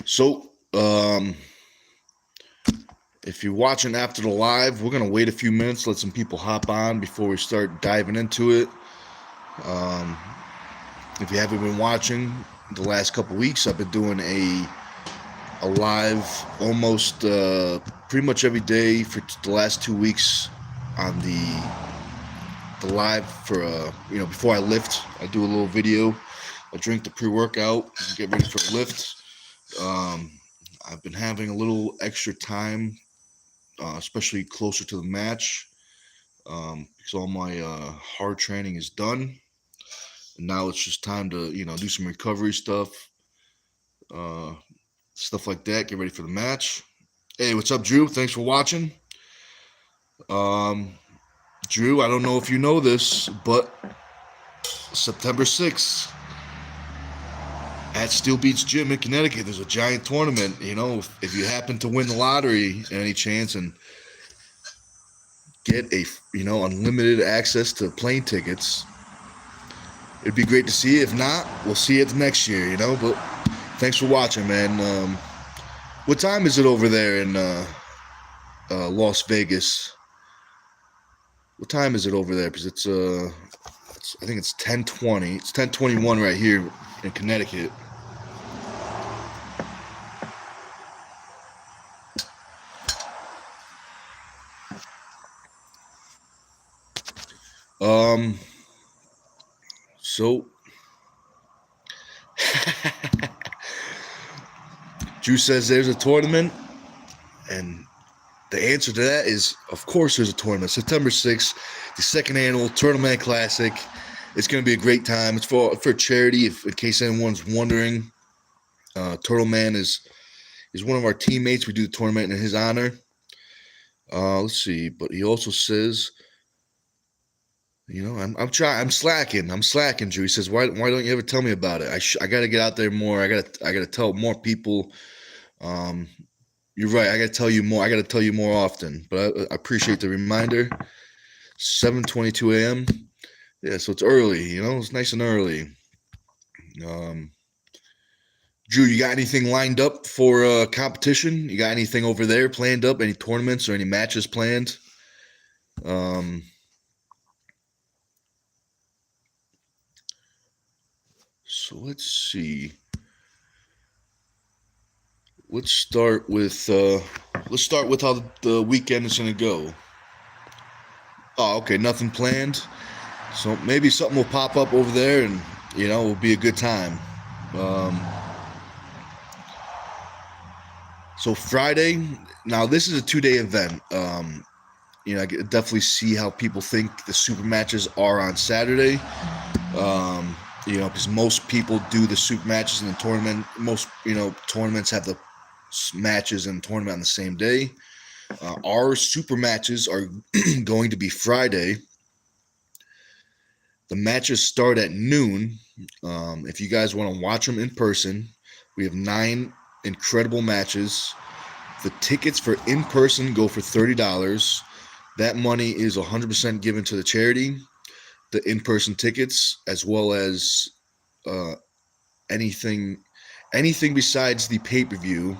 So, if you're watching after the live, we're gonna wait a few minutes, let some people hop on before we start diving into it. Um, if you haven't been watching the last couple weeks, I've been doing a live almost pretty much every day for the last 2 weeks on the live for before I lift. I do a little video. I drink the pre-workout, get ready for the lift. Um, I've been having a little extra time, especially closer to the match, because all my hard training is done, and now it's just time to do some recovery uh, stuff like that. Get ready for the match. Hey, what's up, Drew? Thanks for watching. Um, Drew, I don't know if you know this, but September 6th at Steel Beach Gym in Connecticut, there's a giant tournament. If you happen to win the lottery, any chance, and get a unlimited access to plane tickets, it'd be great to see. If not, we'll see it next year. But thanks for watching, man. What time is it over there in Las Vegas? What time is it over there? Because I think it's 10:20. It's 10:21 right here in Connecticut. Um. So, Drew says there's a tournament, and the answer to that is, of course, there's a tournament. September 6th, the second annual Tournament Classic. It's going to be a great time. It's for charity, in case anyone's wondering. Turtle Man is one of our teammates. We do the tournament in his honor. Let's see, but he also says, I'm trying. I'm slacking, Drew. He says, why don't you ever tell me about it? I got to get out there more. I got to tell more people. You're right. I got to tell you more. I got to tell you more often. But I appreciate the reminder. 7:22 a.m. Yeah, so it's early. It's nice and early. Drew, you got anything lined up for competition? You got anything over there planned up? Any tournaments or any matches planned? So let's see. Let's start with how the weekend is gonna go. Oh, okay, nothing planned. So maybe something will pop up over there, and it'll be a good time. So Friday. Now this is a 2-day event. I can definitely see how people think the super matches are on Saturday. Because most people do the super matches in the tournament. Most tournaments have the matches in the tournament on the same day. Our super matches are going to be Friday. The matches start at noon. If you guys want to watch them in person, we have 9 incredible matches. The tickets for in person go for $30. That money is 100% given to the charity. The in-person tickets, as well as anything besides the pay-per-view,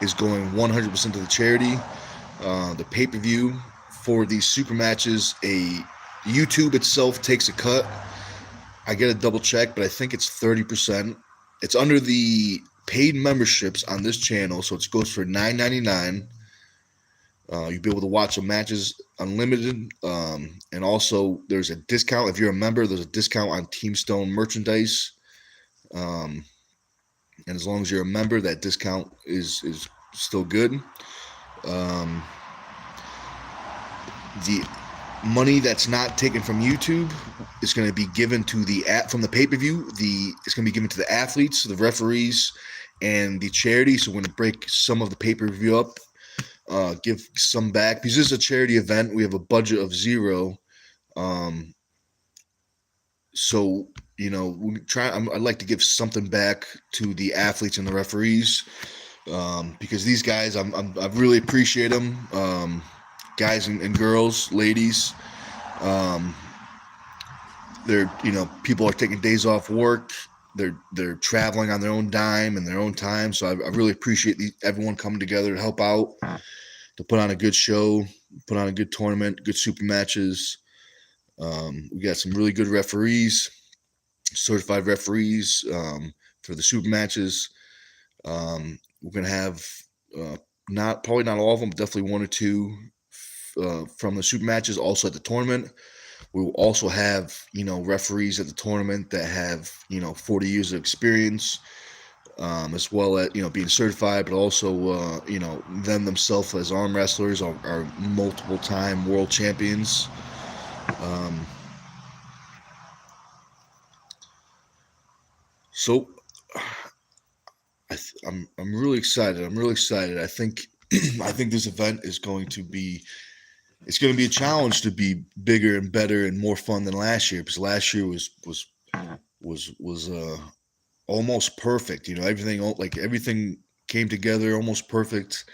is going 100% to the charity. The pay-per-view for these super matches, YouTube itself takes a cut. I get a double check, but I think it's 30%. It's under the paid memberships on this channel, so it goes for $9.99. You'll be able to watch the matches unlimited, and also there's a discount. If you're a member, there's a discount on Team Stone merchandise, and as long as you're a member, that discount is still good. The money that's not taken from YouTube is going to be given to from the pay-per-view. It's going to be given to the athletes, the referees, and the charity. So we're going to break some of the pay-per-view up. Give some back, because this is a charity event. We have a budget of $0. So we try. I'd like to give something back to the athletes and the referees, because these guys, I really appreciate them. Guys and girls, ladies. They're people are taking days off work. they're traveling on their own dime and their own time. So I really appreciate everyone coming together to help out, to put on a good show, put on a good tournament, good super matches. We got some really good referees, certified referees for the super matches. We're gonna have probably not all of them, but definitely one or two from the super matches also at the tournament. We will also have, referees at the tournament that have, 40 years of experience, as well as, being certified, but also, them themselves as arm wrestlers are multiple time world champions. So I'm really excited. I'm really excited. I think this event is going to be a challenge to be bigger and better and more fun than last year, because last year was almost perfect. Everything came together almost perfect.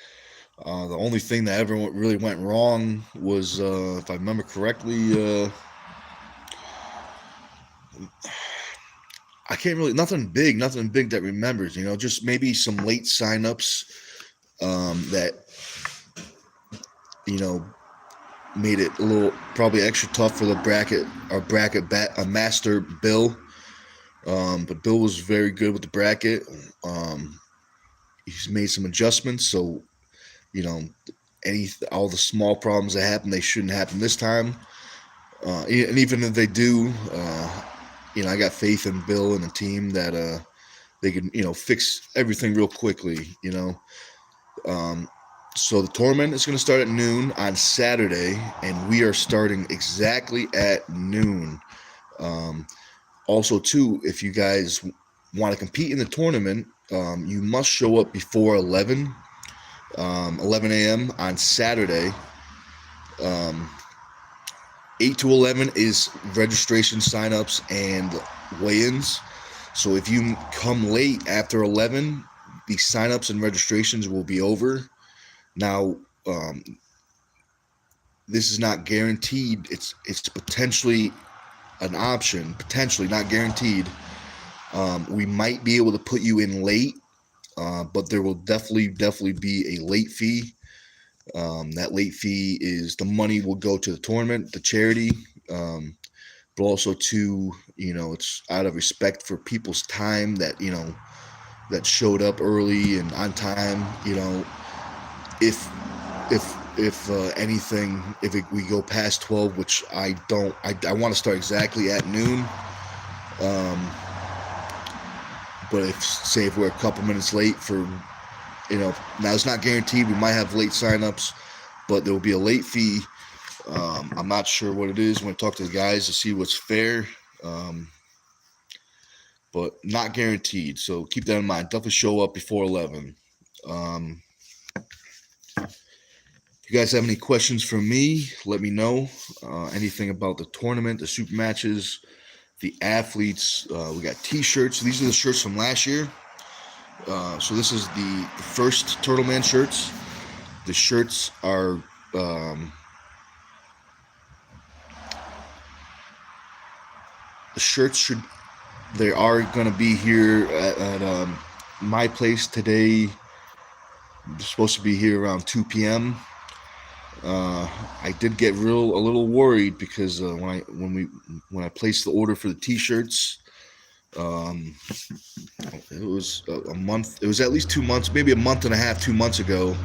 The only thing that ever really went wrong was, if I remember correctly, I can't really nothing big that remembers. Just maybe some late signups that made it a little probably extra tough for the bracket master Bill. But Bill was very good with the bracket. He's made some adjustments, so all the small problems that happen, they shouldn't happen this time. And even if they do, I got faith in Bill and the team that they can fix everything real quickly. So the tournament is going to start at noon on Saturday, and we are starting exactly at noon. Also, too, if you guys want to compete in the tournament, you must show up before 11 a.m. on Saturday. 8 to 11 is registration, signups, and weigh-ins. So if you come late after 11, the signups and registrations will be over. Now, this is not guaranteed. It's potentially an option, potentially not guaranteed. We might be able to put you in late, but there will definitely be a late fee. That late fee is the money will go to the tournament, the charity, but also to, it's out of respect for people's time that, that showed up early and on time. If anything, we go past 12, which I don't, I want to start exactly at noon. But if we're a couple minutes late for, now it's not guaranteed. We might have late signups, but there will be a late fee. I'm not sure what it is. I'm going to talk to the guys to see what's fair, but not guaranteed. So keep that in mind. Definitely show up before 11. If you guys have any questions for me, let me know. Anything about the tournament, the super matches, the athletes. We got t-shirts. These are the shirts from last year. So this is the first Turtle Man shirts. The shirts are they are going to be here at my place today. They're supposed to be here around 2 p.m. I did get a little worried because when I placed the order for the t-shirts, it was a month. It was at least 2 months, maybe a month and a half, 2 months ago.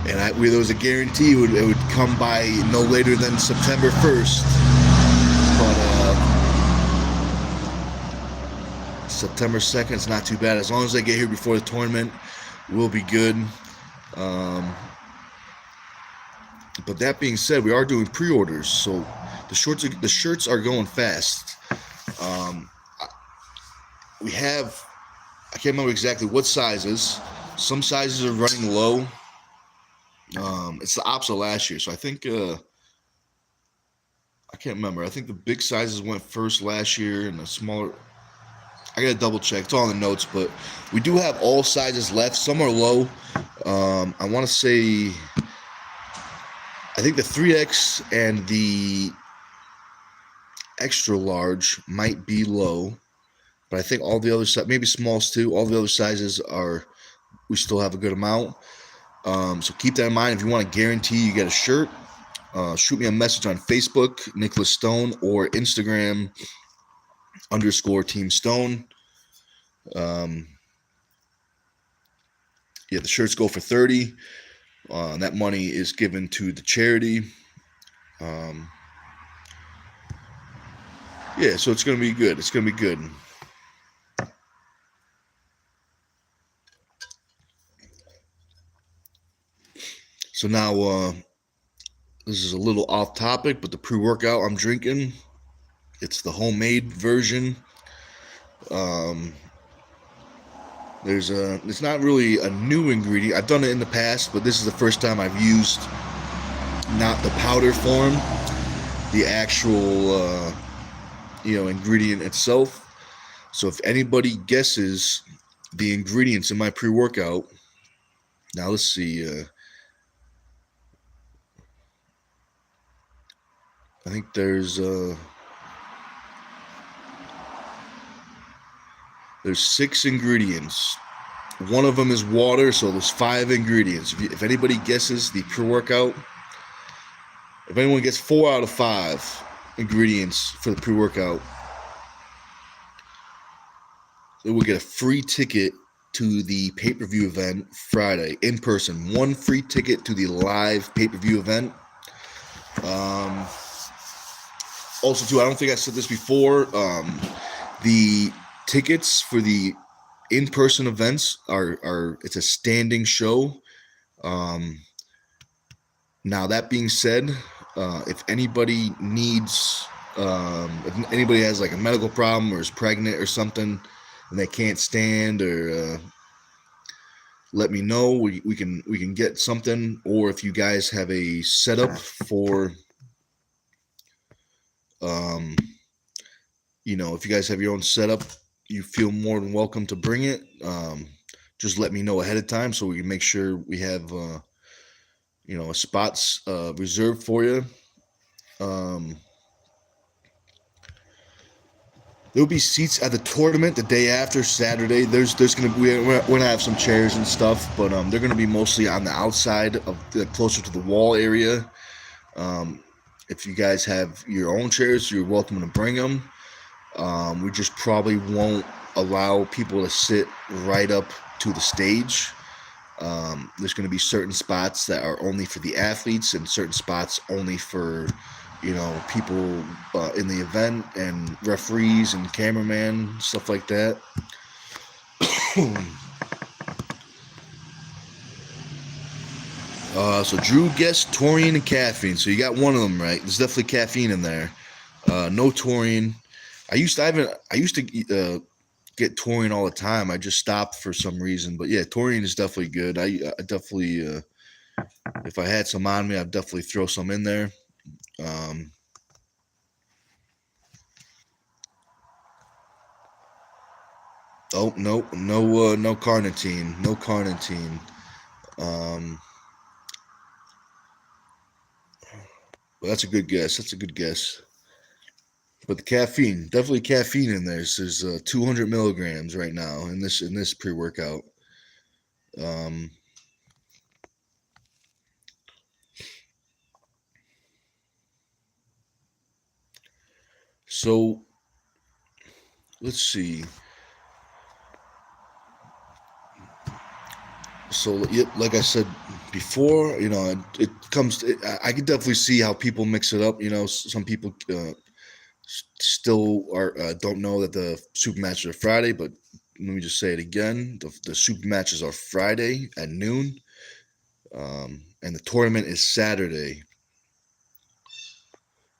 And there was a guarantee it would come by no later than September 1st. But September 2nd is not too bad. As long as I get here before the tournament, we'll be good. But that being said, we are doing pre-orders, so the shirts are going fast. We have, I can't remember exactly what sizes. Some sizes are running low. It's the opposite last year, so I think I can't remember. I think the big sizes went first last year, and the smaller. I gotta double check. It's all in the notes, but we do have all sizes left. Some are low. I want to say, I think the 3X and the extra large might be low, but I think all the other sizes, maybe smalls too, all the other sizes we still have a good amount. So keep that in mind. If you want to guarantee you get a shirt, shoot me a message on Facebook, Nicholas Stone, or Instagram _Team Stone. The shirts go for $30. That money is given to the charity. So it's going to be good. It's going to be good. So now, this is a little off topic, but the pre-workout I'm drinking, it's the homemade version. It's not really a new ingredient. I've done it in the past, but this is the first time I've used not the powder form, the actual, ingredient itself. So if anybody guesses the ingredients in my pre-workout, now let's see. I think there's 6 ingredients. One of them is water, so there's 5 ingredients. If anybody guesses the pre-workout, if anyone gets 4 out of 5 ingredients for the pre-workout, they will get a free ticket to the pay-per-view event Friday in person. 1 free ticket to the live pay-per-view event. Also, too, I don't think I said this before. The tickets for the in-person events it's a standing show. Now that being said, if anybody needs, if anybody has like a medical problem or is pregnant or something and they can't stand, or let me know. We can get something. Or if you guys have a setup for, if you guys have your own setup, you feel more than welcome to bring it. Just let me know ahead of time so we can make sure we have, spots reserved for you. There'll be seats at the tournament the day after, Saturday. There's gonna be, we're gonna have some chairs and stuff, but they're gonna be mostly on the outside of closer to the wall area. If you guys have your own chairs, you're welcome to bring them. We just probably won't allow people to sit right up to the stage. There's going to be certain spots that are only for the athletes and certain spots only for, people in the event and referees and cameraman, stuff like that. So Drew guessed taurine and caffeine. So you got one of them right. There's definitely caffeine in there. No taurine. I used to get taurine all the time. I just stopped for some reason. But yeah, taurine is definitely good. I definitely, if I had some on me, I'd definitely throw some in there. No carnitine. No carnitine. Well, that's a good guess. But the caffeine, definitely caffeine in there. So there's 200 milligrams right now in this pre-workout. So let's see. So like I said before, it comes. I can definitely see how people mix it up. Some people still don't know that the super matches are Friday, but let me just say it again: the super matches are Friday at noon, and the tournament is Saturday.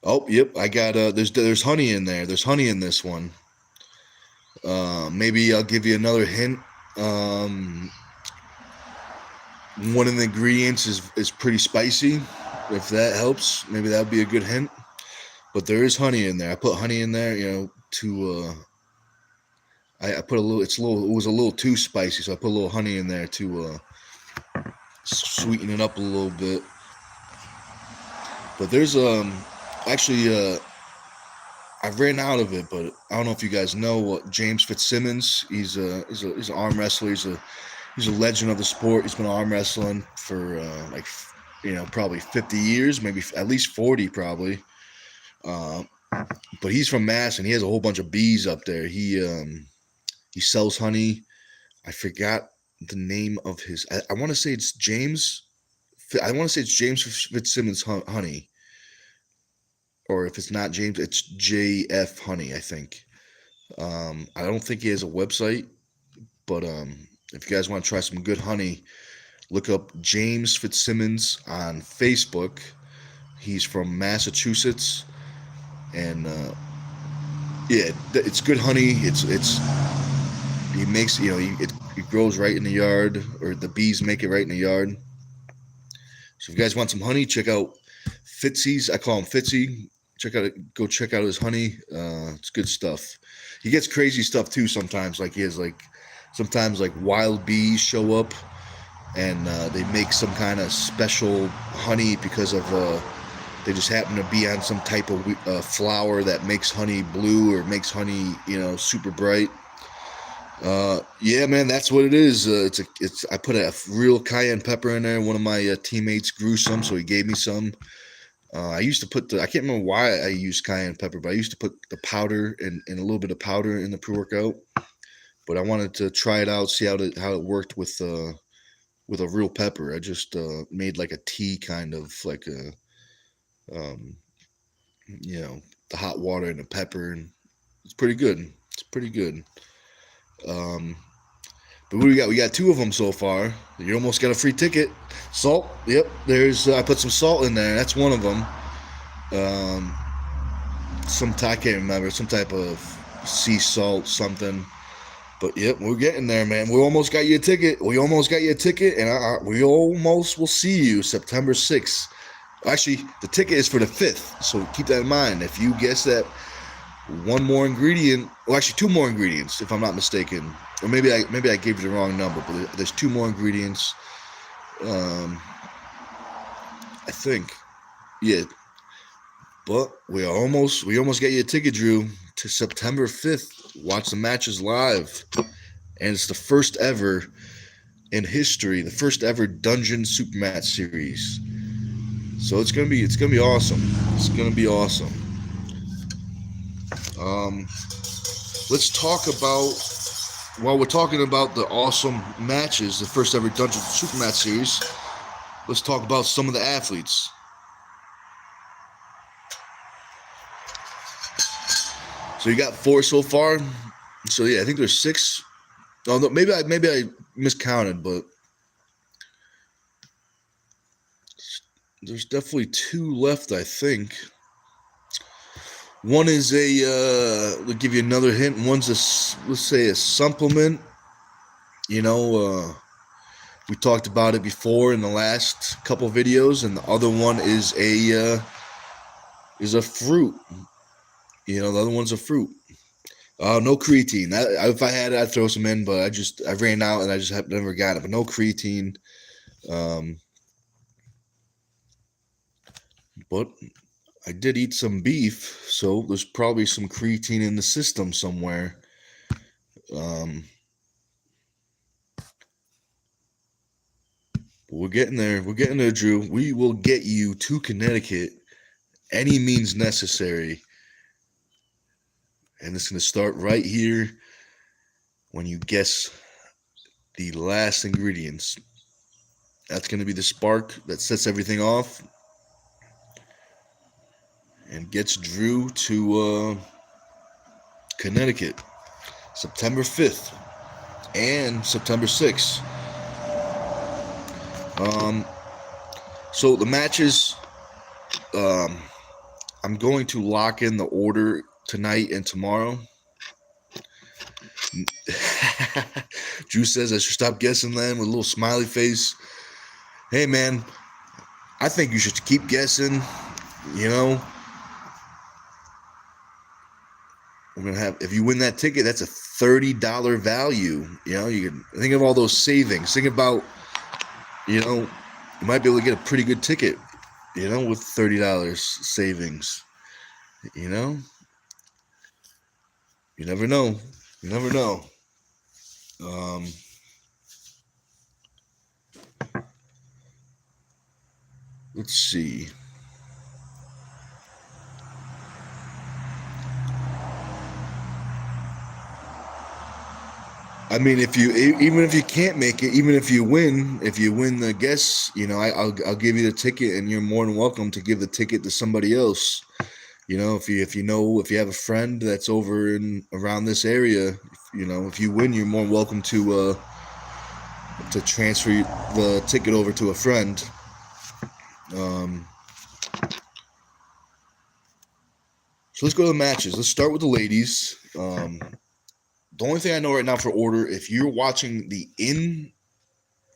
Oh, yep, I got there's honey in there. There's honey in this one. Maybe I'll give you another hint. One of the ingredients is pretty spicy. If that helps, maybe that would be a good hint. But there is honey in there. I put honey in there, to I put a little. It was a little too spicy, so I put a little honey in there to sweeten it up a little bit. But there's actually I ran out of it, but I don't know if you guys know what James Fitzsimmons. He's an arm wrestler. He's a legend of the sport. He's been arm wrestling for probably 50 years, maybe at least 40 probably. But he's from Mass, and he has a whole bunch of bees up there. He sells honey. I forgot the name of his. I want to say it's James. I want to say it's James Fitzsimmons Honey, or if it's not James, it's JF Honey. I think. I don't think he has a website, but if you guys want to try some good honey, look up James Fitzsimmons on Facebook. He's from Massachusetts, and yeah, it's good honey. He makes it grows right in the yard, or the bees make it right in the yard. So if you guys want some honey, check out Fitzy's. I call him Fitzy. Go check out his honey. It's good stuff. He gets crazy stuff too sometimes. Like he has sometimes wild bees show up, and they make some kind of special honey because of they just happen to be on some type of flower that makes honey blue or makes honey super bright. Yeah, man, that's what it is. I put a real cayenne pepper in there. One of my teammates grew some, so he gave me some. I used to put I can't remember why I used cayenne pepper, but I used to put the powder and a little bit of powder in the pre-workout. But I wanted to try it out, see how it worked with a real pepper. I just made like a tea kind of like the hot water and the pepper, and it's pretty good. It's pretty good. But what do we got? We got 2 of them so far. You almost got a free ticket. Salt. Yep. There's. I put some salt in there. That's one of them. I can't remember. Some type of sea salt something. But yep, we're getting there, man. We almost got you a ticket. And we almost will see you September 6th. Actually, the ticket is for the 5th. So keep that in mind. If you guess that one more ingredient, well, actually 2 more ingredients, if I'm not mistaken, or maybe I gave you the wrong number, but there's 2 more ingredients. I think, yeah. But we almost got you a ticket, Drew, to September 5th. Watch the matches live, and it's the first ever in history, the first ever Dungeon Supermatch series. So it's gonna be awesome. It's gonna be awesome. Let's talk about, while we're talking about the awesome matches, the first ever Dungeon Supermatch series, let's talk about some of the athletes. So you got 4 so far. So yeah, I think there's 6. Oh, no, maybe I miscounted, but there's definitely 2 left, I think. One is I'll give you another hint. One's let's say a supplement. We talked about it before in the last couple videos, and the other one is a fruit. The other one's a fruit. No creatine. If I had it, I'd throw some in, but I ran out and I just have never got it. But no creatine. But I did eat some beef, so there's probably some creatine in the system somewhere. We're getting there. We're getting there, Drew. We will get you to Connecticut any means necessary. And it's going to start right here when you guess the last ingredients. That's going to be the spark that sets everything off and gets Drew to Connecticut September 5th and September 6th. So the matches, I'm going to lock in the order tonight and tomorrow. Drew says I should stop guessing then with a little smiley face. Hey man, I think you should keep guessing. We're gonna have, if you win that ticket, that's a $30 value. You can think of all those savings. Think about, you might be able to get a pretty good ticket, with $30 savings. You never know. You never know. Let's see. I mean, even if you can't make it, even if you win the guess, I'll give you the ticket, and you're more than welcome to give the ticket to somebody else. If you have a friend that's over in around this area, if you win, you're more than welcome to transfer the ticket over to a friend. So let's go to the matches. Let's start with the ladies. The only thing I know right now for order, if you're watching the in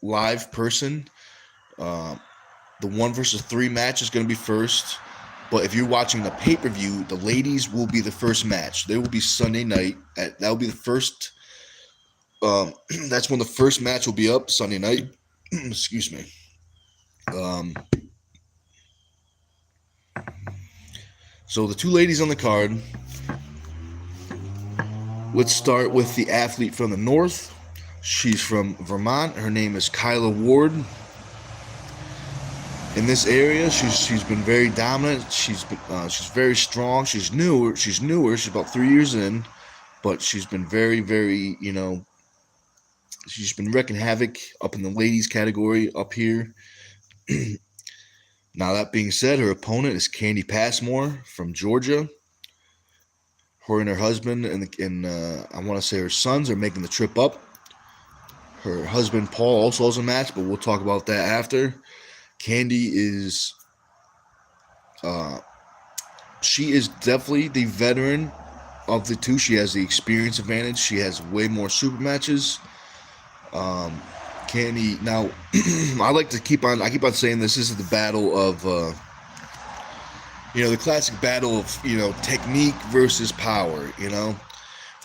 live person, the 1 versus 3 match is going to be first. But if you're watching the pay-per-view, the ladies will be the first match. They will be Sunday night. That will be the first. That's when the first match will be up, Sunday night. Excuse me. So the 2 ladies on the card. Let's start with the athlete from the north. She's from Vermont. Her name is Kyla Ward. In this area, she's been very dominant. She's very strong. She's newer. She's about 3 years in, but she's been very, very, she's been wrecking havoc up in the ladies category up here. Now, that being said, her opponent is Candy Passmore from Georgia. Her and her husband and I want to say her sons are making the trip up. Her husband, Paul, also has a match, but we'll talk about that after. Candy is she is definitely the veteran of the 2. She has the experience advantage. She has way more super matches. Candy, now I keep on saying this is the battle of the classic battle of technique versus power.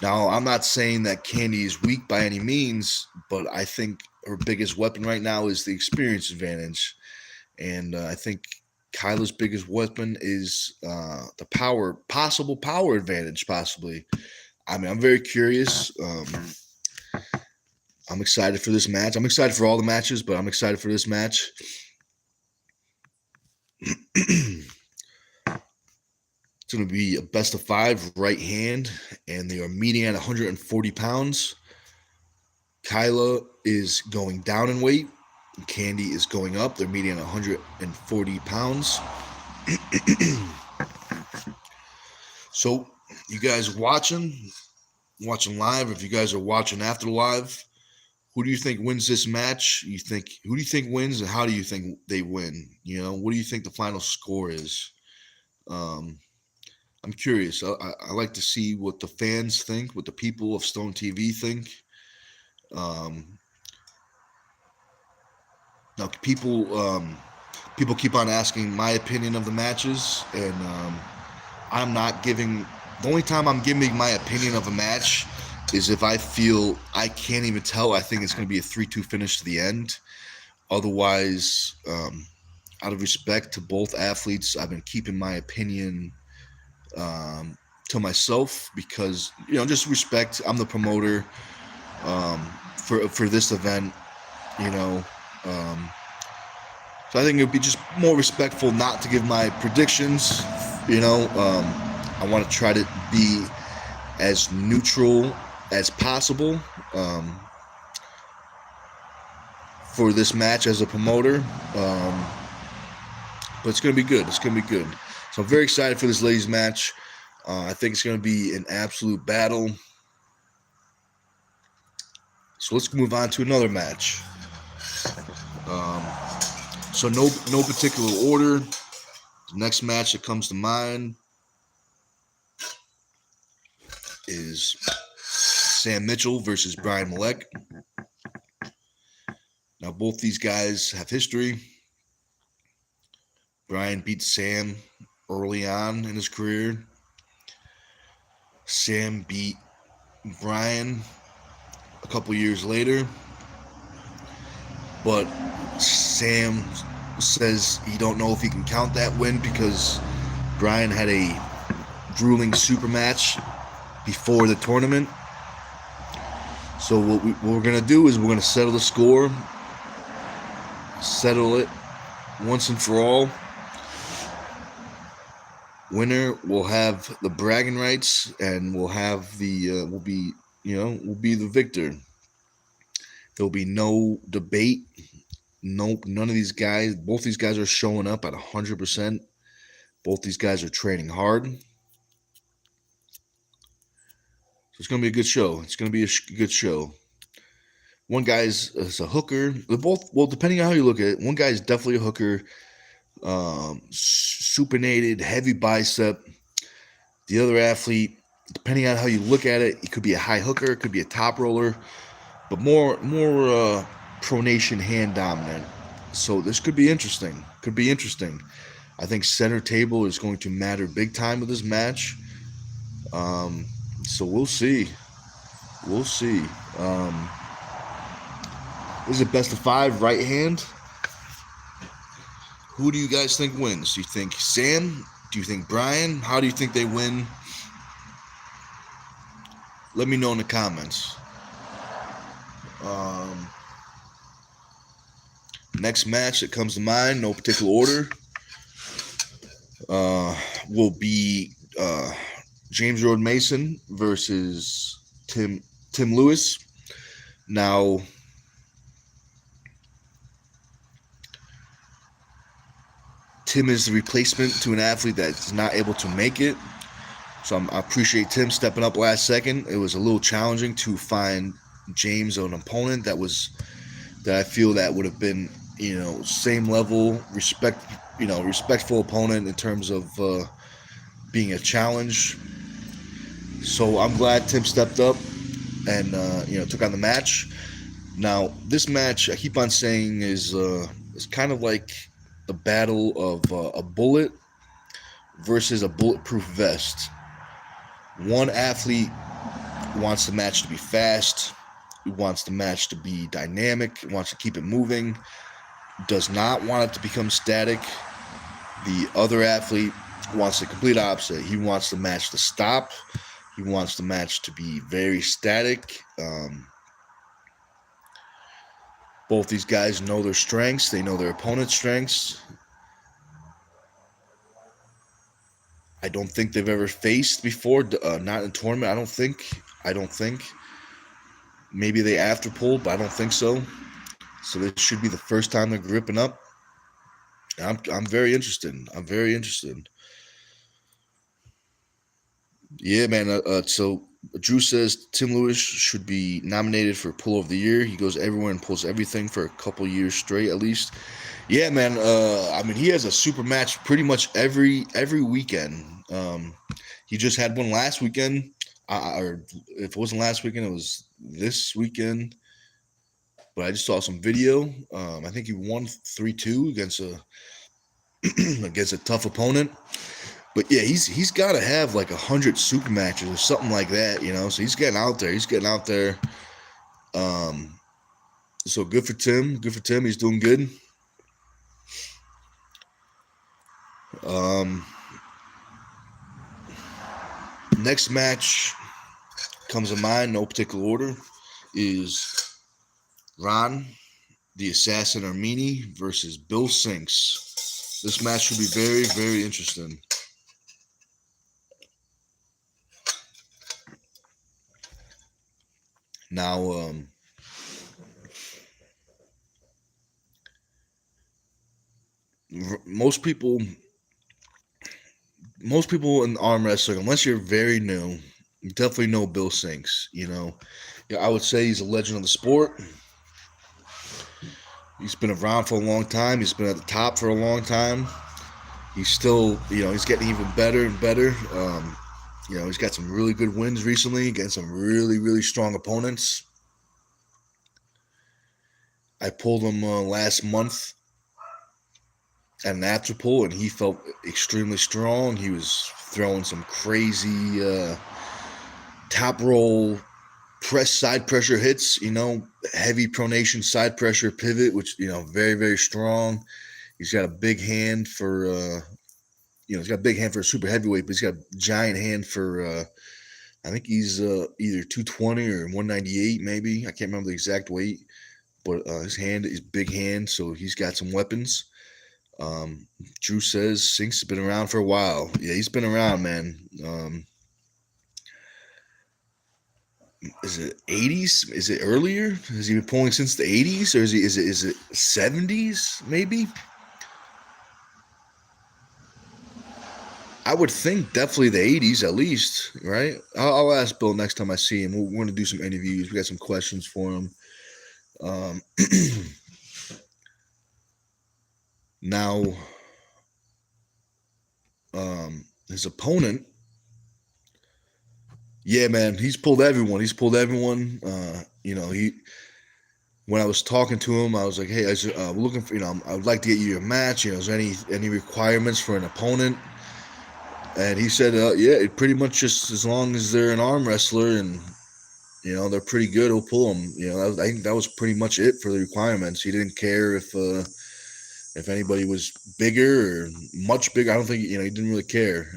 Now I'm not saying that Candy is weak by any means, but I think her biggest weapon right now is the experience advantage. And I think Kyla's biggest weapon is the possible power advantage, possibly. I mean, I'm very curious. I'm excited for this match. I'm excited for all the matches, but I'm excited for this match. It's going to be a best of 5 right hand, and they are meeting at 140 pounds. Kyla is going down in weight. Candy is going up. They're meeting at 140 pounds. So, you guys watching live, if you guys are watching after live, who do you think wins this match? Who do you think wins, and how do you think they win? What do you think the final score is? I'm curious. I like to see what the fans think, what the people of Stone TV think. Now, people keep on asking my opinion of the matches, and I'm not giving. The only time I'm giving my opinion of a match is if I feel I can't even tell. I think it's going to be a 3-2 finish to the end. Otherwise, out of respect to both athletes, I've been keeping my opinion to myself because just respect. I'm the promoter for this event. So I think it would be just more respectful not to give my predictions. I want to try to be as neutral as possible for this match as a promoter. But it's going to be good. It's going to be good. So I'm very excited for this ladies match. I think it's going to be an absolute battle. So let's move on to another match. So no particular order. The next match that comes to mind is Sam Mitchell versus Brian Malek. Now, both these guys have history. Brian beat Sam early on in his career. Sam beat Brian a couple years later. But Sam says he don't know if he can count that win because Brian had a grueling super match before the tournament. So what we're going to do is we're going to settle the score, settle it once and for all. Winner will have the bragging rights, and we'll have the we'll be the victor. There'll be no debate. Nope, none of these guys. Both these guys are showing up at 100%. Both these guys are training hard. So it's going to be a good show. It's going to be a good show. One guy's a hooker. They're both, well, depending on how you look at it, one guy's definitely a hooker, supinated, heavy bicep. The other athlete, depending on how you look at it, it could be a high hooker, it could be a top roller, but more pronation hand dominant. So this could be interesting. Could be interesting. I think center table is going to matter big time with this match. So we'll see. We'll see. This is a best of 5 right hand. Who do you guys think wins? Do you think Sam? Do you think Brian? How do you think they win? Let me know in the comments. Next match that comes to mind, no particular order, will be James Road Mason versus Tim Lewis. Now, Tim is the replacement to an athlete that's not able to make it. So I appreciate Tim stepping up last second. It was a little challenging to find James an opponent that I feel that would have been, same level, respectful opponent in terms of being a challenge. So I'm glad Tim stepped up and took on the match. Now this match, I keep on saying, is kind of like the battle of a bullet versus a bulletproof vest. One athlete wants the match to be fast, wants the match to be dynamic, wants to keep it moving, does not want it to become static. The other athlete wants the complete opposite. He wants the match to stop. He wants the match to be very static. Both these guys know their strengths. They know their opponent's strengths. I don't think they've ever faced before, not in a tournament. I don't think. Maybe they after pulled, but I don't think so. So this should be the first time they're gripping up. I'm very interested. I'm very interested. Yeah, man. So Drew says Tim Lewis should be nominated for Pull of the Year. He goes everywhere and pulls everything for a couple years straight, at least. Yeah, man. I mean, he has a super match pretty much every weekend. He just had one last weekend, or if it wasn't last weekend, it was this weekend. But I just saw some video. I think he won 3-2 against a tough opponent. But yeah, he's got to have like 100 super matches or something like that, So he's getting out there. So good for Tim. Good for Tim. He's doing good. Next match comes to mind, no particular order, is Ron, the Assassin Armini versus Bill Sinks. This match should be very, very interesting. Now, most people in arm wrestling, unless you're very new, you definitely know Bill Sinks. I would say he's a legend of the sport. He's been around for a long time. He's been at the top for a long time. He's still, he's getting even better and better. He's got some really good wins recently against some really, really strong opponents. I pulled him last month at an after pull, and he felt extremely strong. He was throwing some crazy top roll press side pressure hits, heavy pronation side pressure pivot, which, very, very strong. He's got a big hand for, he's got a big hand for a super heavyweight, but he's got a giant hand for I think he's either 220 or 198, maybe. I can't remember the exact weight, but his hand is big hand, so he's got some weapons. Drew says Sinks has been around for a while. Yeah, he's been around, man. Is it 80s? Is it earlier? Has he been pulling since the 80s, or is it 70s? Maybe. I would think definitely the 80s at least, right? I'll ask Bill next time I see him. We're going to do some interviews. We got some questions for him. Now, his opponent, yeah, man, he's pulled everyone. He's pulled everyone. When I was talking to him, I was like, hey, we're looking for, I would like to get you a match. Is there any requirements for an opponent? And he said, yeah, it pretty much just as long as they're an arm wrestler and they're pretty good, he'll pull them. I think that was pretty much it for the requirements. He didn't care if anybody was bigger or much bigger. I don't think he didn't really care.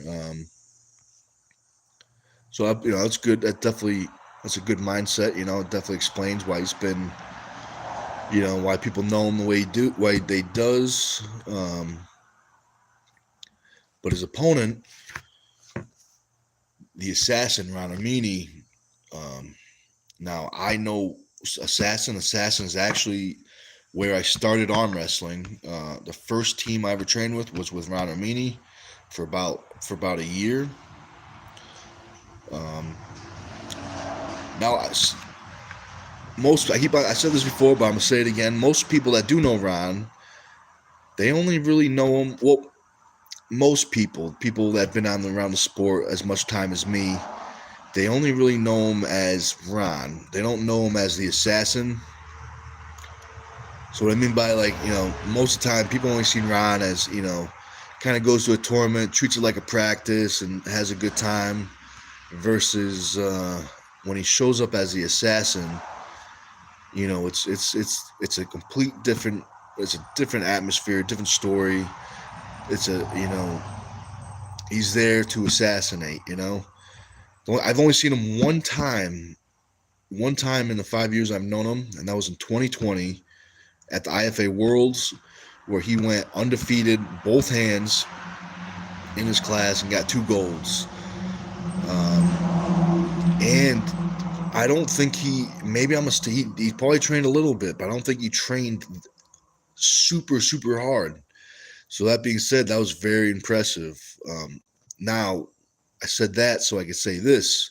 So that's good. That's a good mindset. It definitely explains why he's been, why people know him the way they does. But his opponent, the assassin Ron Armini. Now I know Assassin. Assassin is actually where I started arm wrestling. The first team I ever trained with was with Ron Armini for about a year. Now I said this before, but I'm gonna say it again. Most people that do know Ron, they only really know him. Well, most people that have been around the sport as much time as me, they only really know him as Ron. They don't know him as the Assassin. So what I mean by most of the time, people only see Ron as kind of goes to a tournament, treats it like a practice, and has a good time. Versus when he shows up as the Assassin, it's a complete different. It's a different atmosphere, different story. It's he's there to assassinate. I've only seen him one time in the 5 years I've known him, and that was in 2020 at the IFA Worlds, where he went undefeated, both hands in his class, and got 2 golds. And I don't think he probably trained a little bit, but I don't think he trained super, super hard. So that being said, that was very impressive. Now, I said that so I could say this.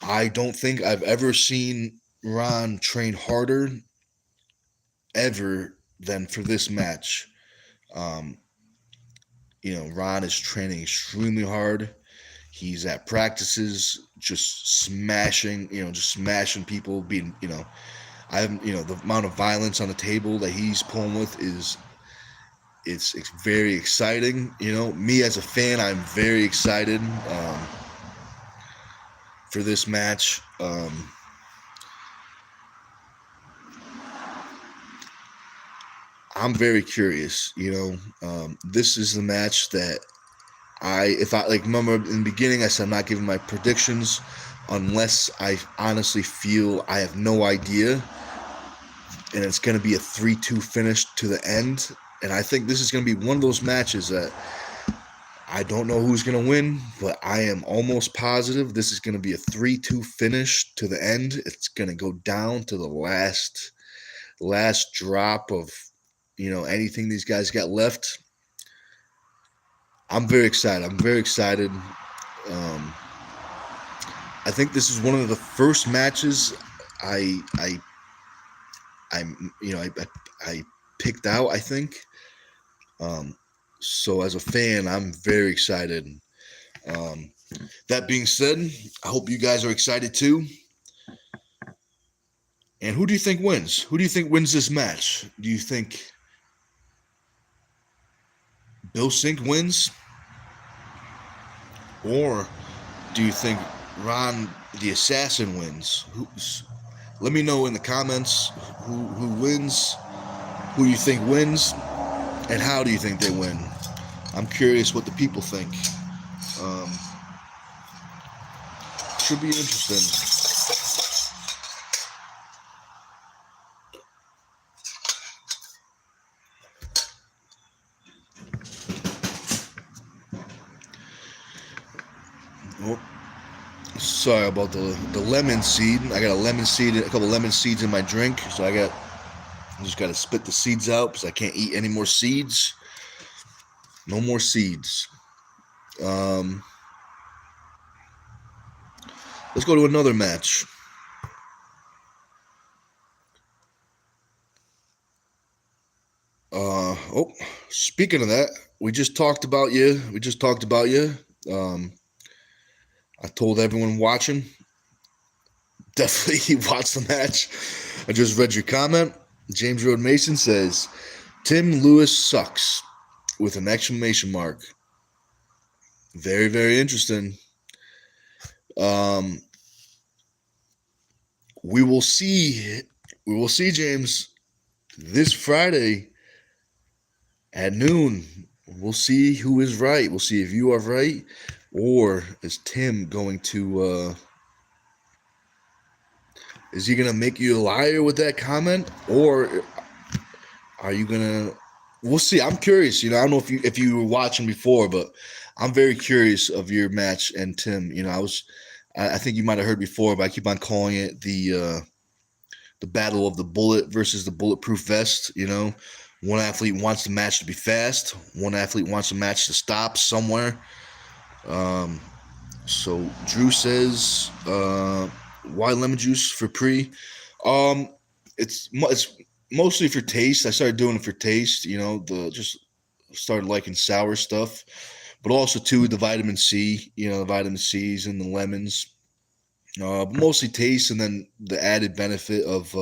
I don't think I've ever seen Ron train harder ever than for this match. Ron is training extremely hard. He's at practices just smashing people, being, the amount of violence on the table that he's pulling with it's very exciting. Me as a fan, I'm very excited for this match. I'm very curious. This is the match that remember in the beginning, I said I'm not giving my predictions unless I honestly feel I have no idea, and it's going to be a 3-2 finish to the end. And I think this is going to be one of those matches that I don't know who's going to win, but I am almost positive this is going to be a 3-2 finish to the end. It's going to go down to the last drop of anything these guys got left. I'm very excited. I think this is one of the first matches I picked out, I think. So as a fan, I'm very excited. That being said, I hope you guys are excited too. And who do you think wins? Who do you think wins this match? Do you think Bill Sink wins? Or do you think Ron the Assassin wins? Let me know in the comments who wins, who you think wins, and how do you think they win. I'm curious what the people think. Should be interesting. Oh, sorry about the lemon seed. I got a couple lemon seeds in my drink, so I just got to spit the seeds out because I can't eat any more seeds. No more seeds. Um, let's go to another match. Oh, speaking of that, we just talked about you. Um, I told everyone watching, definitely watch the match. I just read your comment. James Road Mason says, Tim Lewis sucks with an exclamation mark. Very, very interesting. Um, we will see. We will see, James, this Friday at noon. We'll see who is right. We'll see if you are right, or is Tim going to? Is he gonna make you a liar with that comment, or are you gonna? We'll see. I'm curious. I don't know if you were watching before, but I'm very curious of your match and Tim. I think you might have heard before, but I keep on calling it the battle of the bullet versus the bulletproof vest. One athlete wants the match to be fast. One athlete wants the match to stop somewhere. Um, so Drew says, why lemon juice for pre? Um, it's mostly for taste. I started doing it for taste. The just started liking sour stuff, but also too the vitamin C. The vitamin C's and the lemons. But mostly taste, and then the added benefit of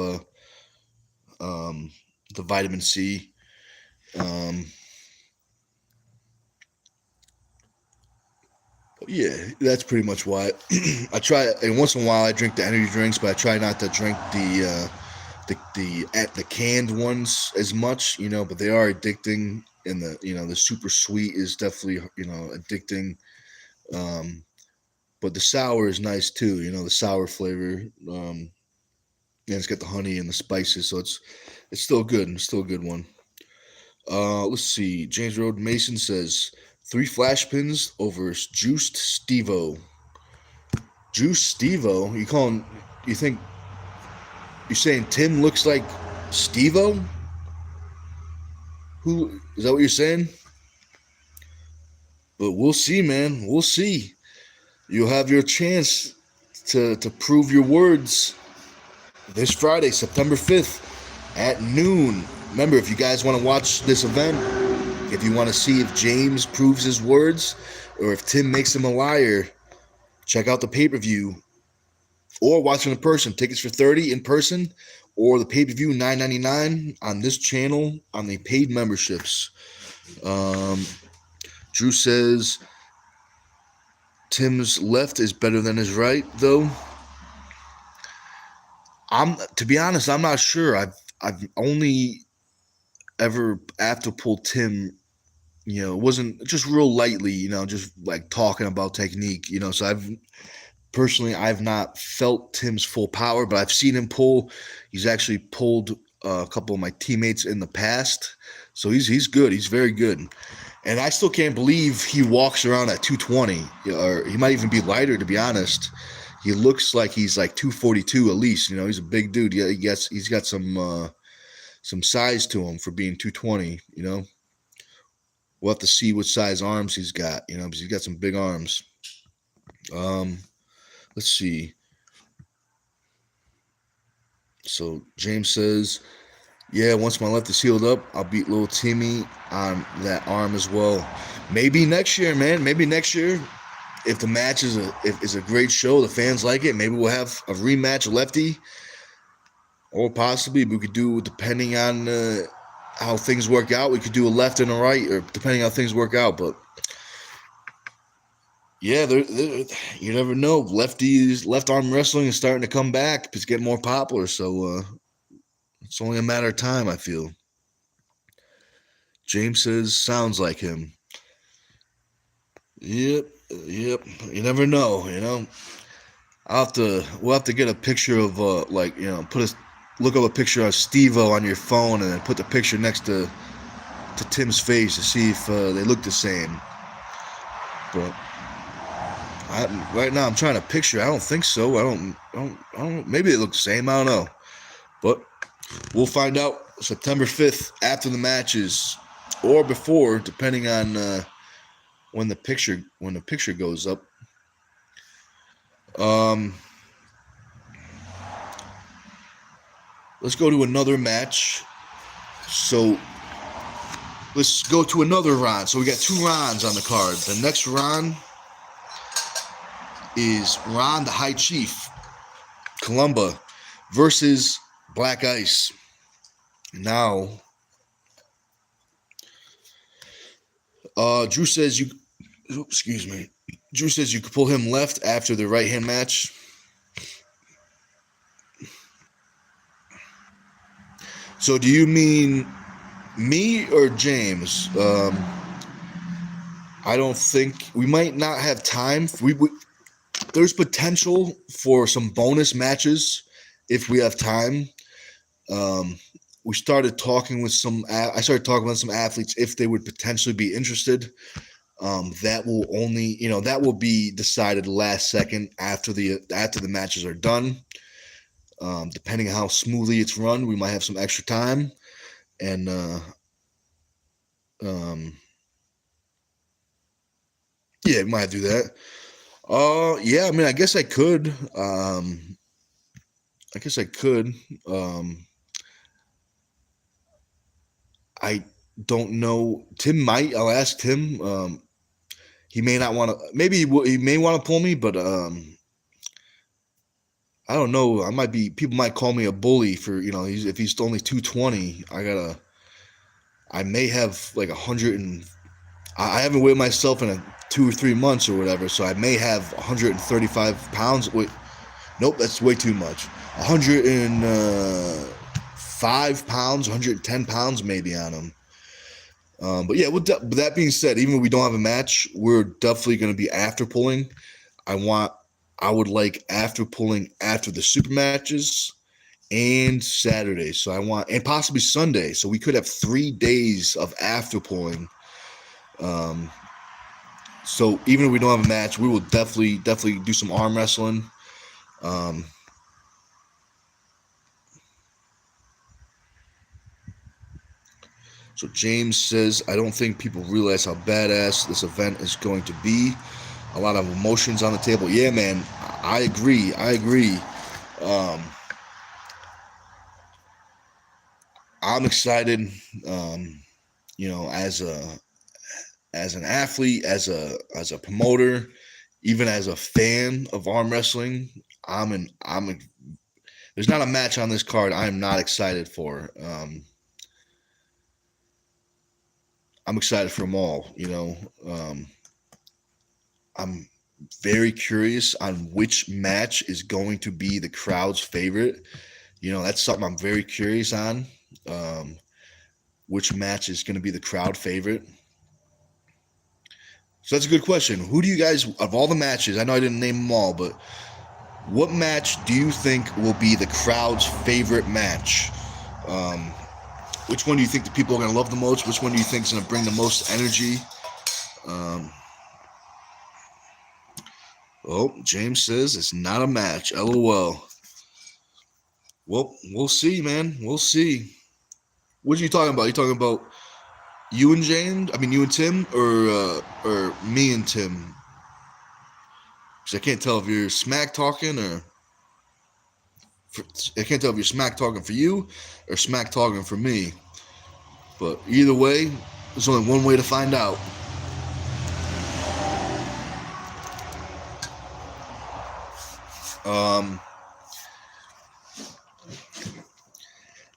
um, the vitamin C. Um, yeah, that's pretty much why. I try, and once in a while I drink the energy drinks, but I try not to drink the canned ones as much, but they are addicting, and the super sweet is definitely addicting. Um, but the sour is nice too, the sour flavor. And it's got the honey and the spices, so it's still good. It's still a good one. Let's see. James Road Mason says 3 flash pins over juiced Stevo. Juice Stevo? You think you're saying Tim looks like Stevo? Who is that what you're saying? But we'll see, man. We'll see. You'll have your chance to prove your words this Friday, September 5th at noon. Remember, if you guys want to watch this event, if you want to see if James proves his words or if Tim makes him a liar, check out the pay-per-view or watch it in person. Tickets for $30 in person or the pay-per-view $9.99 on this channel on the paid memberships. Drew says Tim's left is better than his right, though. To be honest, I'm not sure. I've only ever after pulled Tim, it wasn't just real lightly, just like talking about technique, so I've not felt Tim's full power, but I've seen him pull. He's actually pulled a couple of my teammates in the past, so he's good. He's very good, and I still can't believe he walks around at 220, or he might even be lighter. To be honest, he looks like he's like 242 at least. He's a big dude. Yeah, he's got some size to him for being 220. We'll have to see what size arms he's got. Because he's got some big arms. Let's see. So James says, yeah, once my left is healed up, I'll beat little Timmy on that arm as well. Maybe next year, man. Maybe next year, if the match is a great show, the fans like it, maybe we'll have a rematch lefty. Or possibly we could do, depending on how things work out, we could do a left and a right, or depending on how things work out. But yeah, you never know. Left arm wrestling is starting to come back. It's getting more popular, so it's only a matter of time, I feel. James says, sounds like him. Yep. You never know, we'll have to get a picture of look up a picture of Steve-O on your phone and then put the picture next to Tim's face to see if they look the same. But right now I'm trying to picture. I don't think so. I don't. Maybe they look the same. I don't know. But we'll find out September 5th after the matches or before, depending on when the picture goes up. Let's go to another match. So let's go to another round. So we got 2 rounds on the card. The next round is Ron the High Chief Columba versus Black Ice. Now, Drew says you. Excuse me. Drew says you could pull him left after the right hand match. So do you mean me or James? I don't think we might not have time. There's potential for some bonus matches if we have time. We started talking with some. I started talking with some athletes if they would potentially be interested. That will only, that will be decided last second after the matches are done. Depending on how smoothly it's run, we might have some extra time, and yeah, we might have to do that. Yeah, I mean, I guess I could. I guess I could. I don't know. Tim might. I'll ask Tim. He may not want to. Maybe he may want to pull me, but I don't know. I might be. People might call me a bully for if he's only 220. I may have like 100 and I haven't weighed myself in 2 or 3 months or whatever, so I may have 135 pounds. Wait, nope, that's way too much. 105 pounds, 110 pounds maybe on him. But yeah, with that being said, even if we don't have a match, we're definitely going to be after pulling. I would like after pulling after the super matches and Saturday. So and possibly Sunday. So we could have 3 days of after pulling. So even if we don't have a match, we will definitely do some arm wrestling. So James says, I don't think people realize how badass this event is going to be. A lot of emotions on the table. Yeah, man, I agree. I'm excited. As an athlete, as a promoter, even as a fan of arm wrestling, there's not a match on this card I'm not excited for. I'm excited for them all. I'm very curious on which match is going to be the crowd's favorite. That's something I'm very curious on. Which match is going to be the crowd favorite? So that's a good question. Who do you guys, of all the matches, I know I didn't name them all, but what match do you think will be the crowd's favorite match? Which one do you think the people are going to love the most? Which one do you think is going to bring the most energy? James says it's not a match. LOL. Well, we'll see, man. We'll see. What are you talking about? Are you talking about you and James? I mean, you and Tim, or me and Tim? Because I can't tell if you're smack talking I can't tell if you're smack talking for you or smack talking for me. But either way, there's only one way to find out.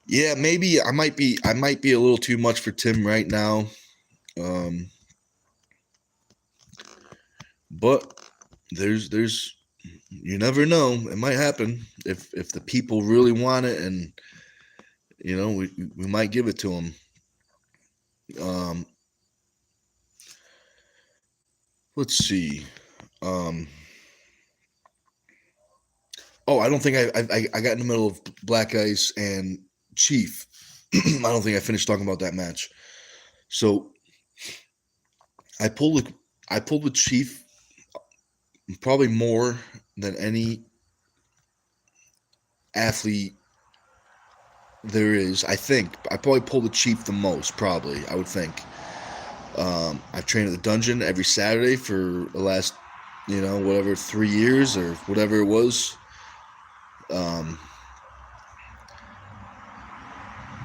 Yeah, maybe I might be a little too much for Tim right now. But there's you never know. It might happen if the people really want it, and we might give it to them. Let's see. Oh, I don't think I got in the middle of Black Ice and Chief. I don't think I finished talking about that match. So I pulled I pulled with Chief probably more than any athlete there is. I think I probably pulled the Chief the most. Probably, I would think. I've trained at the dungeon every Saturday for the last, whatever 3 years or whatever it was. Um,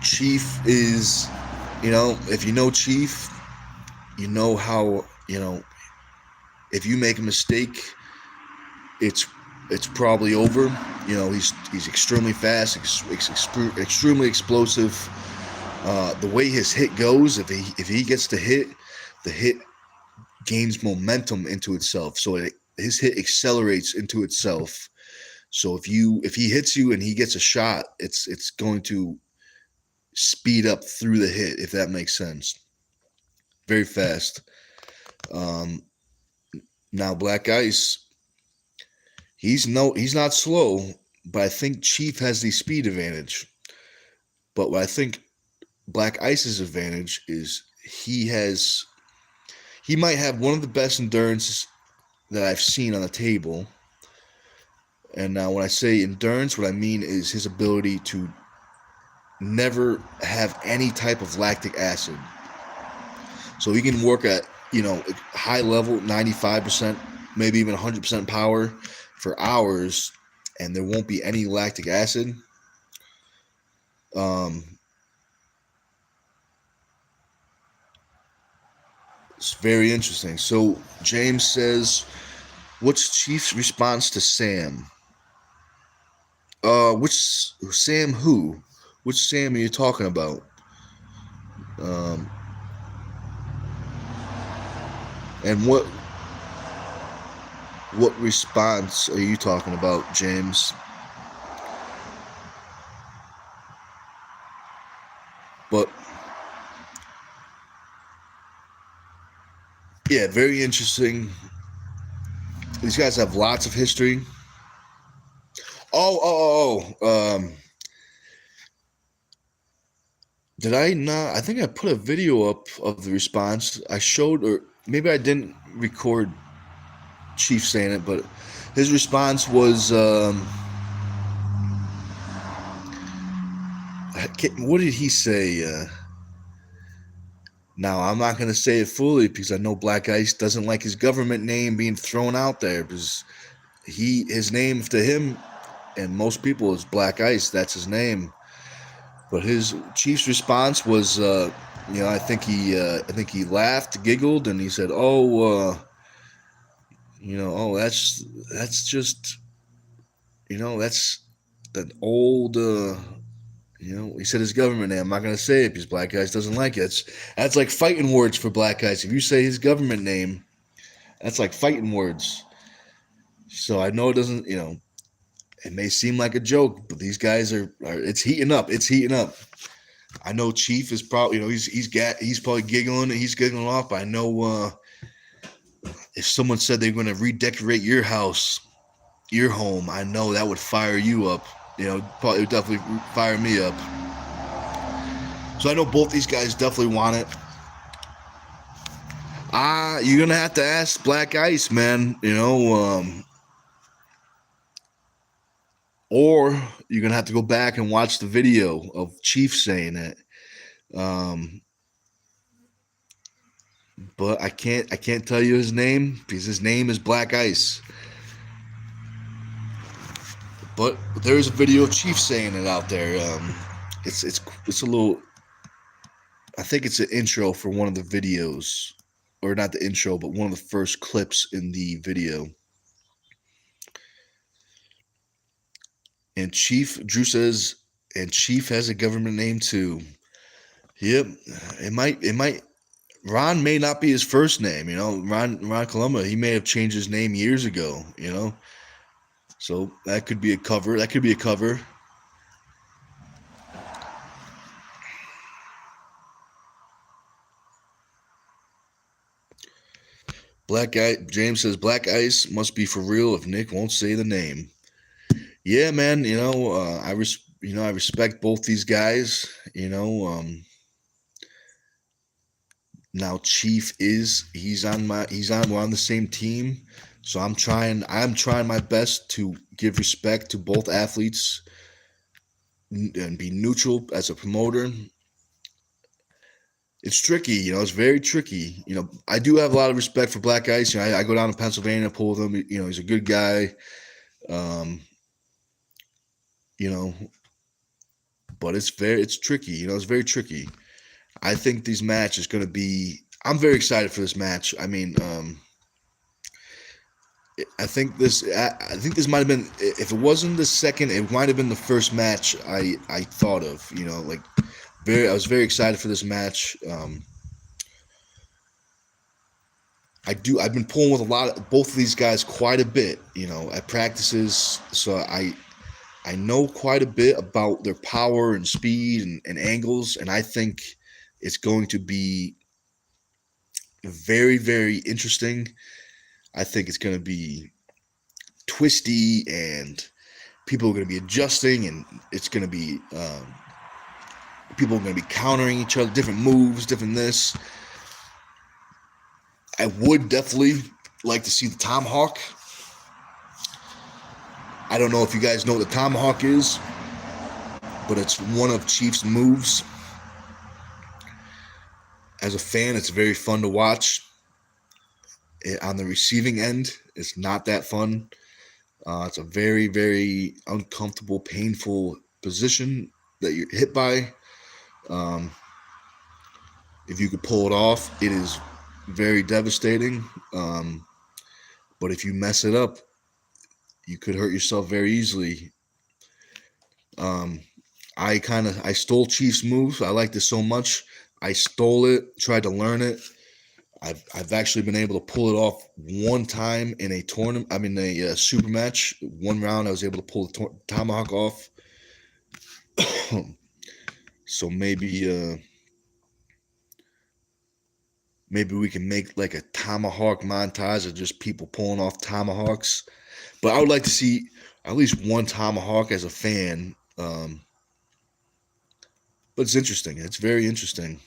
Chief is, if you know Chief, you know how, if you make a mistake, it's it's probably over. He's extremely fast, extremely explosive. The way his hit goes, if he gets the hit gains momentum into itself. So his hit accelerates into itself. So if he hits you and he gets a shot, it's going to speed up through the hit, if that makes sense. Very fast. Um, Now Black Ice, he's not slow, but I think Chief has the speed advantage. But what I think Black Ice's advantage is he might have one of the best endurance that I've seen on the table. And now when I say endurance, what I mean is his ability to never have any type of lactic acid. So he can work at, high level, 95%, maybe even 100% power for hours, and there won't be any lactic acid. Um, it's very interesting. So James says, "What's Chief's response to Sam?" Which Sam? Who? Which Sam are you talking about? Um, and what response are you talking about, James? But yeah, very interesting. These guys have lots of history. Did I not? I think I put a video up of the response. I showed, or maybe I didn't record Chief saying it, but his response was, what did he say? Now, I'm not going to say it fully because I know Black Ice doesn't like his government name being thrown out there because his name to him and most people is Black Ice. That's his name. But his Chief's response was, I think he laughed, giggled, and he said, that's just, that's that old, he said his government name. I'm not gonna say it because Black Ice doesn't like it. That's like fighting words for Black Ice. If you say his government name, that's like fighting words. So I know it doesn't, it may seem like a joke, but these guys are it's heating up. It's heating up. I know Chief is probably, he's probably giggling. He's giggling off. But I know if someone said they're going to redecorate your house, your home, I know that would fire you up. Probably would definitely fire me up. So I know both these guys definitely want it. You're gonna have to ask Black Ice, man. Or you're gonna have to go back and watch the video of Chief saying it. Um, but I can't tell you his name because his name is Black Ice. But there's a video of Chief saying it out there. It's a little. I think it's an intro for one of the videos, or not the intro, but one of the first clips in the video. And Drew says, and Chief has a government name too. Yep, it might. Ron may not be his first name. Ron Columba. He may have changed his name years ago. So that could be a cover. That could be a cover. James says Black Ice must be for real if Nick won't say the name. Yeah, man. I respect both these guys. Now Chief we're on the same team, so I'm trying my best to give respect to both athletes and be neutral as a promoter. It's tricky, it's very tricky. I do have a lot of respect for Black Ice. I go down to Pennsylvania, pull with him. He's a good guy. Um, you know, but it's tricky. It's very tricky. I think this match is going to be. I'm very excited for this match. I mean, I think this might have been, if it wasn't the second, it might have been the first match I thought of. I was very excited for this match. I've been pulling with both of these guys quite a bit, at practices. So I know quite a bit about their power and speed and angles, and I think it's going to be very, very interesting. I think it's going to be twisty, and people are going to be adjusting, and it's going to be people are going to be countering each other, different moves, different this. I would definitely like to see the tomahawk. I don't know if you guys know what the tomahawk is, but it's one of Chief's moves. As a fan, it's very fun to watch. On the receiving end, it's not that fun. It's a very, very uncomfortable, painful position that you're hit by. If you could pull it off, it is very devastating. But if you mess it up, you could hurt yourself very easily. I stole Chief's moves. I liked it so much. I stole it, tried to learn it. I've actually been able to pull it off one time in a tournament. I mean, a super match. One round, I was able to pull the tomahawk off. So maybe we can make like a tomahawk montage of just people pulling off tomahawks. But I would like to see at least one tomahawk as a fan. But it's interesting. It's very interesting.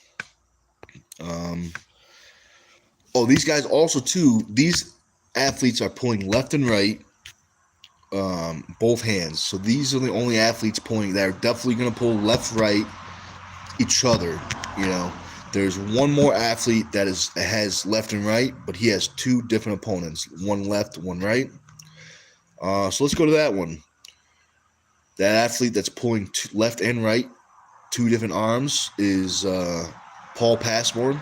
These guys also too. These athletes are pulling left and right, both hands. So these are the only athletes pulling that are definitely going to pull left, right, each other. There's one more athlete that has left and right, but he has two different opponents, one left, one right. So let's go to that one. That athlete that's pulling left and right, two different arms, is Paul Passmore.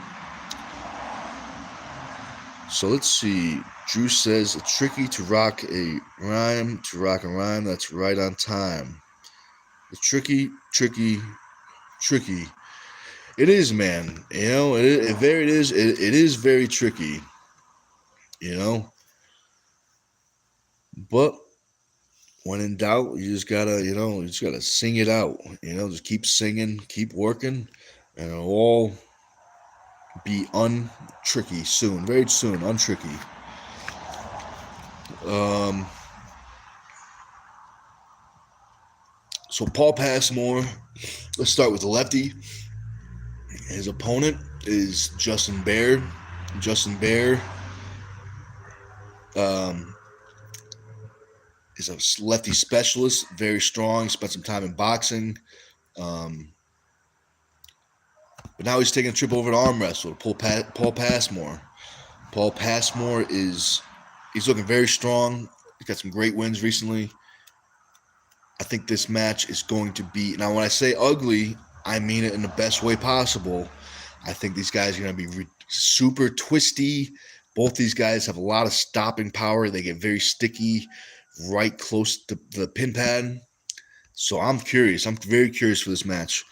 So let's see. Drew says, it's tricky to rock a rhyme, that's right on time. It's tricky. It is, man. It is very tricky. But when in doubt, you just gotta sing it out. Just keep singing, keep working, and it'll all be untricky soon, very soon, untricky. So Paul Passmore, let's start with the lefty. His opponent is Justin Bear. Justin Bear is a lefty specialist, very strong, spent some time in boxing. But now he's taking a trip over to arm wrestle to Paul Passmore. Paul Passmore he's looking very strong. He's got some great wins recently. I think this match is going to be, now when I say ugly, I mean it in the best way possible. I think these guys are going to be super twisty. Both these guys have a lot of stopping power. They get very sticky right close to the pin pad. So I'm curious. I'm very curious for this match.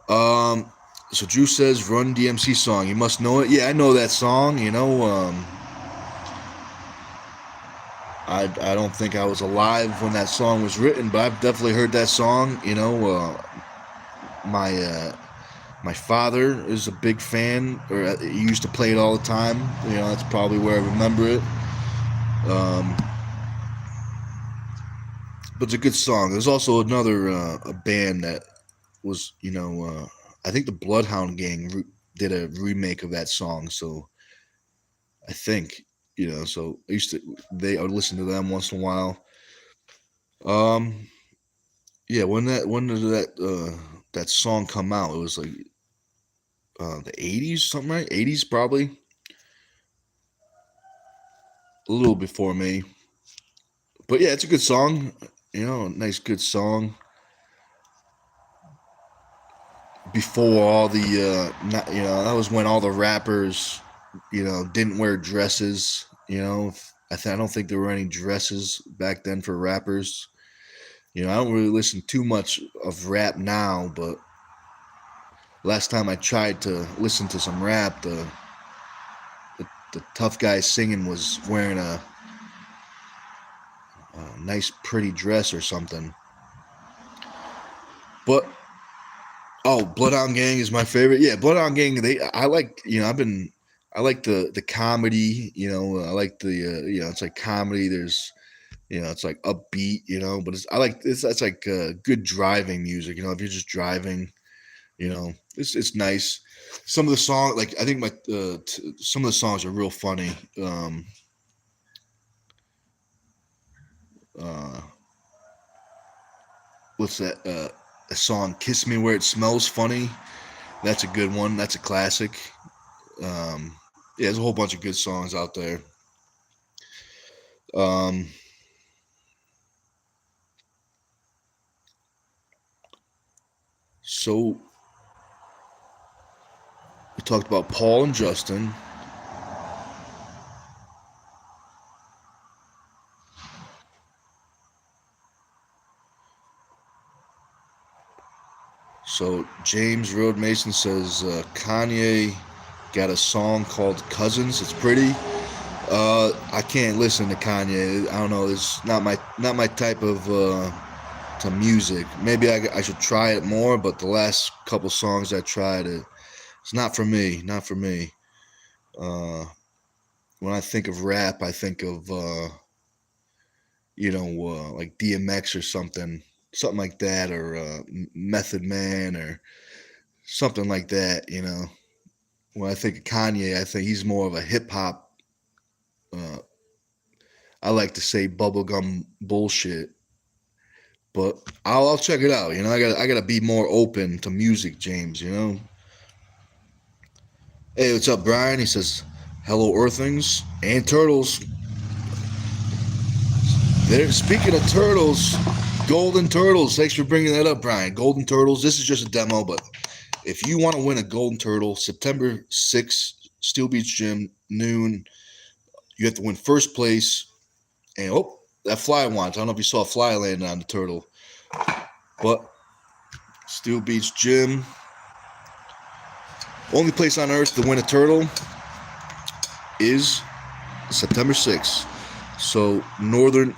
So Drew says, Run DMC song. You must know it. Yeah, I know that song. I don't think I was alive when that song was written, but I've definitely heard that song. My father is a big fan, or he used to play it all the time. That's probably where I remember it. but it's a good song. There's also another a band that was, I think the Bloodhound Gang did a remake of that song. So I think, so I would listen to them once in a while. Um, yeah, when did that song come out? It was like the 80s, something, right? 80s probably, a little before me. But yeah, it's a good song. Nice good song. Before all the that was when all the rappers didn't wear dresses. I don't think there were any dresses back then for rappers. I don't really listen too much of rap now, but last time I tried to listen to some rap, the tough guy singing was wearing a nice pretty dress or something. But Bloodhound Gang is my favorite. Yeah, Bloodhound Gang. I like. I like the comedy. I like the it's like comedy. There's it's like upbeat. But it's like good driving music. If you're just driving, it's nice. Some of the songs, like I think some of the songs are real funny. Uh, what's that? A song "Kiss Me Where It Smells Funny." That's a good one. That's a classic. Yeah, there's a whole bunch of good songs out there. Um, so we talked about Paul and Justin. So James Road Mason says Kanye got a song called "Cousins." It's pretty. I can't listen to Kanye. I don't know. It's not my type of to music. Maybe I should try it more. But the last couple songs I tried, it's not for me. Not for me. Uh, when I think of rap, I think of like DMX or something like that, or Method Man or something like that. When I think of Kanye, I think he's more of a hip hop. Uh, I like to say bubblegum bullshit, but I'll check it out. I gotta be more open to music, James. Hey, what's up, Brian? He says, "Hello, Earthlings and Turtles." There. Speaking of turtles, golden turtles. Thanks for bringing that up, Brian. Golden turtles. This is just a demo, but if you want to win a golden turtle, September 6th, Steel Beach Gym, noon. You have to win first place. And that fly wants. I don't know if you saw a fly landing on the turtle, but Steel Beach Gym, only place on earth to win a turtle is September 6th. So Northern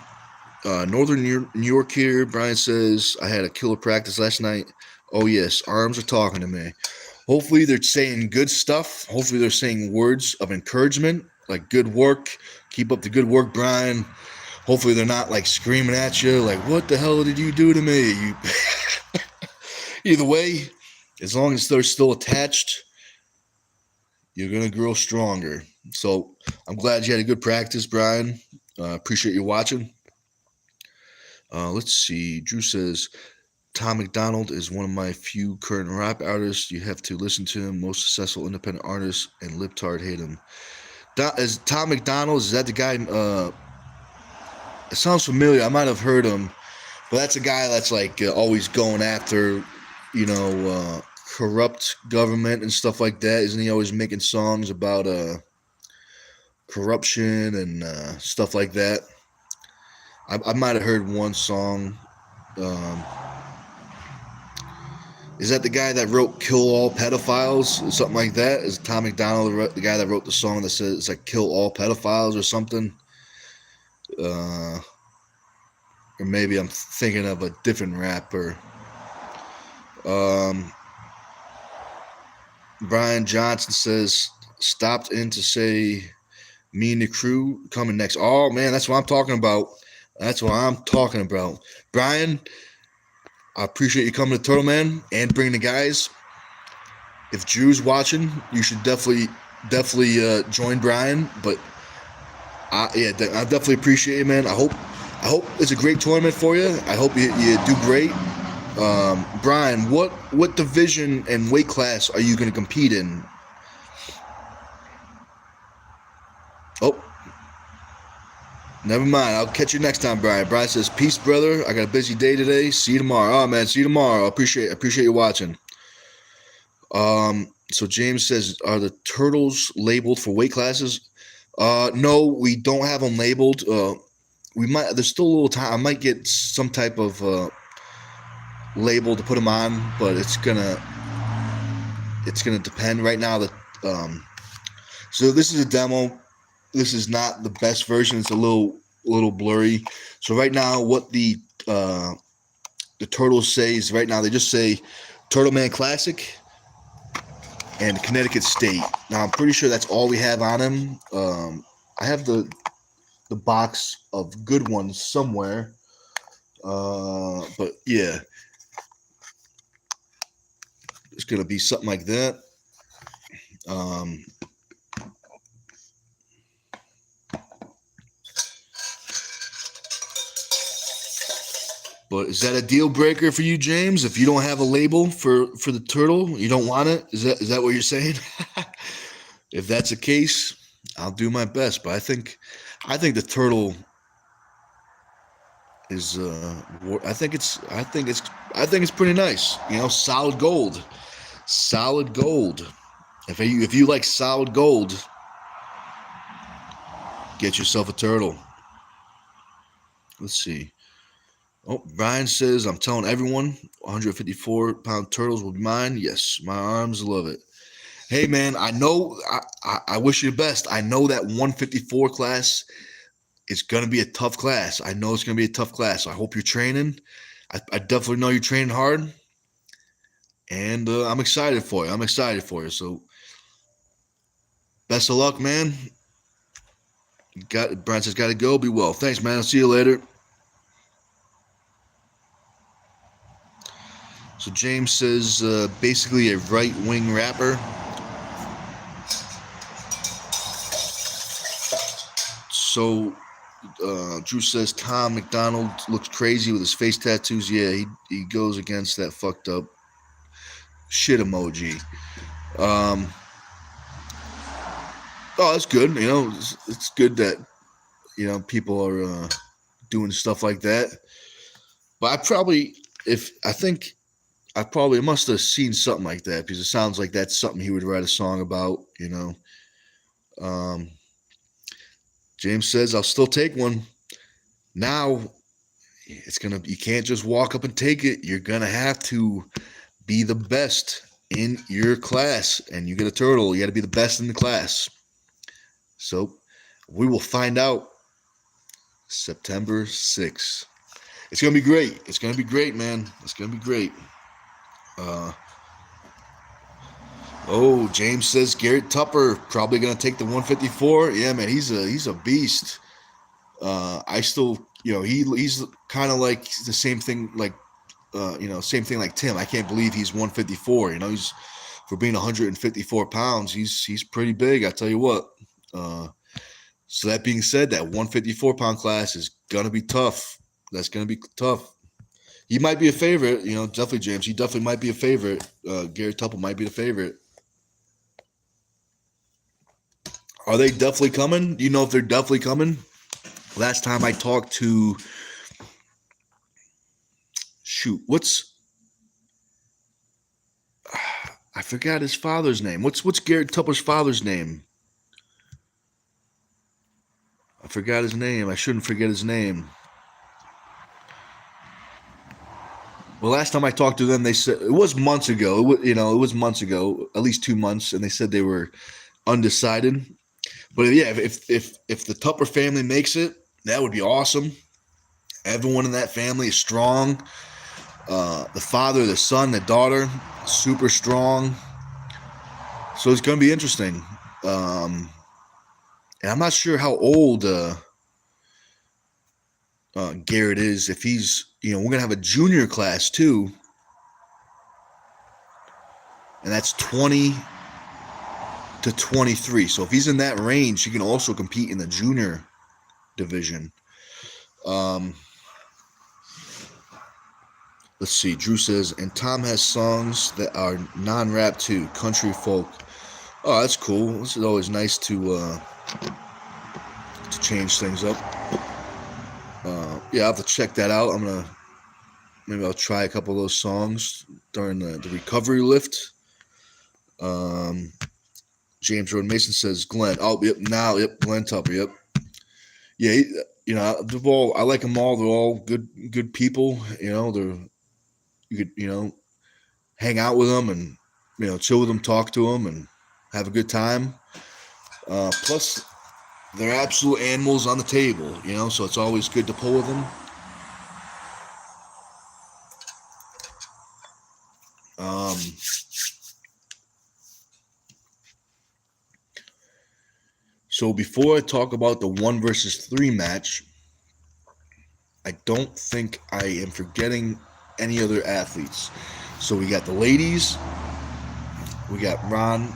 New York here. Brian says, I had a killer practice last night. Oh, yes, arms are talking to me. Hopefully they're saying good stuff. Hopefully they're saying words of encouragement, like good work. Keep up the good work, Brian. Hopefully they're not like screaming at you, like, what the hell did you do to me? Either way, as long as they're still attached, you're going to grow stronger. So I'm glad you had a good practice, Brian. Appreciate you watching. Let's see. Drew says, Tom McDonald is one of my few current rap artists. You have to listen to him. Most successful independent artist, and Liptard hate him. Is Tom McDonald, is that the guy? It sounds familiar. I might have heard him. But that's a guy that's like always going after, corrupt government and stuff like that. Isn't he always making songs about corruption and stuff like that? I might have heard one song. Is that the guy that wrote "Kill All Pedophiles" or something like that? Is Tom McDonald the guy that wrote the song that says it's like "Kill All Pedophiles" or something? Or maybe I'm thinking of a different rapper. Brian Johnson says, stopped in to say me and the crew coming next. Oh, man, that's what I'm talking about. That's what I'm talking about. Brian, I appreciate you coming to Turtle Man and bringing the guys. If Drew's watching, you should definitely join Brian. But I definitely appreciate it, man. I hope it's a great tournament for you. I hope you do great. Brian, what division and weight class are you going to compete in? Oh, never mind. I'll catch you next time, Brian. Brian says, "Peace, brother. I got a busy day today. See you tomorrow." Oh man, see you tomorrow. I appreciate you watching. So James says, "Are the turtles labeled for weight classes?" No, we don't have them labeled. We might. There's still a little time. I might get some type of label to put them on, but it's gonna depend. Right now, so this is a demo. This is not the best version. It's a little blurry. So right now, what the turtles say is right now they just say Turtle Man Classic and Connecticut State. Now I'm pretty sure that's all we have on him. I have the box of good ones somewhere. But yeah, it's gonna be something like that. But is that a deal breaker for you, James? If you don't have a label for the turtle, you don't want it? Is that what you're saying? If that's the case, I'll do my best. But I think the turtle is I think it's pretty nice. You know, solid gold. Solid gold. If you like solid gold, get yourself a turtle. Let's see. Oh, Brian says, I'm telling everyone 154-pound turtles will be mine. Yes, my arms love it. Hey, man, I know I wish you the best. I know that 154 class is going to be a tough class. I know it's going to be a tough class. I hope you're training. I definitely know you're training hard. And I'm excited for you. So, best of luck, man. Brian says, got to go. Be well. Thanks, man. I'll see you later. So James says, basically a right-wing rapper. So Drew says, Tom McDonald looks crazy with his face tattoos. Yeah, he goes against that fucked up shit emoji. Oh, that's good. You know, it's good that, you know, people are doing stuff like that. But I probably must have seen something like that because it sounds like that's something he would write a song about, you know. James says, I'll still take one. Now, you can't just walk up and take it. You're going to have to be the best in your class. And you get a turtle. You got to be the best in the class. So, we will find out September 6th. It's going to be great. It's going to be great, man. It's going to be great. James says Garrett Tupper probably going to take the 154. Yeah, man, he's a beast. I still, you know, he's kind of like the same thing, like, same thing like Tim. I can't believe he's 154. You know, he's for being 154 pounds. He's pretty big. I tell you what. So that being said, that 154-pound class is gonna be tough. That's gonna be tough. He might be a favorite, you know, definitely James. He definitely might be a favorite. Garrett Tupper might be the favorite. Are they definitely coming? Do you know if they're definitely coming? Last time I talked to I forgot his father's name. What's Garrett Tupper's father's name? I forgot his name. I shouldn't forget his name. Well, last time I talked to them, they said it was months ago. It was months ago, at least 2 months, and they said they were undecided. But yeah, if the Tupper family makes it, that would be awesome. Everyone in that family is strong. The father, the son, the daughter, super strong. So it's going to be interesting. And I'm not sure how old Garrett is. If he's, we're going to have a junior class too. And that's 20 to 23. So if he's in that range, he can also compete in the junior division. Let's see. Drew says, and Tom has songs that are non-rap too, country folk. Oh, that's cool. This is always nice to change things up. Yeah, I'll have to check that out. Maybe I'll try a couple of those songs during the recovery lift. James Road Mason says, Glenn. Oh, yep. Now, yep. Glenn Tupper. Yep. Yeah, they're all. I like them all. They're all good people. You could hang out with them and chill with them, talk to them, and have a good time. Plus, they're absolute animals on the table. So it's always good to pull with them. So before I talk about the 1 versus 3 match, I don't think I am forgetting any other athletes. So we got the ladies. We got Ron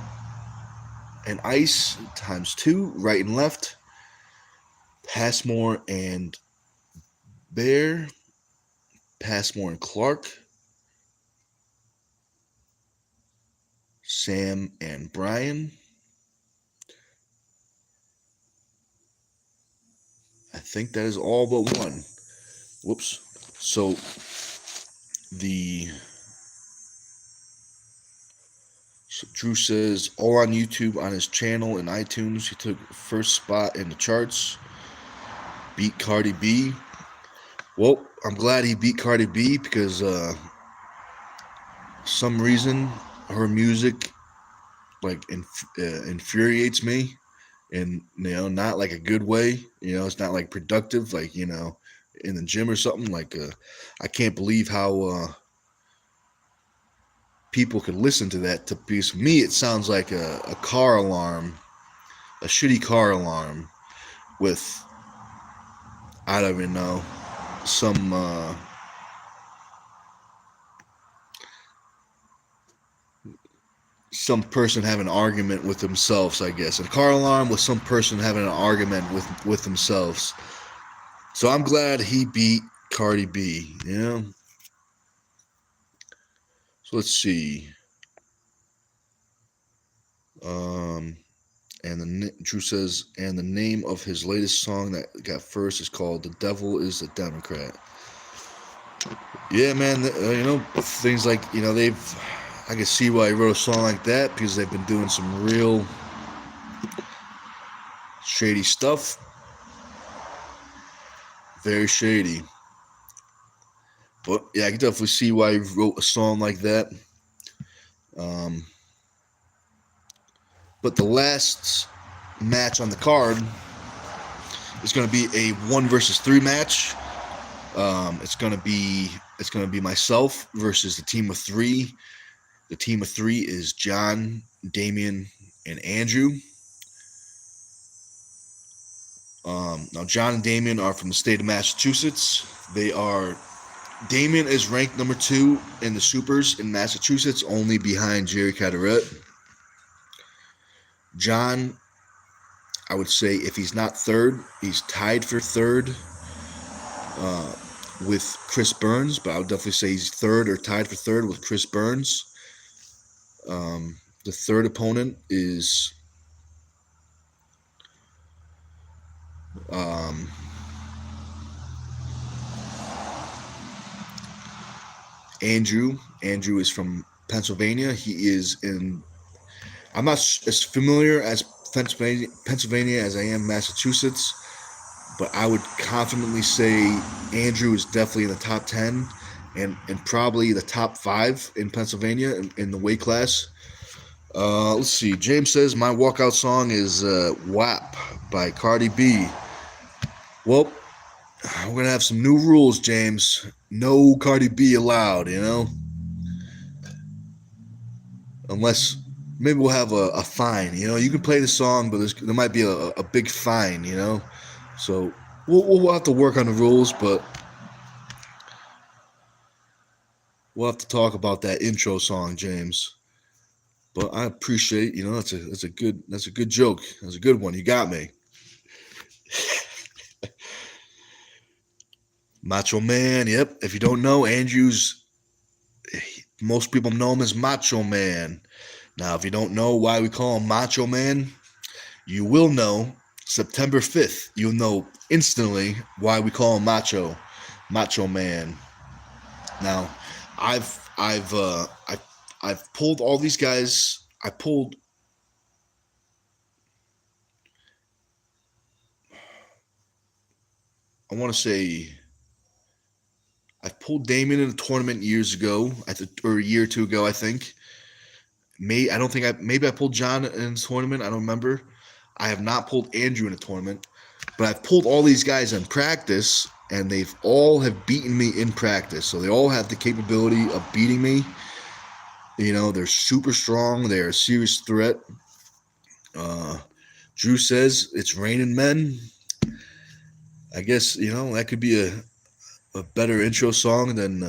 and Ice ×2, right and left. Passmore and Bear. Passmore and Clark. Sam and Brian. I think that is all but one. Whoops. So Drew says, all on YouTube on his channel and iTunes. He took first spot in the charts. Beat Cardi B. Well, I'm glad he beat Cardi B because some reason her music infuriates me, and not like a good way. It's not like productive, like in the gym or something. Like I can't believe how people could listen to that. Because for me, it sounds like a car alarm, a shitty car alarm with, I don't even know, some person having an argument with themselves, I guess. A car alarm with some person having an argument with themselves. So I'm glad he beat Cardi B, So let's see. And Drew says, and the name of his latest song that got first is called "The Devil Is a Democrat." Yeah, man. Things like I can see why he wrote a song like that, because they've been doing some real shady stuff. Very shady. But yeah, I can definitely see why he wrote a song like that. But the last match on the card is going to be a 1 versus 3 match. It's going to be myself versus the team of 3. The team of 3 is John, Damian, and Andrew. Now, John and Damian are from the state of Massachusetts. Damian is ranked number 2 in the supers in Massachusetts, only behind Jerry Caderet. John, I would say if he's not third, he's tied for third with Chris Burns, but I would definitely say he's third or tied for third with Chris Burns. The third opponent is Andrew. Andrew is from Pennsylvania. He is I'm not as familiar as Pennsylvania as I am Massachusetts, but I would confidently say Andrew is definitely in the top 10 and probably the top 5 in Pennsylvania in the weight class. Let's see. James says my walkout song is WAP by Cardi B. Well, we're going to have some new rules, James. No Cardi B allowed, Unless maybe we'll have a fine. You can play the song, but there might be a big fine, So we'll have to work on the rules, but we'll have to talk about that intro song, James. But I appreciate, that's a good joke. That's a good one. You got me. Macho Man. Yep. If you don't know, Andrew's most people know him as Macho Man. Now, if you don't know why we call him Macho Man, you will know September 5th. You'll know instantly why we call him Macho Man. Now, I've pulled all these guys. I want to say I've pulled Damien in a tournament years ago, or a year or two ago, I think. I don't think maybe I pulled John in a tournament. I don't remember. I have not pulled Andrew in a tournament, but I've pulled all these guys in practice, and they've all have beaten me in practice. So they all have the capability of beating me. They're super strong. They're a serious threat. Uh, Drew says it's raining men. I guess that could be a better intro song than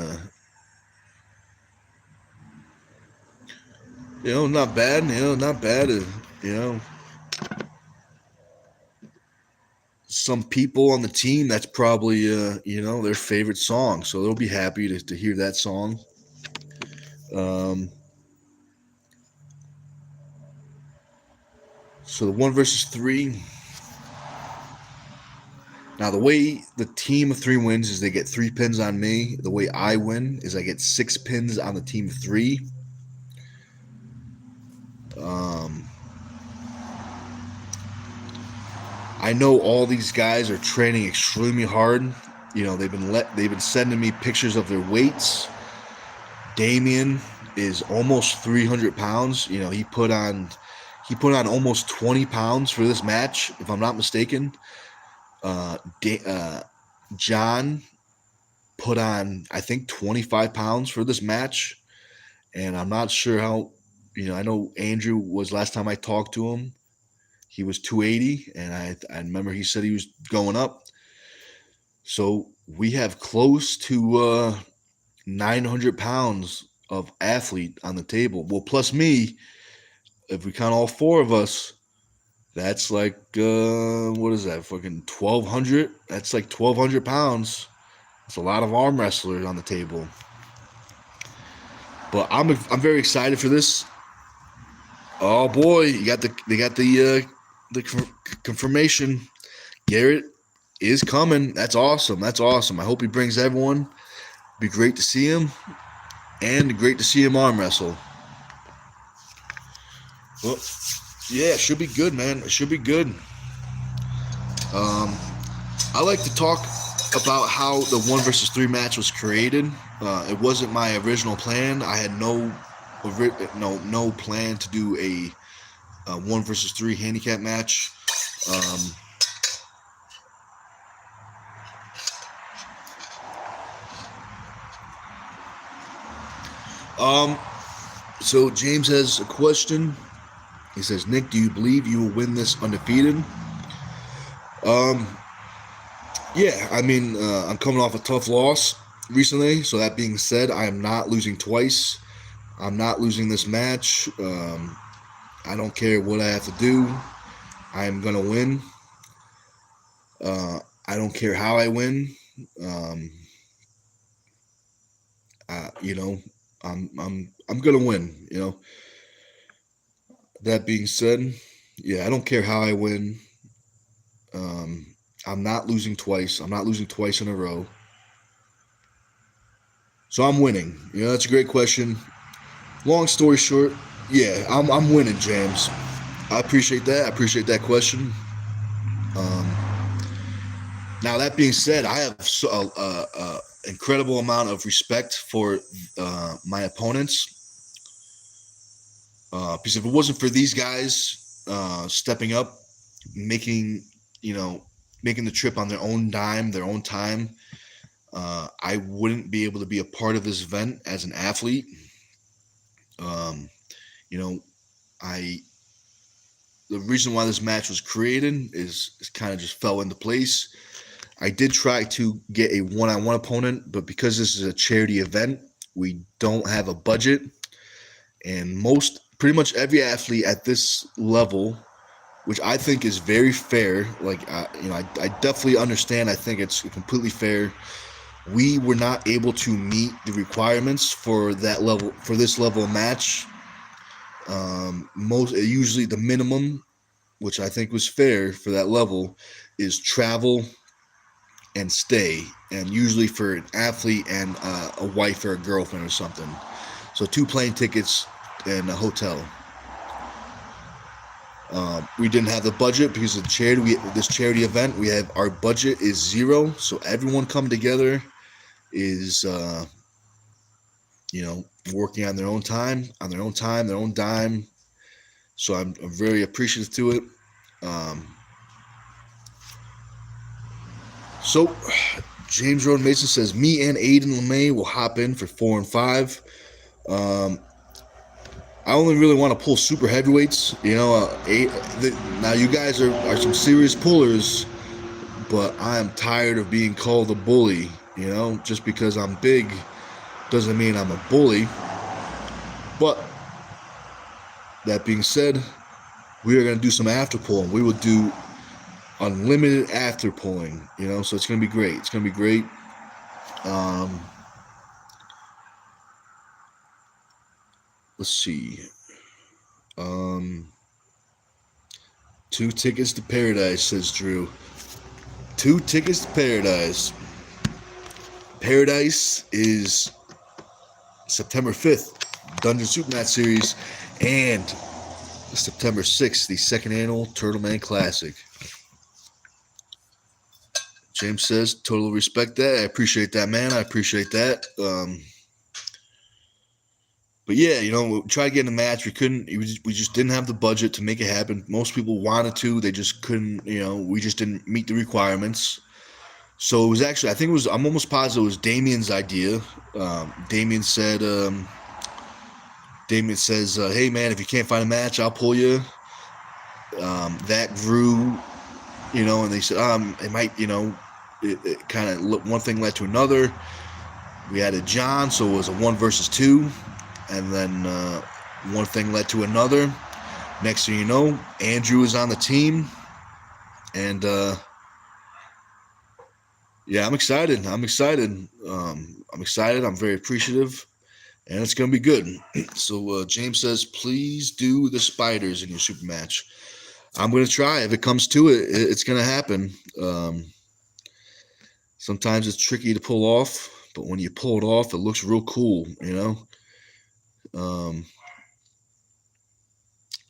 not bad. Not bad. You know, some people on the team, that's probably their favorite song, so they'll be happy to hear that song. Um, so the 1 versus 3. Now the way the team of 3 wins is they get 3 pins on me. The way I win is I get 6 pins on the team of 3. Um, I know all these guys are training extremely hard. They've been sending me pictures of their weights. Damien is almost 300 pounds. He put on almost 20 pounds for this match, if I'm not mistaken. Uh, John put on, I think, 25 pounds for this match, and I'm not sure how. I know Andrew was last time I talked to him. He was 280, and I remember he said he was going up. So we have close to 900 pounds of athlete on the table. Well, plus me, if we count all 4 of us, that's like what is that? Fucking 1,200. That's like 1,200 pounds. It's a lot of arm wrestlers on the table. But I'm very excited for this. Oh boy, they got the confirmation. Garrett is coming. That's awesome. That's awesome. I hope he brings everyone. It'd be great to see him, and great to see him arm wrestle. Well, yeah, it should be good, man. It should be good. I like to talk about how the 1 versus 3 match was created. It wasn't my original plan. I had no plan to do a 1 versus 3 handicap match. Um, so James has a question. He says, Nick, do you believe you will win this undefeated? Um, yeah, I mean, I'm coming off a tough loss recently. So that being said, I am not losing twice. I'm not losing this match. I don't care what I have to do. I am gonna win. I don't care how I win. Um, you know, I'm gonna win. That being said, yeah, I don't care how I win. Um, I'm not losing twice. I'm not losing twice in a row. So I'm winning. That's a great question. Long story short, yeah, I'm winning, James. I appreciate that. I appreciate that question. Um, Now that being said, I have incredible amount of respect for my opponents. Because if it wasn't for these guys stepping up, making you know making the trip on their own dime, their own time, I wouldn't be able to be a part of this event as an athlete. Um, you know, I the reason why this match was created is kind of just fell into place. I did try to get a one-on-one opponent, but because this is a charity event, we don't have a budget. And pretty much every athlete at this level, which I think is very fair, like, I definitely understand. I think it's completely fair. We were not able to meet the requirements for that level, for this level of match. Usually the minimum, which I think was fair for that level, is travel and stay, and usually for an athlete and a wife or a girlfriend or something. So 2 plane tickets and a hotel. We didn't have the budget because of the charity. This charity event, our budget is 0. So everyone come together is working on their own time, their own dime. So I'm very appreciative to it. So James Road Mason says, me and Aiden LeMay will hop in for 4 and 5. I only really want to pull super heavyweights. Now you guys are some serious pullers, but I am tired of being called a bully. Just because I'm big doesn't mean I'm a bully. But that being said, we are going to do some after pulling. We will do unlimited after pulling, so it's going to be great. It's going to be great. Let's see. 2 tickets to paradise, says Drew. 2 tickets to paradise. Paradise is September 5th, Dungeon Supermatch Series, and September 6th, the 2nd annual Turtle Man Classic. James says, totally respect that. I appreciate that, man. I appreciate that. But yeah, we tried getting a match. We couldn't. We just didn't have the budget to make it happen. Most people wanted to. They just couldn't. We just didn't meet the requirements. So it was actually, I'm almost positive it was Damien's idea. Damien says, hey, man, if you can't find a match, I'll pull you. That grew, and they said, it might, it kind of, one thing led to another. We added John, so it was a 1 versus 2. And then one thing led to another. Next thing you know, Andrew is on the team. And, yeah, I'm excited. I'm excited. I'm very appreciative. And it's going to be good. So James says, please do the spiders in your super match. I'm going to try. If it comes to it, it's going to happen. Sometimes it's tricky to pull off. But when you pull it off, it looks real cool,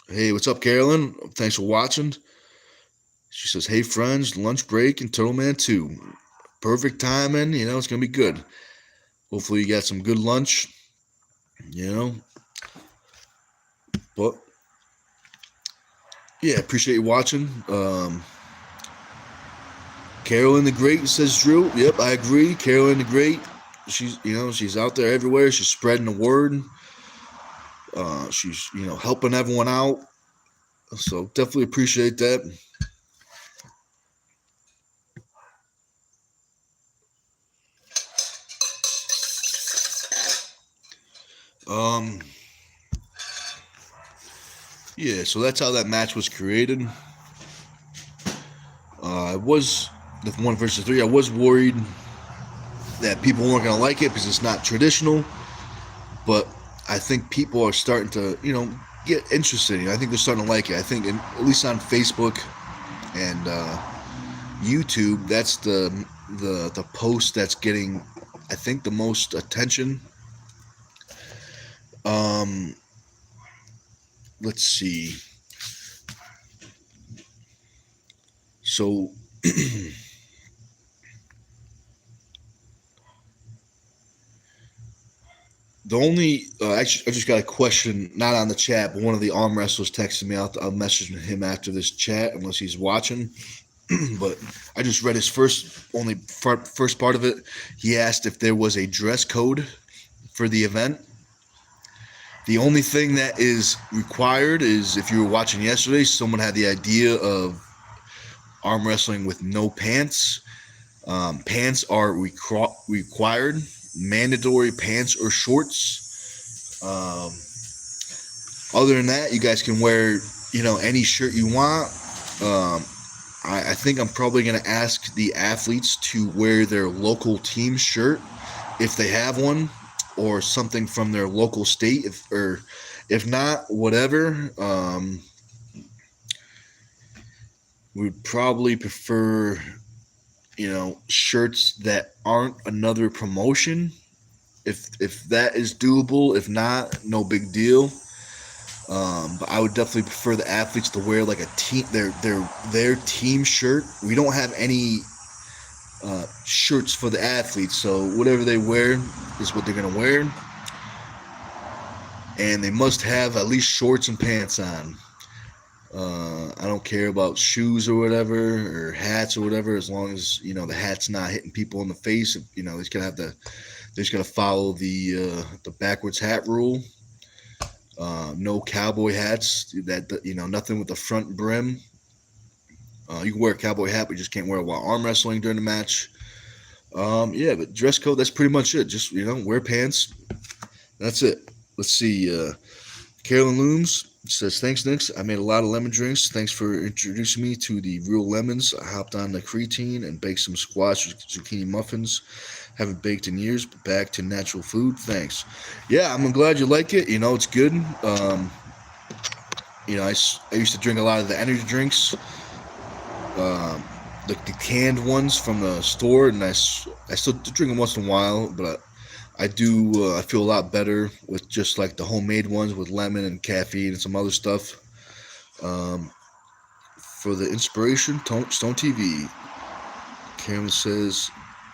Hey, what's up, Carolyn? Thanks for watching. She says, hey, friends, lunch break and Turtle Man 2. Perfect timing. It's going to be good. Hopefully you got some good lunch, But, yeah, appreciate you watching. Carolyn the Great, says Drew. Yep, I agree. Carolyn the Great. She's out there everywhere. She's spreading the word. She's, helping everyone out. So definitely appreciate that. Yeah, so that's how that match was created. I was, the 1 versus 3, I was worried that people weren't going to like it because it's not traditional. But I think people are starting to, get interested. I think they're starting to like it. I think, at least on Facebook and YouTube, that's the post that's getting, I think, the most attention. Let's see. So the only actually, I just got a question, not on the chat, but one of the arm wrestlers texted me. I'll message him after this chat, unless he's watching. But I just read his first part of it. He asked if there was a dress code for the event. The only thing that is required is, if you were watching yesterday, someone had the idea of arm wrestling with no pants. Pants are required, mandatory pants or shorts. Other than that, you guys can wear, any shirt you want. Um, I think I'm probably going to ask the athletes to wear their local team shirt if they have one, or something from their local state. If not, whatever. We'd probably prefer, shirts that aren't another promotion. If that is doable. If not, no big deal. But I would definitely prefer the athletes to wear like a team their team shirt. We don't have any shirts for the athletes, so whatever they wear is what they're gonna wear, and they must have at least shorts and pants on. I don't care about shoes or whatever, or hats or whatever, as long as the hat's not hitting people in the face. They're just gonna follow the backwards hat rule. No cowboy hats. Nothing with the front brim. You can wear a cowboy hat, but you just can't wear it while arm wrestling during the match. Yeah, but dress code, that's pretty much it. Just, wear pants. That's it. Let's see. Carolyn Looms says, thanks, Nix. I made a lot of lemon drinks. Thanks for introducing me to the real lemons. I hopped on the creatine and baked some squash zucchini muffins. Haven't baked in years, but back to natural food. Thanks. Yeah, I'm glad you like it. It's good. I used to drink a lot of the energy drinks. The canned ones from the store, and I still drink them once in a while, but I do. I feel a lot better with just like the homemade ones with lemon and caffeine and some other stuff. For the inspiration, Stone TV. Cameron says,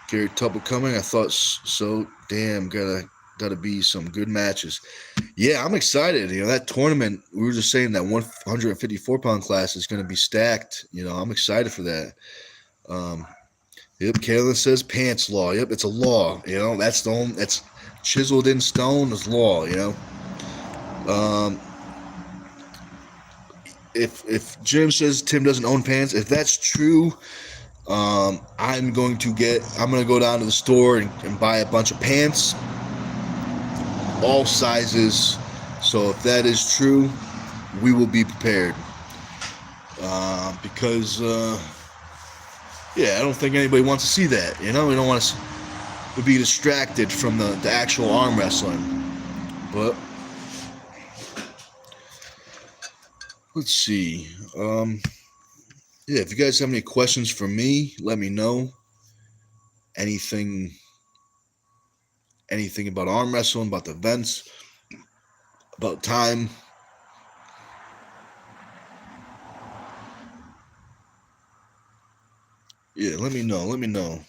Gary Tupper coming. I thought so. Damn, gotta be some good matches. Yeah, I'm excited. That tournament, we were just saying that 154-pound class is going to be stacked. I'm excited for that. Yep, Kaylin says pants law. Yep, it's a law. That's chiseled in stone as law. If Jim says Tim doesn't own pants, if that's true, I'm going to go down to the store and buy a bunch of pants, all sizes. So if that is true, we will be prepared. Because I don't think anybody wants to see that. We don't want to be distracted from the actual arm wrestling. But let's see. If you guys have any questions for me, let me know. Anything about arm wrestling, about the events, about time. Yeah, let me know.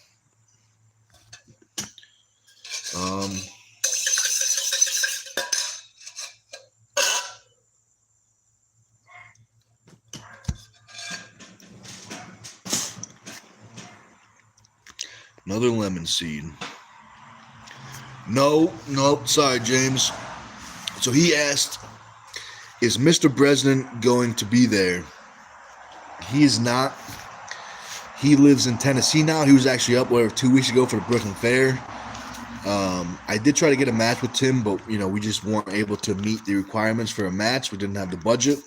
Another lemon seed. No, sorry, James. So he asked, is Mr. Bresnan going to be there? He is not. He lives in Tennessee now. He was actually up 2 weeks ago for the Brooklyn Fair. I did try to get a match with Tim, but we just weren't able to meet the requirements for a match. We didn't have the budget,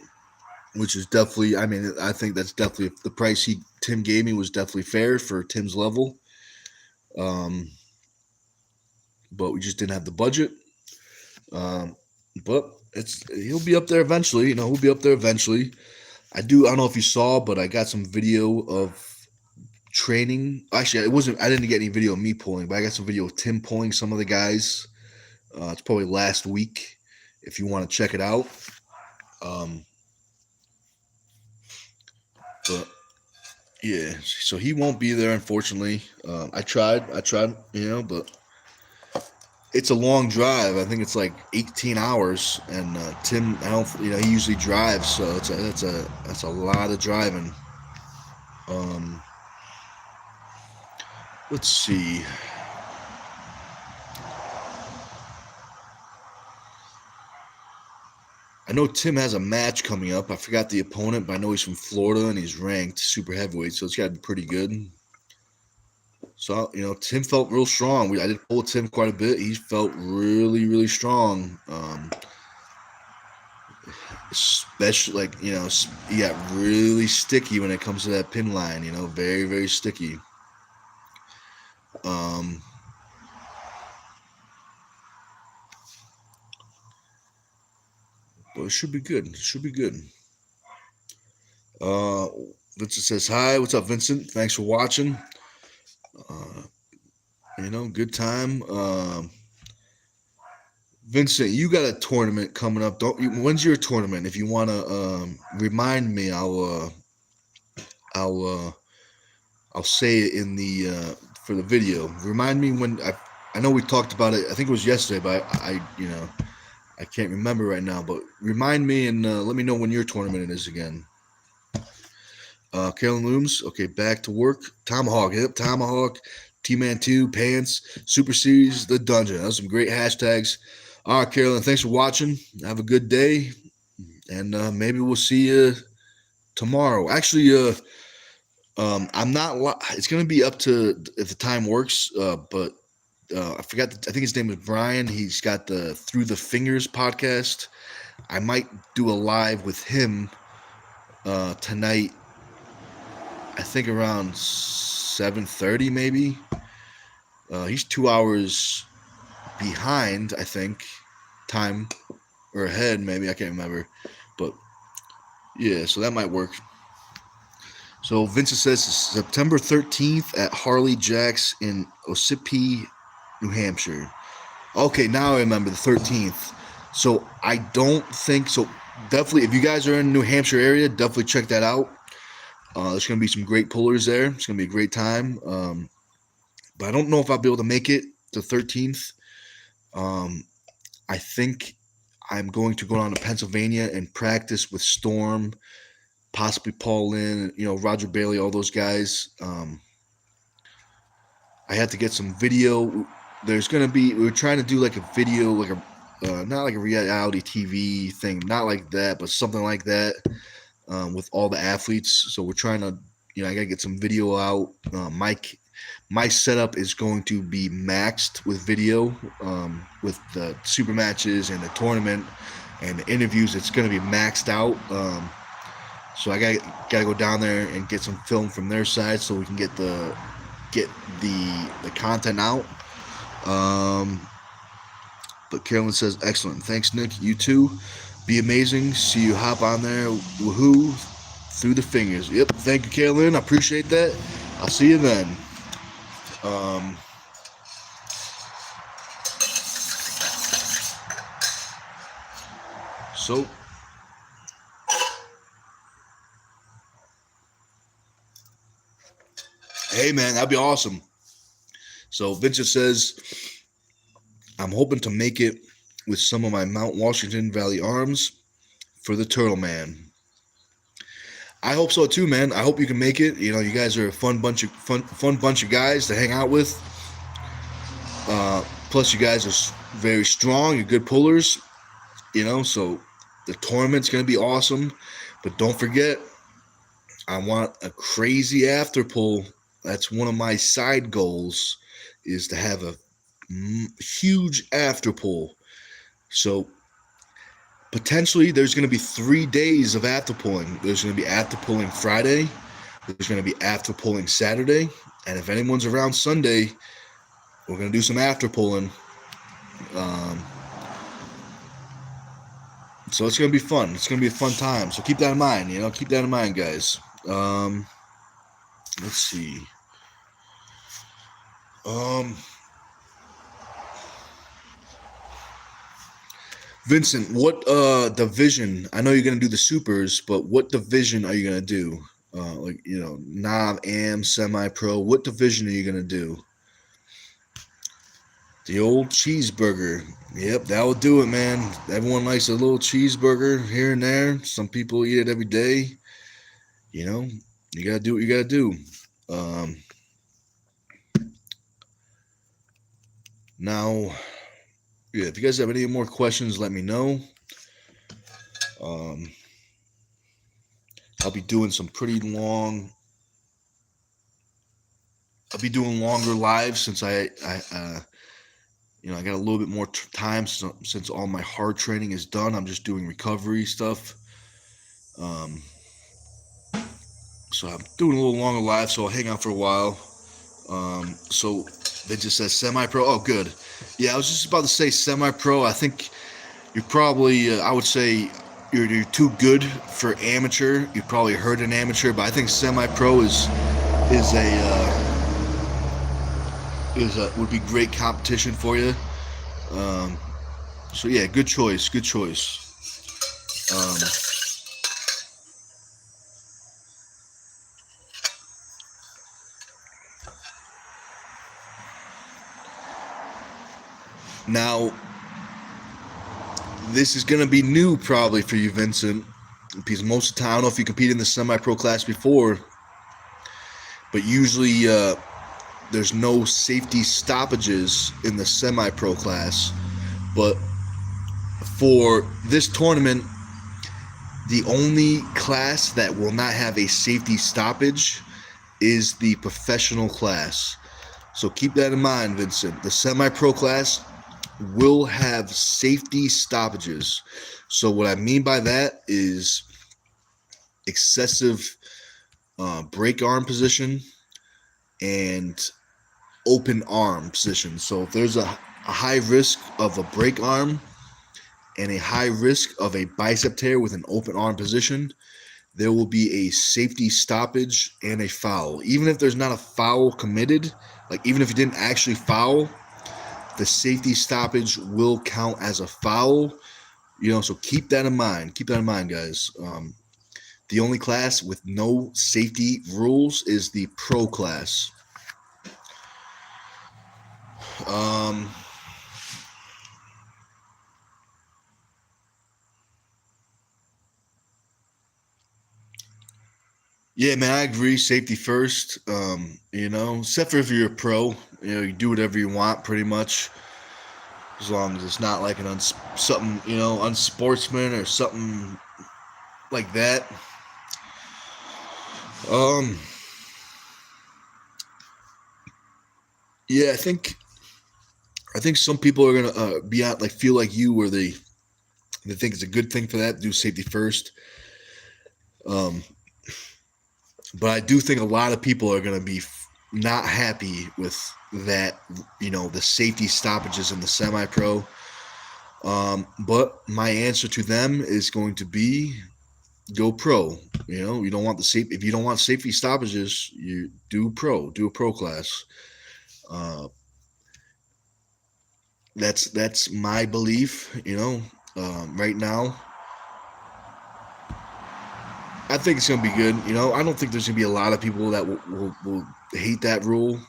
which is definitely. I think that's definitely the price Tim gave me was definitely fair for Tim's level. But we just didn't have the budget. But he'll be up there eventually. He'll be up there eventually. I don't know if you saw, but I got some video of training. Actually, I didn't get any video of me pulling, but I got some video of Tim pulling some of the guys. It's probably last week, if you want to check it out. But yeah, so he won't be there, unfortunately. I tried, but it's a long drive. I think it's like 18 hours, and Tim, he usually drives, so that's a lot of driving. Let's see. I know Tim has a match coming up. I forgot the opponent, but I know he's from Florida and he's ranked super heavyweight, so it's got to be pretty good. So, Tim felt real strong. I did pull Tim quite a bit. He felt really, really strong. Especially, like, he got really sticky when it comes to that pin line, very, very sticky. But it should be good. It should be good. Uh, Vincent says, hi. What's up, Vincent? Thanks for watching. Good time. Vincent, you got a tournament coming up. When's your tournament? If you want to remind me, I'll I'll say it in the for the video. Remind me when I know we talked about it. I think it was yesterday, but I can't remember right now. But remind me and let me know when your tournament is again. Carolyn Looms. Okay, back to work. Tomahawk. Yep, Tomahawk. T-Man 2, Pants, Super Series, The Dungeon. Those are some great hashtags. All right, Carolyn, thanks for watching. Have a good day. And maybe we'll see you tomorrow. Actually, I'm not. It's going to be up to if the time works. But I forgot. I think his name is Brian. He's got the Through the Fingers podcast. I might do a live with him tonight. I think around 7:30 maybe. He's 2 hours behind, I think, time or ahead maybe. I can't remember, but yeah, so that might work. So Vincent says September 13th at Harley Jack's in Ossipee, New Hampshire. Okay, now I remember the 13th. So I don't think so. Definitely, if you guys are in the New Hampshire area, definitely check that out. There's going to be some great pullers there. It's going to be a great time. But I don't know if I'll be able to make it the 13th. I think I'm going to go down to Pennsylvania and practice with Storm, possibly Paul Lynn, Roger Bailey, all those guys. I had to get some video. We're trying to do like a video, like not like a reality TV thing, not like that, but something like that with all the athletes. So we're trying to, I got to get some video out. My setup is going to be maxed with video with the super matches and the tournament and the interviews. It's going to be maxed out. So I got to go down there and get some film from their side so we can get the content out. But Carolyn says, excellent. Thanks, Nick. You too. Be amazing. See you hop on there. Woohoo. Through the fingers. Yep. Thank you, Carolyn. I appreciate that. I'll see you then. So hey man, that'd be awesome. So Vincent says, I'm hoping to make it with some of my Mount Washington Valley arms for the Turtle Man. I hope so too, man. I hope you can make it. You guys are a fun bunch of guys to hang out with. Plus, you guys are very strong. You're good pullers. So the tournament's gonna be awesome. But don't forget, I want a crazy after pull. That's one of my side goals, is to have a huge after pull. So potentially there's going to be 3 days of after pulling. There's going to be after pulling Friday. There's going to be after pulling Saturday. And if anyone's around Sunday, we're going to do some after pulling. So it's going to be fun. It's going to be a fun time. So keep that in mind, keep that in mind, guys. Let's see. Vincent, what division? I know you're gonna do the supers, but what division are you gonna do? Knob, Am, semi-pro. What division are you gonna do? The old cheeseburger. Yep, that will do it, man. Everyone likes a little cheeseburger here and there. Some people eat it every day. You gotta do what you gotta do. Now, yeah, if you guys have any more questions, let me know. I'll be doing some pretty long I'll be doing longer lives since I got a little bit more time since all my hard training is done. I'm just doing recovery stuff. Um, so I'm doing a little longer live, so I'll hang out for a while. So they just says semi-pro. Oh, good. Yeah, I was just about to say semi-pro. I think you're probably, I would say, you're too good for amateur. You probably heard an amateur, but I think semi-pro is would be great competition for you. Um, so yeah, good choice. Good choice. Um, Now, this is going to be new probably for you, Vincent, because most of the time, I don't know if you competed in the semi-pro class before, but usually there's no safety stoppages in the semi-pro class. But for this tournament, the only class that will not have a safety stoppage is the professional class. So keep that in mind, Vincent. The semi-pro class will have safety stoppages. So what I mean by that is excessive break arm position and open arm position. So if there's a high risk of a break arm and a high risk of a bicep tear with an open arm position, there will be a safety stoppage and a foul. Even if there's not a foul committed, like even if you didn't actually foul, the safety stoppage will count as a foul. So keep that in mind. Keep that in mind, guys. The only class with no safety rules is the pro class. Um, yeah, man, I agree. Safety first. Except for if you're a pro, you do whatever you want pretty much, as long as it's not like something unsportsman or something like that. Um, yeah, I think some people are gonna be out like feel like you, where they think it's a good thing for that to do safety first. Um, but I do think a lot of people are gonna be not happy with that. The safety stoppages in the semi-pro. But my answer to them is going to be go pro. You don't want if you don't want safety stoppages, you do a pro class. Uh, that's my belief. Right now, I think it's gonna be good. I don't think there's gonna be a lot of people that will hate that rule.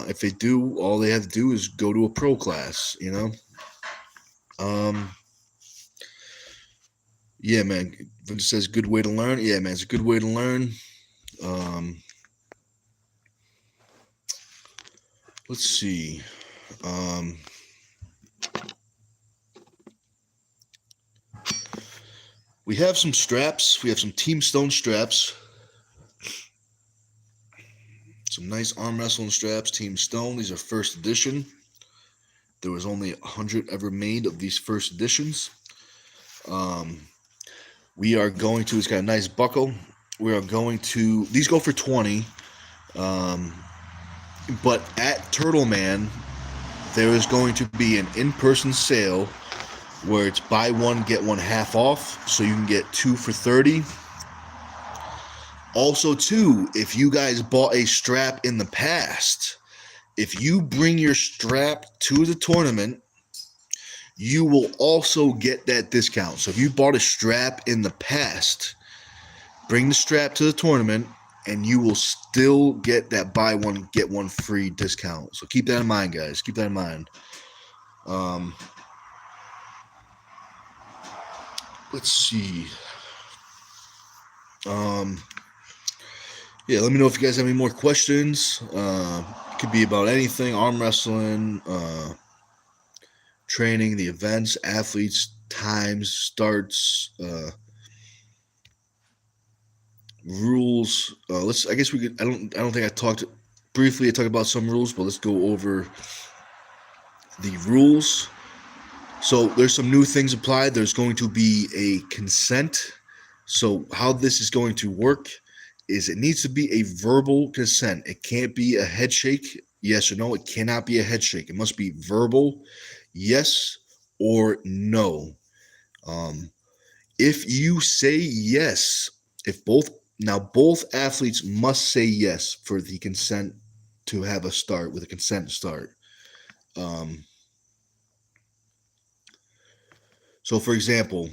If they do, all they have to do is go to a pro class. Um, yeah, man. If it says good way to learn, yeah, man, it's a good way to learn. Um, let's see. Um, we have some straps. We have some Team Stone straps. Some nice arm wrestling straps, Team Stone. These are first edition. There was only 100 ever made of these first editions. We are going to, it's got a nice buckle. We are going to, these go for 20. But at Turtle Man, there is going to be an in-person sale where it's buy one, get one half off. So you can get 2 for 30. Also, too, if you guys bought a strap in the past, if you bring your strap to the tournament, you will also get that discount. So if you bought a strap in the past, bring the strap to the tournament, and you will still get that buy one, get one free discount. So keep that in mind, guys. Keep that in mind. Let's see. Yeah, let me know if you guys have any more questions. Could be about anything, arm wrestling, training, the events, athletes, times, starts, rules. I guess we could. I don't think I talked briefly I talk about some rules, but let's go over the rules. So there's some new things applied. There's going to be a consent. So how this is going to work is it needs to be a verbal consent. It can't be a head shake, yes or no. It cannot be a head shake. It must be verbal, yes or no. If you say yes, if both athletes must say yes for the consent to have a start with a consent start. Um, so, for example,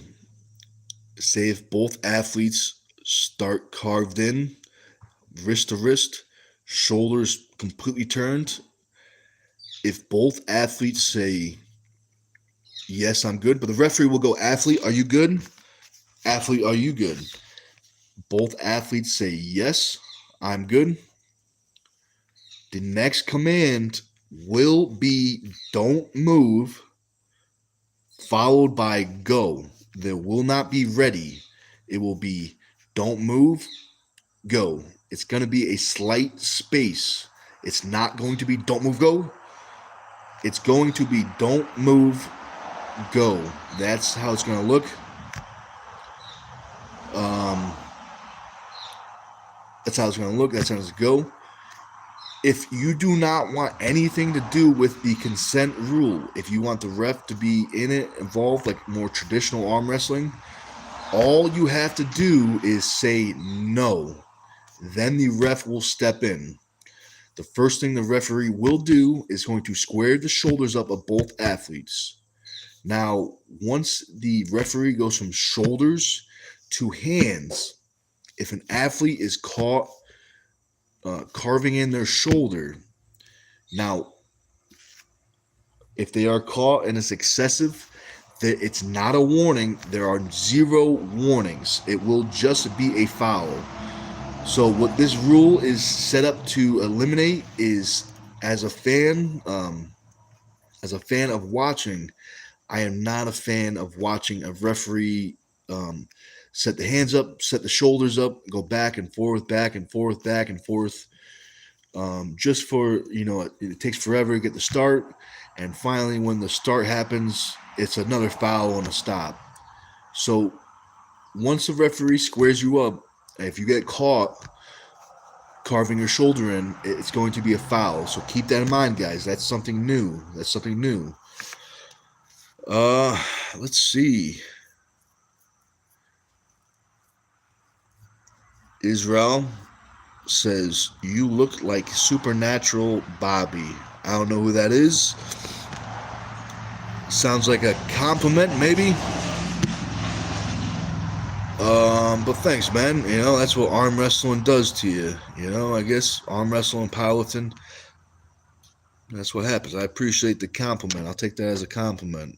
say if both athletes start carved in, wrist to wrist, shoulders completely turned. If both athletes say, yes, I'm good, but the referee will go, athlete, are you good? Athlete, are you good? Both athletes say, yes, I'm good. The next command will be don't move, followed by go. There will not be ready. It will be don't move, go. It's going to be a slight space. It's not going to be don't move, go. It's going to be don't move, go. That's how it's going to look. That's how it's going to look. That's how it's going to go. If you do not want anything to do with the consent rule, if you want the ref to be in it, involved, like more traditional arm wrestling, all you have to do is say no. Then the ref will step in. The first thing the referee will do is going to square the shoulders up of both athletes. Now, once the referee goes from shoulders to hands, if an athlete is caught carving in their shoulder, now, if they are caught and it's excessive, it's not a warning. There are 0 warnings. It will just be a foul. So what this rule is set up to eliminate is, as a fan of watching, I am not a fan of watching a referee set the hands up, set the shoulders up, go back and forth, back and forth, back and forth. Just for, it takes forever to get the start. And finally, when the start happens, it's another foul and a stop. So once the referee squares you up, if you get caught carving your shoulder in, it's going to be a foul. So keep that in mind, guys. That's something new. Let's see. Israel says, you look like Supernatural Bobby. I don't know who that is. Sounds like a compliment, maybe. But thanks, man. That's what arm wrestling does to you. I guess arm wrestling, powerlifting, that's what happens. I appreciate the compliment. I'll take that as a compliment.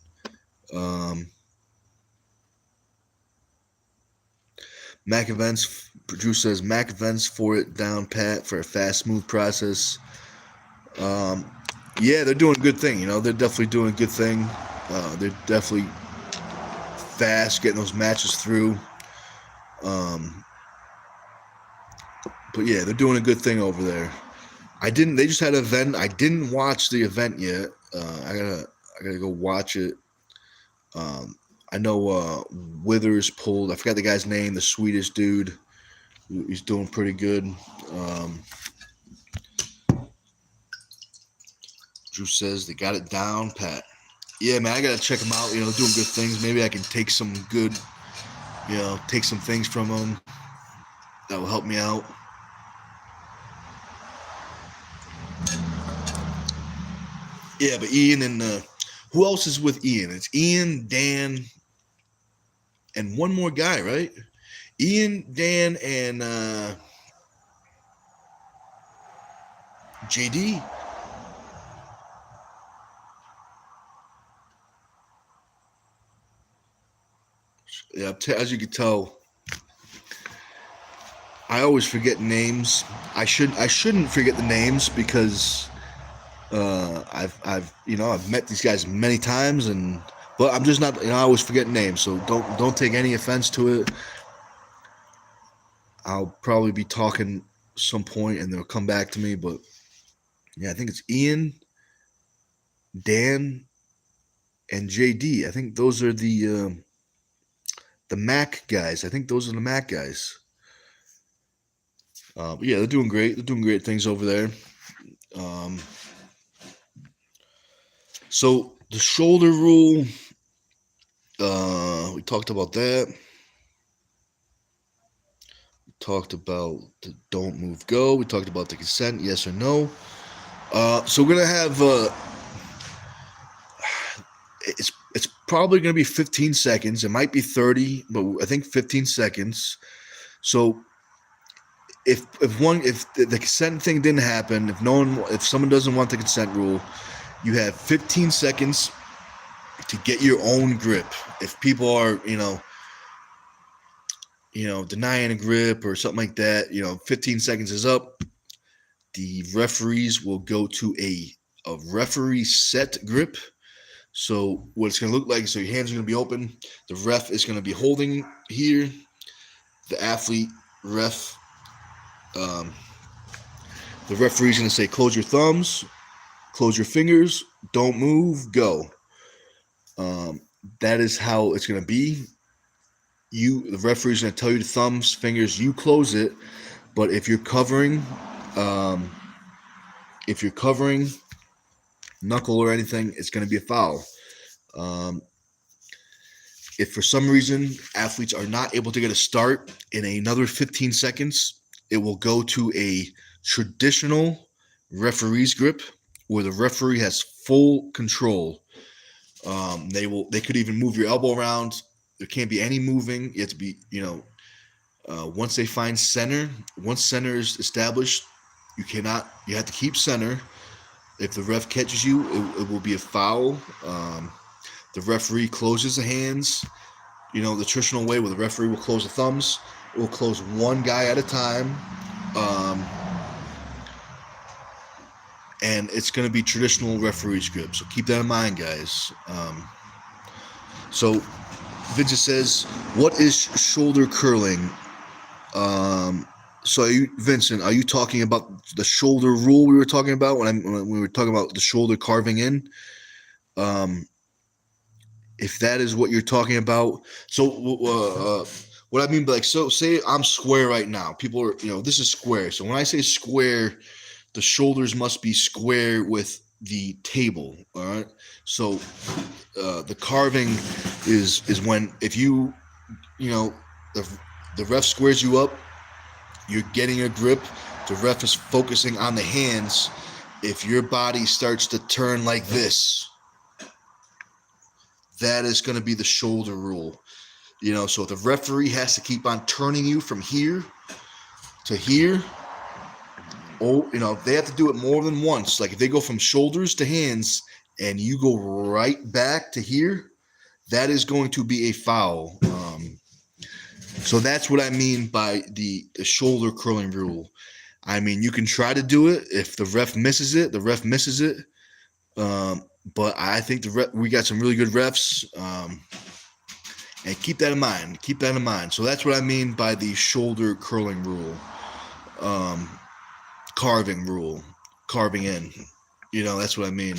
Mac Events, producer says, Mac Events for it down pat for a fast, smooth process. Yeah, they're doing a good thing. They're definitely doing a good thing. They're definitely fast, getting those matches through. But yeah, they're doing a good thing over there. They just had an event. I didn't watch the event yet. I gotta go watch it. I know Withers pulled, I forgot the guy's name, the Swedish dude. He's doing pretty good. Drew says they got it down pat. Yeah, man, I gotta check them out. Doing good things. Maybe I can take some good, take some things from them that will help me out. Yeah, but Ian and who else is with Ian? It's Ian, Dan, and one more guy, right? Ian, Dan, and JD. Yeah, as you can tell, I always forget names. I shouldn't forget the names because I've met these guys many times, but I'm just not. I always forget names, so don't take any offense to it. I'll probably be talking some point and they'll come back to me, but Yeah, I think it's Ian, Dan, and JD. I think those are the Mac guys. I think those are the Mac guys. But yeah, they're doing great. They're doing great things over there. Um, so the shoulder rule, we talked about that. We talked about the don't move, go. We talked about the consent, yes or no. So we're gonna have it's probably gonna be 15 seconds. It might be 30, but I think 15 seconds. So if the consent thing didn't happen, if someone doesn't want the consent rule, you have 15 seconds to get your own grip. If people are denying a grip or something like that, 15 seconds is up. The referees will go to a referee set grip. So what it's going to look like, so your hands are going to be open. The ref is going to be holding here. The athlete, the referee is going to say, close your thumbs, close your fingers, don't move, go. That is how it's going to be. The referee is going to tell you the thumbs, fingers, you close it. But if you're covering knuckle or anything, it's going to be a foul. If for some reason athletes are not able to get a start in another 15 seconds, it will go to a traditional referee's grip where the referee has full control. They could even move your elbow around. There can't be any moving. You have to be, once they find center, once center is established, you have to keep center. If the ref catches you, it will be a foul. The referee closes the hands, the traditional way where the referee will close the thumbs. It will close one guy at a time. And it's going to be traditional referee's grip. So keep that in mind, guys. So Vincent says, what is shoulder curling? So Vincent, are you talking about the shoulder rule we were talking about when we were talking about the shoulder carving in? If that is what you're talking about, so what I mean by so say I'm square right now. People are, this is square. So when I say square, the shoulders must be square with the table. All right. So the carving is when if the ref squares you up, you're getting a grip. The ref is focusing on the hands. If your body starts to turn like this, that is going to be the shoulder rule. So the referee has to keep on turning you from here to here. They have to do it more than once. Like if they go from shoulders to hands and you go right back to here, that is going to be a foul. So that's what I mean by the shoulder curling rule. I mean, you can try to do it. If the ref misses it, the ref misses it. But I think we got some really good refs. And keep that in mind. Keep that in mind. So that's what I mean by the shoulder curling rule. Carving rule. Carving in. That's what I mean.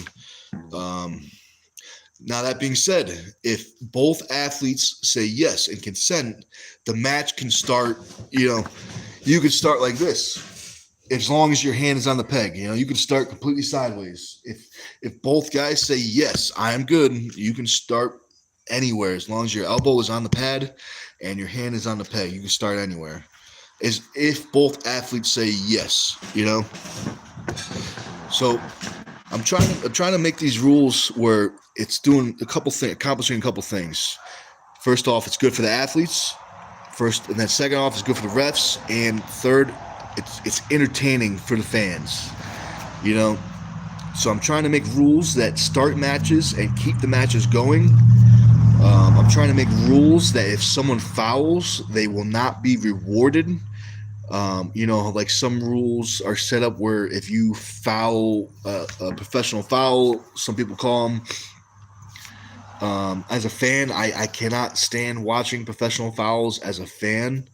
Now, that being said, if both athletes say yes and consent, the match can start, you can start like this. As long as your hand is on the peg, you can start completely sideways. If both guys say, yes, I am good, you can start anywhere. As long as your elbow is on the pad and your hand is on the peg, you can start anywhere. As if both athletes say yes, So I'm trying to make these rules where it's doing accomplishing a couple things. First off, it's good for the athletes. And then second off, it's good for the refs. And third, it's entertaining for the fans. So I'm trying to make rules that start matches and keep the matches going. I'm trying to make rules that if someone fouls, they will not be rewarded. Like some rules are set up where if you foul a professional foul, some people call them. As a fan, I cannot stand watching professional fouls as a fan.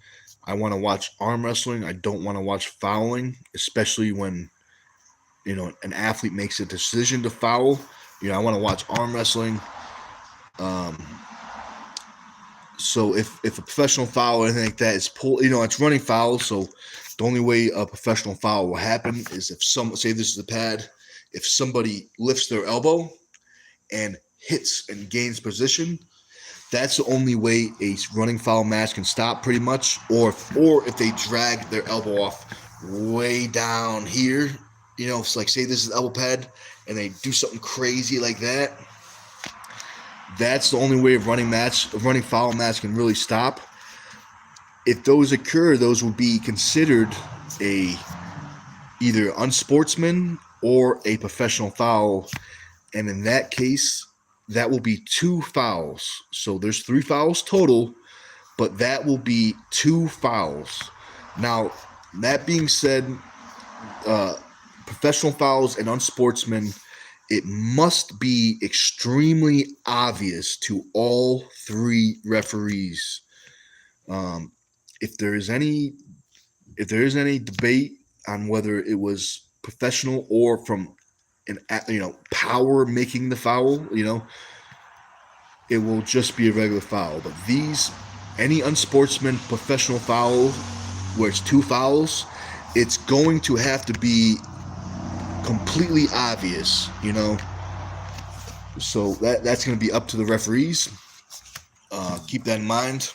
I want to watch arm wrestling. I don't want to watch fouling, especially when an athlete makes a decision to foul. I want to watch arm wrestling. So if a professional foul or anything like that is it's running foul. So the only way a professional foul will happen is if say this is the pad, if somebody lifts their elbow and hits and gains position, that's the only way a running foul match can stop, pretty much. Or if they drag their elbow off way down here, it's like, say this is elbow pad and they do something crazy like that. That's the only way a running foul match can really stop. If those occur, those will be considered either unsportsman or a professional foul. And in that case, that will be 2 fouls. So there's 3 fouls total, but that will be 2 fouls. Now, that being said, professional fouls and unsportsmen, it must be extremely obvious to all 3 referees. If there is any debate on whether it was professional or from an power making the foul, it will just be a regular foul. But any unsportsman professional foul where it's 2 fouls, it's going to have to be completely obvious, So that's going to be up to the referees. Keep that in mind.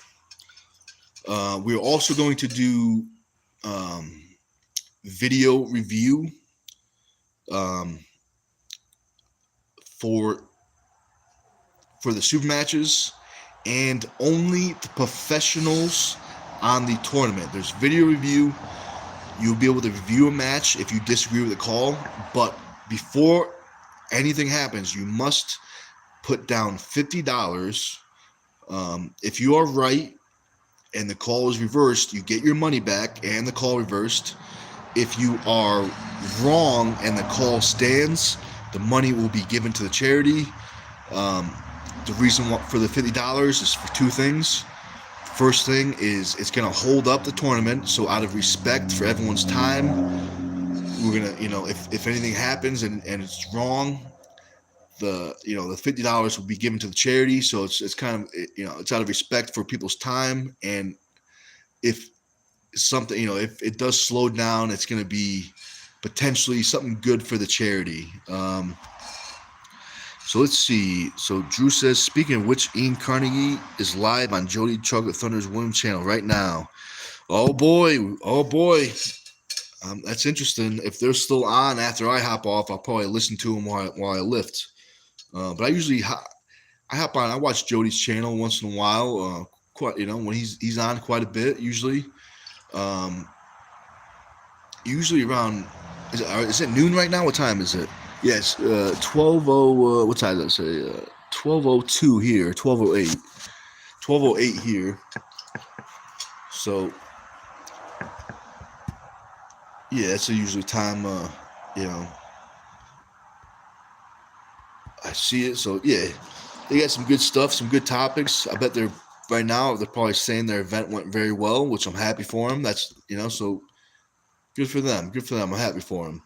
We're also going to do video review for the super matches, and only the professionals on the tournament. There's video review. You'll be able to review a match if you disagree with the call, but before anything happens, you must put down $50. If you are right and the call is reversed, you get your money back and the call reversed. If you are wrong and the call stands, the money will be given to the charity. The reason for the $50 is for 2 things. First thing is it's going to hold up the tournament. So out of respect for everyone's time, we're going to, if anything happens and it's wrong, the $50 will be given to the charity. So it's kind of, it's out of respect for people's time. And if something, if it does slow down, it's going to be potentially something good for the charity. So let's see. So Drew says, speaking of which, Ian Carnegie is live on Jody Chocolate Thunder's Women's channel right now. Oh boy. That's interesting. If they're still on after I hop off, I'll probably listen to them while I lift. But I usually I hop on. I watch Jody's channel once in a while. Quite, when he's on quite a bit. Usually around. Is it noon right now? What time is it? Yes, 12:00. What time does it say? 12:02 here. 12:08. 12:08 here. So yeah, that's a usually time. I see it. So yeah, they got some good stuff, some good topics. I bet they're probably saying their event went very well, which I'm happy for them. That's so good for them. Good for them. I'm happy for them.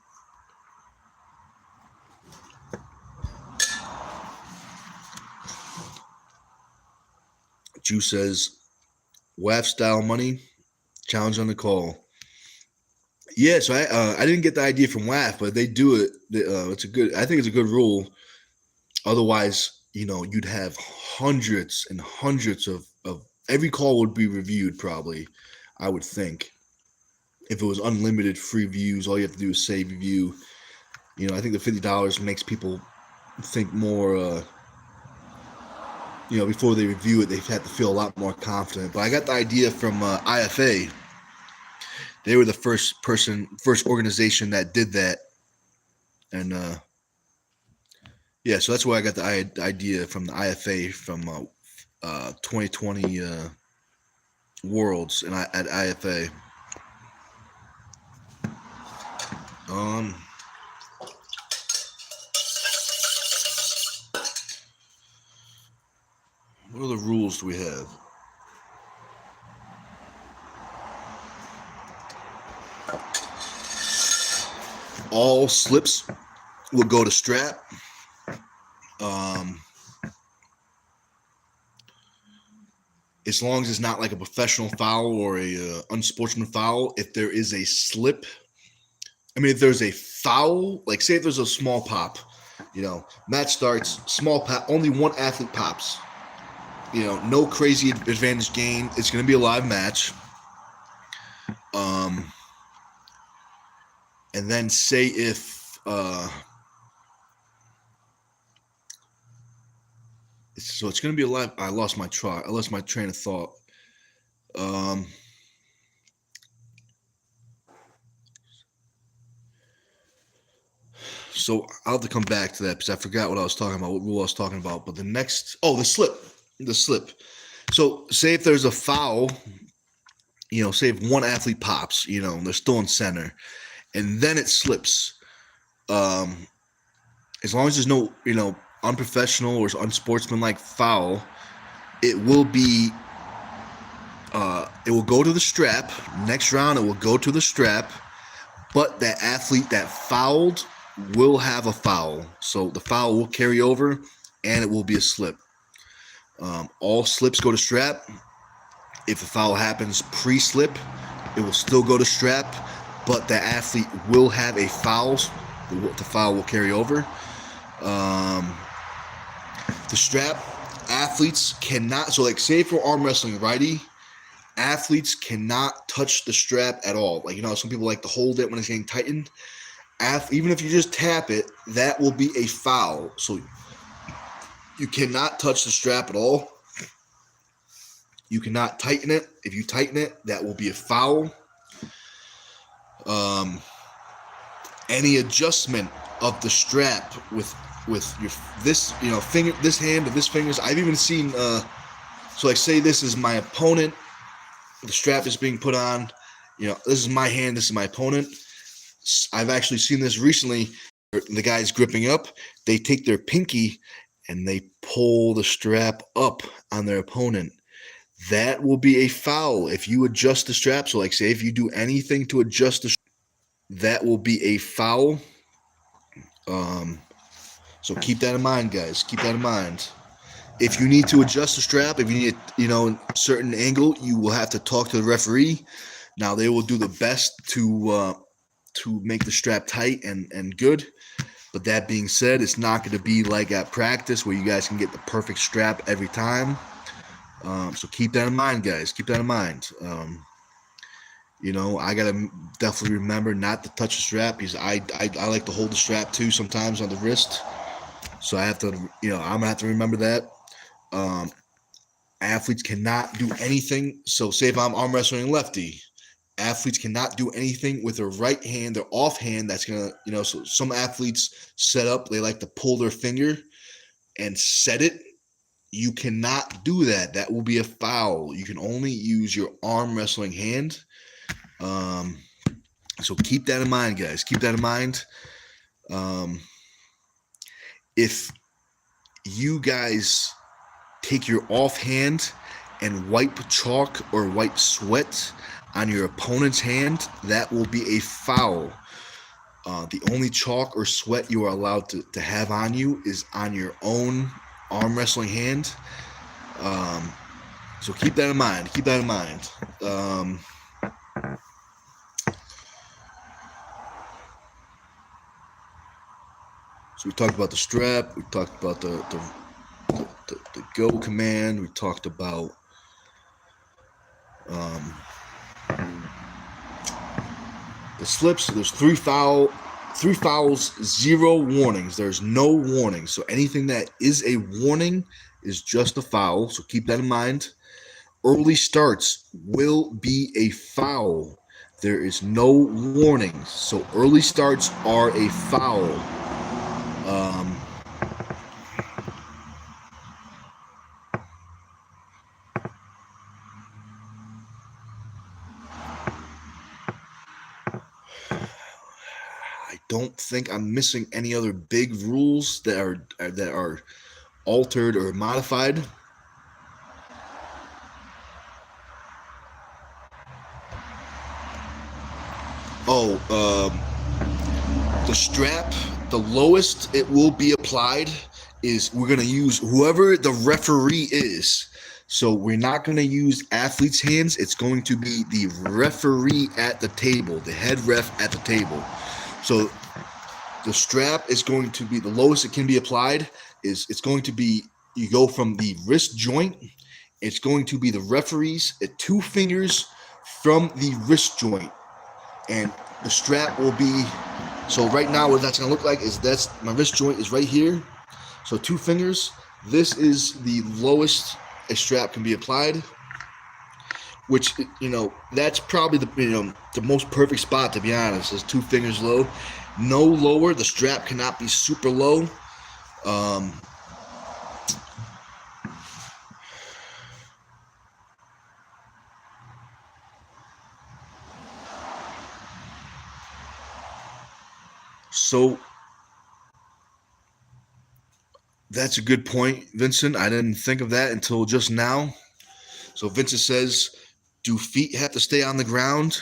Drew says, WAF style money, challenge on the call. Yeah, so I didn't get the idea from WAF, but they do it. I think it's a good rule. Otherwise, you'd have hundreds and hundreds of every call would be reviewed probably, I would think. If it was unlimited free views, all you have to do is save review. I think the $50 makes people think more, before they review it, they have to feel a lot more confident. But I got the idea from IFA. They were the first organization that did that. And, so that's where I got the idea from the IFA from 2020 Worlds and at IFA. What other rules do we have? all slips will go to strap. As long as it's not like a professional foul or a unsportsmanlike foul, if there is a slip, if there's a foul, like say if there's a small pop, match starts, small pop, only one athlete pops. No crazy advantage gain. It's going to be a live match. And then say if so it's going to be a live. I lost my train of thought. So I'll have to come back to that because I forgot what I was talking about, what rule I was talking about. But the slip. So say if there's a foul, say if one athlete pops, they're still in center, and then it slips. As long as there's no, unprofessional or unsportsmanlike foul, it will be. It will go to the strap. Next round, it will go to the strap, but that athlete that fouled will have a foul. So the foul will carry over, and it will be a slip. All slips go to strap. If the foul happens pre-slip, it will still go to strap, but the athlete will have a foul. The foul will carry over. The strap, athletes cannot. So, like, say for arm wrestling, righty, athletes cannot touch the strap at all. Like, some people like to hold it when it's getting tightened. Even if you just tap it, that will be a foul. So you cannot touch the strap at all. You cannot tighten it. If you tighten it, that will be a foul. Any adjustment of the strap with your this finger, this hand, or this fingers. I've even seen. So like, say this is my opponent. The strap is being put on. This is my hand. This is my opponent. I've actually seen this recently. The guy's gripping up. They take their pinky and they pull the strap up on their opponent. That will be a foul if you adjust the strap. So, like, say if you do anything to adjust the strap, that will be a foul. So keep that in mind, guys. Keep that in mind. If you need to adjust the strap, if you need, a certain angle, you will have to talk to the referee. Now, they will do the best to make the strap tight and good. But that being said, it's not going to be like at practice where you guys can get the perfect strap every time. So keep that in mind, guys. Keep that in mind. I got to definitely remember not to touch the strap because I like to hold the strap too sometimes on the wrist. So I have to, I'm going to have to remember that. Athletes cannot do anything. So say if I'm arm wrestling lefty, athletes cannot do anything with their right hand, their offhand. That's going to, so some athletes set up, they like to pull their finger and set it. You cannot do that. That will be a foul. You can only use your arm wrestling hand. So keep that in mind, guys. Keep that in mind. If you guys take your offhand and wipe chalk or wipe sweat on your opponent's hand, that will be a foul. The only chalk or sweat you are allowed to have on you is on your own arm wrestling hand. So keep that in mind. Keep that in mind. So we talked about the strap. We talked about the go command. We talked about the slips. There's three fouls, 0 warnings. There's no warning. So anything that is a warning is just a foul. So keep that in mind. Early starts will be a foul. There is no warning. So early starts are a foul. I don't think I'm missing any other big rules that are altered or modified. The strap, the lowest it will be applied is we're going to use whoever the referee is. So we're not going to use athletes' hands. It's going to be the referee at the table, the head ref at the table. So the strap is going to be the lowest it can be applied. It's going to be, you go from the wrist joint. It's going to be the referee's at 2 fingers from the wrist joint. And the strap will be, so right now what that's going to look like is that's my wrist joint is right here. So 2 fingers. This is the lowest a strap can be applied, which, that's probably the most perfect spot, to be honest, is 2 fingers low. No lower. The strap cannot be super low. So that's a good point, Vincent. I didn't think of that until just now. So Vincent says, do feet have to stay on the ground?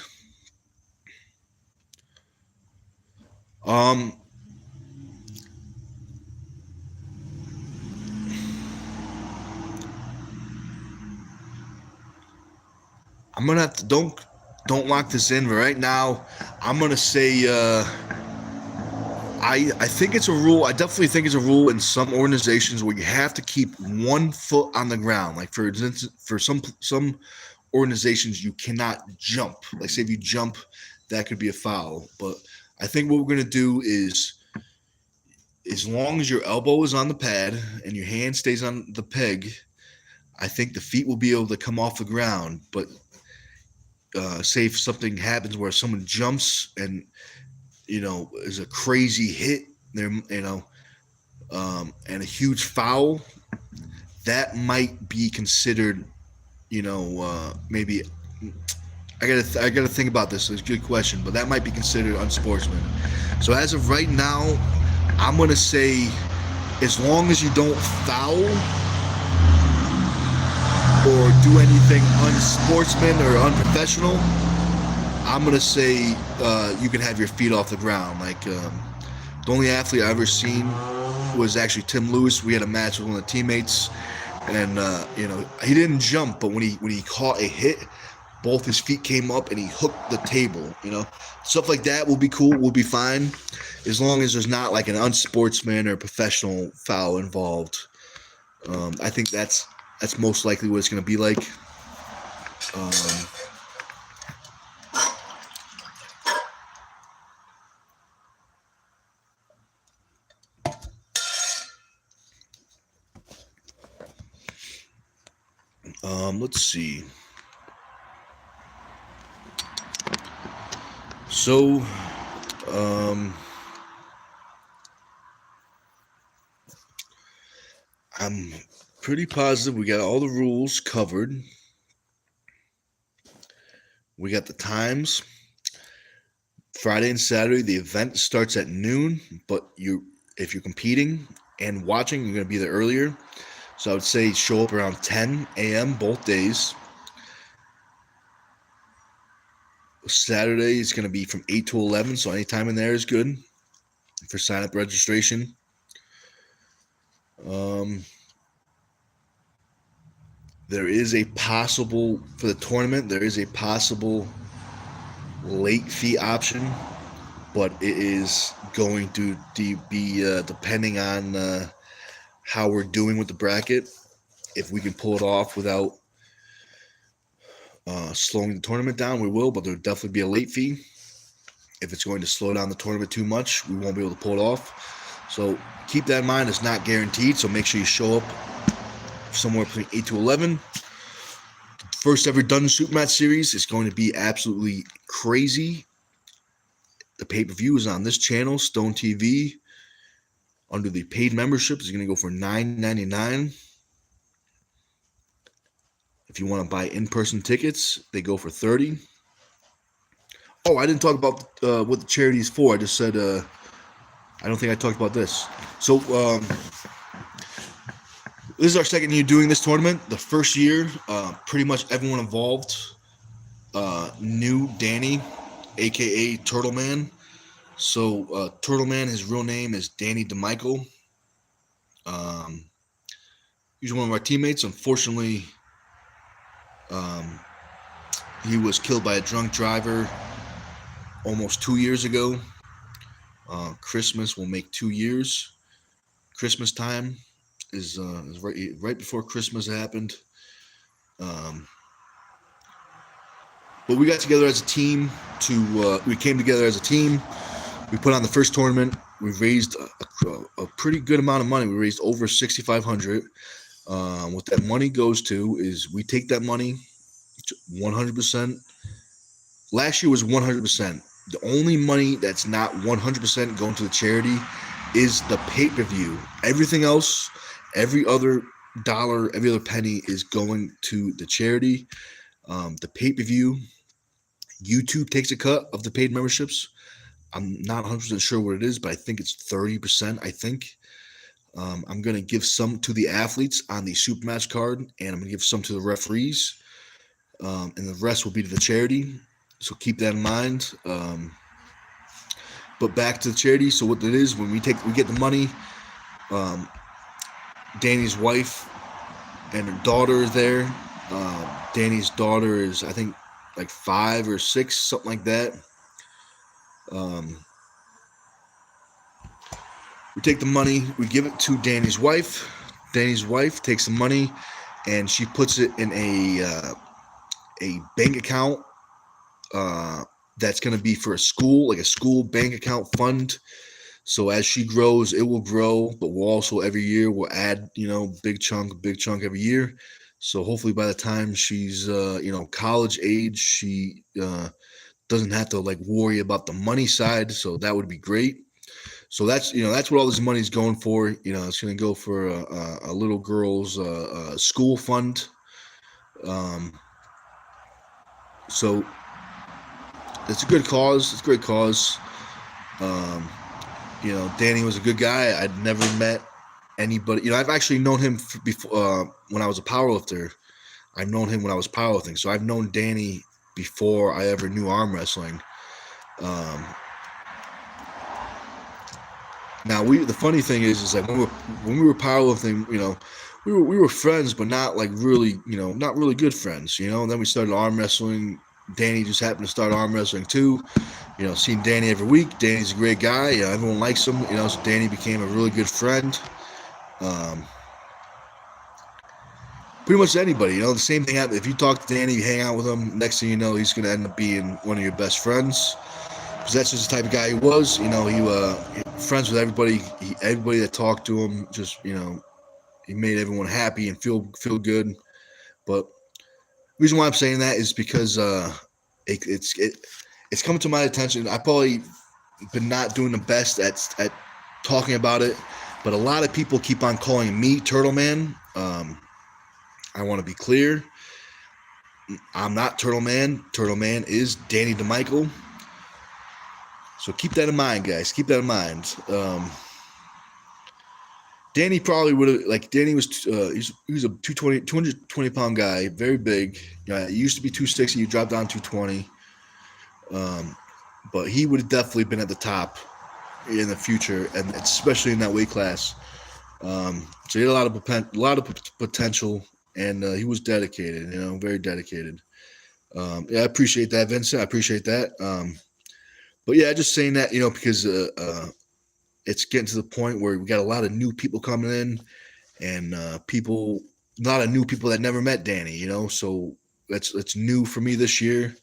I'm gonna have to don't lock this in right now. I'm gonna say I think it's a rule. I definitely think it's a rule in some organizations where you have to keep 1 foot on the ground. Like for instance, for some organizations, you cannot jump. Like say if you jump, that could be a foul. But I think what we're gonna do is, as long as your elbow is on the pad and your hand stays on the peg, I think the feet will be able to come off the ground. But say if something happens where someone jumps and is a crazy hit there, and a huge foul, that might be considered, maybe. I gotta think about this. It's a good question, but that might be considered unsportsman. So as of right now, I'm gonna say, as long as you don't foul or do anything unsportsman or unprofessional, I'm going to say you can have your feet off the ground. Like the only athlete I've ever seen was actually Tim Lewis. We had a match with one of the teammates, and he didn't jump, but when he caught a hit, both his feet came up and he hooked the table. Stuff like that will be cool. We'll be fine as long as there's not like an unsportsman or professional foul involved. I think that's most likely what it's going to be like. Let's see. So, I'm pretty positive we got all the rules covered. We got the times. Friday and Saturday, the event starts at noon, but if you're competing and watching, you're going to be there earlier. So I would say show up around 10 a.m. both days. Saturday is going to be from 8 to 11, so any time in there is good for sign-up registration. There is a possible, for the tournament, there is a possible late fee option, but it is going to be depending on how we're doing with the bracket. If we can pull it off without slowing the tournament down, we will, but there'll definitely be a late fee. If it's going to slow down the tournament too much, we won't be able to pull it off. So keep that in mind. It's not guaranteed, so make sure you show up somewhere between 8 to 11. First ever Dungeon Super Match series is going to be absolutely crazy. The pay-per-view is on this channel, Stone TV. Under the paid membership, is going to go for $9.99. If you want to buy in-person tickets, they go for $30. Oh, I didn't talk about what the charity is for. I just said I don't think I talked about this. So this is our second year doing this tournament. The first year, pretty much everyone involved knew Danny, a.k.a. Turtle Man. So Turtle Man, his real name is Danny DeMichael. Um, he's one of our teammates. Unfortunately, um, he was killed by a drunk driver almost 2 years ago. Christmas will make 2 years. Christmas time is right before Christmas happened. Um, but we got together as a team we came together as a team. We put on the first tournament. We raised a pretty good amount of money. We raised over 6,500. What that money goes to is we take that money 100%. Last year was 100%. The only money that's not 100% going to the charity is the pay-per-view. Everything else, every other dollar, every other penny is going to the charity. The pay-per-view, YouTube takes a cut of the paid memberships. I'm not 100% sure what it is, but I think it's 30%, I think. I'm going to give some to the athletes on the super match card, and I'm going to give some to the referees, and the rest will be to the charity. So keep that in mind. But back to the charity. So what it is, when we get the money, Danny's wife and her daughter is there. Danny's daughter is, I think, like 5 or 6, something like that. We take the money, we give it to Danny's wife. Danny's wife takes the money and she puts it in a bank account that's going to be for a school, like a school bank account fund. So as she grows, it will grow, but we'll also every year we'll add, big chunk every year. So hopefully by the time she's, college age, she doesn't have to like worry about the money side. So that would be great. So that's what all this money is going for. It's going to go for a little girl's school fund. So it's a good cause. It's a great cause. Danny was a good guy. I'd never met anybody. I've actually known him before when I was a powerlifter. I've known him when I was powerlifting. So I've known Danny before I ever knew arm wrestling. Now the funny thing is like when we were powerlifting, we were friends, but not like really, not really good friends, And then we started arm wrestling. Danny just happened to start arm wrestling too. Seeing Danny every week. Danny's a great guy. Everyone likes him. So Danny became a really good friend. Pretty much anybody, the same thing happens. If you talk to Danny, you hang out with him, next thing you know, he's going to end up being one of your best friends. Because that's just the type of guy he was. He friends with everybody. Everybody that talked to him, just he made everyone happy and feel good. But the reason why I'm saying that is because it's coming to my attention. I probably been not doing the best at talking about it, but a lot of people keep on calling me Turtle Man. I want to be clear. I'm not Turtle Man. Turtle Man is Danny DeMichael. So keep that in mind, guys. Keep that in mind. Danny probably would have, Danny was, he was a 220 pound guy, very big. He used to be 260. He dropped down 220. But he would have definitely been at the top in the future, and especially in that weight class. So he had a lot of potential, and he was dedicated, very dedicated. I appreciate that, Vincent. I appreciate that. But yeah, just saying that, because it's getting to the point where we got a lot of new people coming in, and a lot of new people that never met Danny, so that's new for me this year.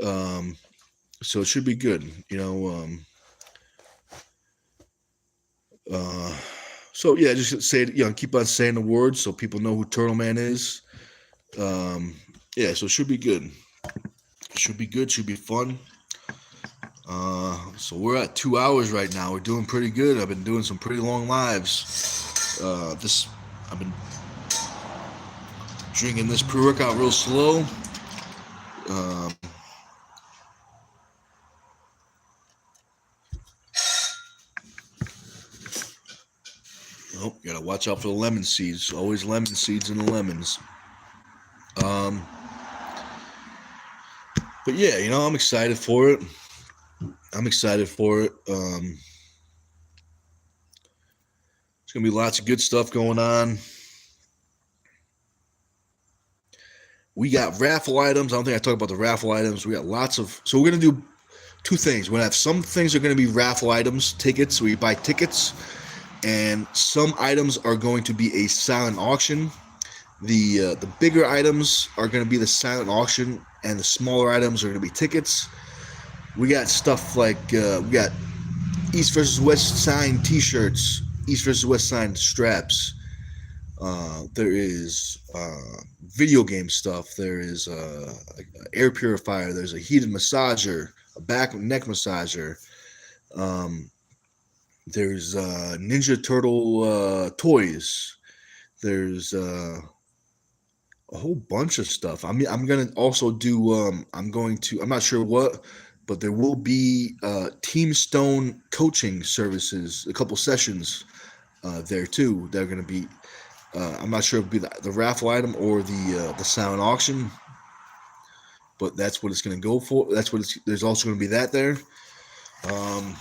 So it should be good, so yeah, just say, keep on saying the words so people know who Turtle Man is. Yeah, so it should be good. Should be good. Should be fun. So we're at 2 hours right now. We're doing pretty good. I've been doing some pretty long lives. I've been drinking this pre-workout real slow. Gotta watch out for the lemon seeds. Always lemon seeds in the lemons. But yeah, I'm excited for it. I'm excited for it. There's gonna be lots of good stuff going on. We got raffle items. I don't think I talked about the raffle items. We got lots of. So we're gonna do two things. We're gonna have some things are gonna be raffle items, tickets. So we buy tickets, and some items are going to be a silent auction. The bigger items are going to be the silent auction, and the smaller items are going to be tickets. We got stuff like we got East versus West signed T-shirts, East versus West signed straps. There is video game stuff. There is an air purifier. There's a heated massager, a back and neck massager. Um, there's Ninja Turtle toys. There's a whole bunch of stuff. I mean, I'm gonna also do. I'm not sure what, but there will be Team Stone coaching services, a couple sessions there too. They're gonna be. I'm not sure if it'll be the raffle item or the silent auction, but that's what it's gonna go for. That's what it's. There's also gonna be that there. Um,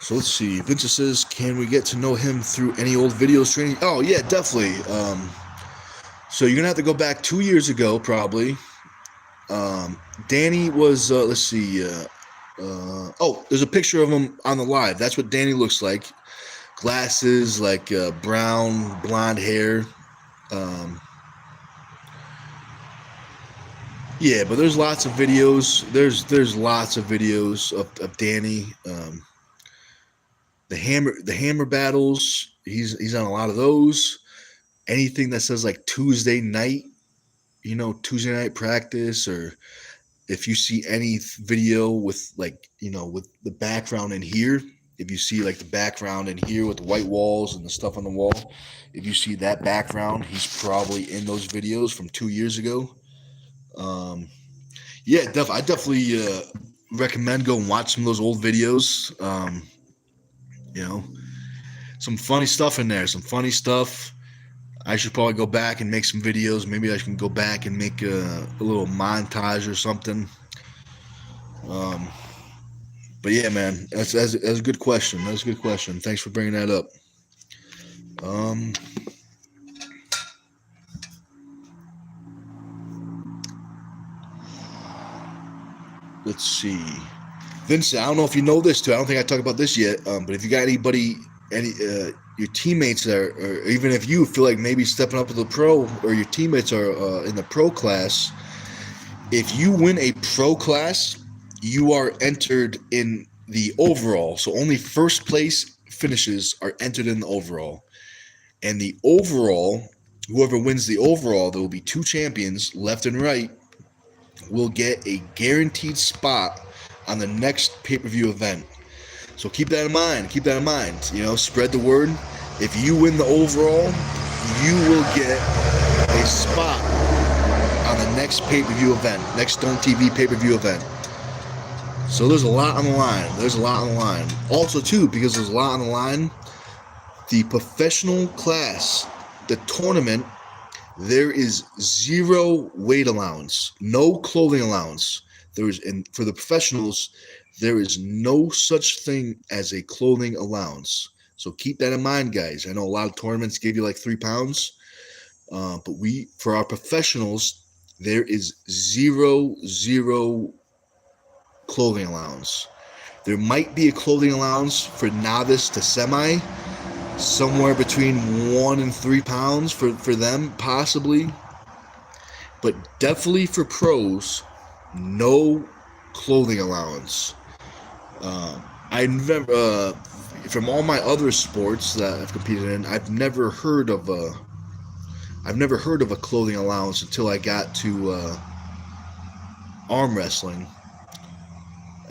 So let's see. Vincent says, "Can we get to know him through any old videos training?" Oh yeah, definitely. So you're gonna have to go back 2 years ago, probably. Danny was. Let's see. Oh, there's a picture of him on the live. That's what Danny looks like. Glasses, like brown, blonde hair. Yeah, but there's lots of videos. There's lots of videos of Danny. The hammer battles. He's on a lot of those. Anything that says like Tuesday night, Tuesday night practice, or if you see any video with with the background in here, if you see like the background in here with the white walls and the stuff on the wall, if you see that background, he's probably in those videos from 2 years ago. Yeah, I definitely recommend go and watch some of those old videos. You know, some funny stuff in there, some funny stuff. I should probably go back and make some videos. Maybe I can go back and make a little montage or something. Um, but yeah, man, that's a good question. That's a good question. Thanks for bringing that up. Um, let's see. Vincent, I don't know if you know this too. I don't think I talked about this yet. But if you got anybody, your teammates there, or even if you feel like maybe stepping up to the pro, or your teammates are in the pro class, if you win a pro class, you are entered in the overall. So only first place finishes are entered in the overall. And the overall, whoever wins the overall, there will be two champions, left and right, will get a guaranteed spot on the next pay-per-view event. So keep that in mind. Keep that in mind. Spread the word. If you win the overall, you will get a spot on the next pay-per-view event, next Stone TV pay-per-view event. So there's a lot on the line. There's a lot on the line. Also, too, because there's a lot on the line, the professional class, the tournament, there is zero weight allowance, no clothing allowance. And for the professionals, there is no such thing as a clothing allowance. So keep that in mind, guys. I know a lot of tournaments give you like 3 pounds, but for our professionals, there is zero clothing allowance. There might be a clothing allowance for novice to semi, somewhere between 1 and 3 pounds for them, possibly. But definitely for pros, no clothing allowance. I never, from all my other sports that I've competed in, I've never heard of a clothing allowance until I got to arm wrestling.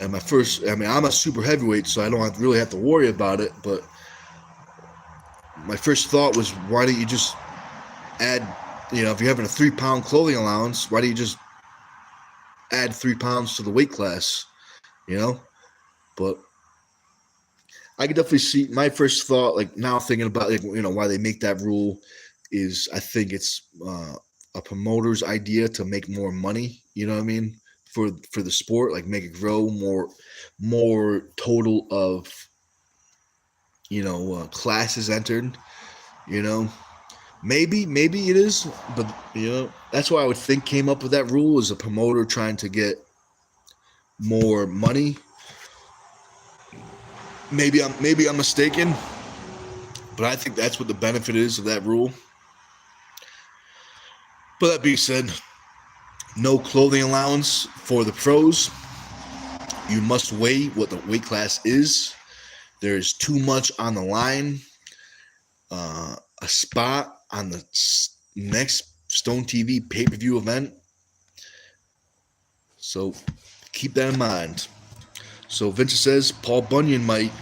And I'm a super heavyweight, so I don't really have to worry about it. But my first thought was, why don't you just add, if you're having a 3 pound clothing allowance, why don't you just add 3 pounds to the weight class, But I could definitely see, my first thought, like now thinking about why they make that rule is, I think it's a promoter's idea to make more money. You know what I mean? For the sport, like make it grow more total of classes entered. You know, maybe it is, but that's why I would think came up with that rule is a promoter trying to get more money. Maybe I'm mistaken, but I think that's what the benefit is of that rule. But that being said, no clothing allowance for the pros. You must weigh what the weight class is. There is too much on the line. A spot on the next Stone TV pay-per-view event. So keep that in mind. So Vincent says Paul Bunyan might.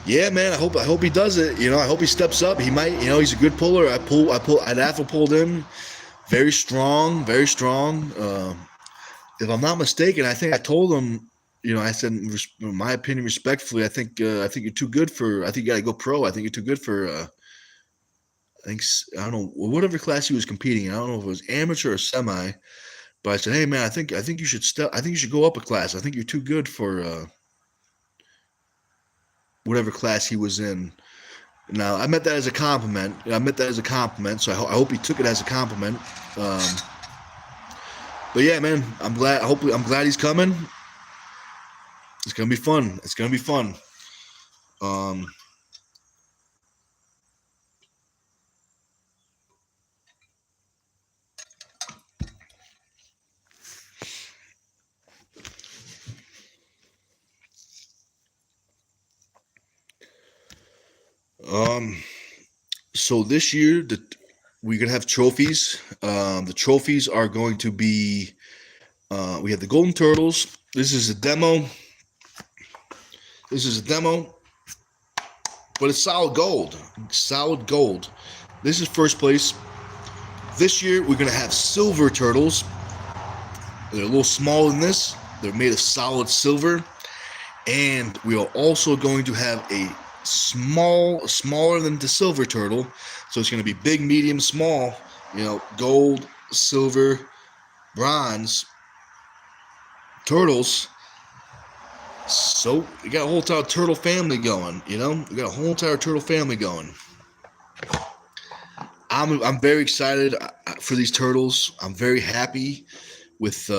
Yeah, man. I hope he does it. I hope he steps up. He might. He's a good puller. I'd have to pull him. Very strong. Very strong. If I'm not mistaken, I think I told him. I said, in my opinion, respectfully, I think you're too good for. I think you got to go pro. I think you're too good for. I don't know, whatever class he was competing in. I don't know if it was amateur or semi. But I said, hey man, I think you should go up a class. I think you're too good for whatever class he was in. Now I meant that as a compliment. So I hope he took it as a compliment. But yeah, man, I'm glad he's coming. It's gonna be fun. So this year we're gonna have trophies. The trophies are going to be. We have the Golden Turtles. This is a demo, but it's solid gold. This is first place. This year we're gonna have silver turtles. They're a little smaller than this. They're made of solid silver, and we are also going to have a smaller than the silver turtle. So it's going to be big, medium, small. Gold, silver, bronze turtles. So we got a whole entire turtle family going. I'm very excited for these turtles. I'm very happy with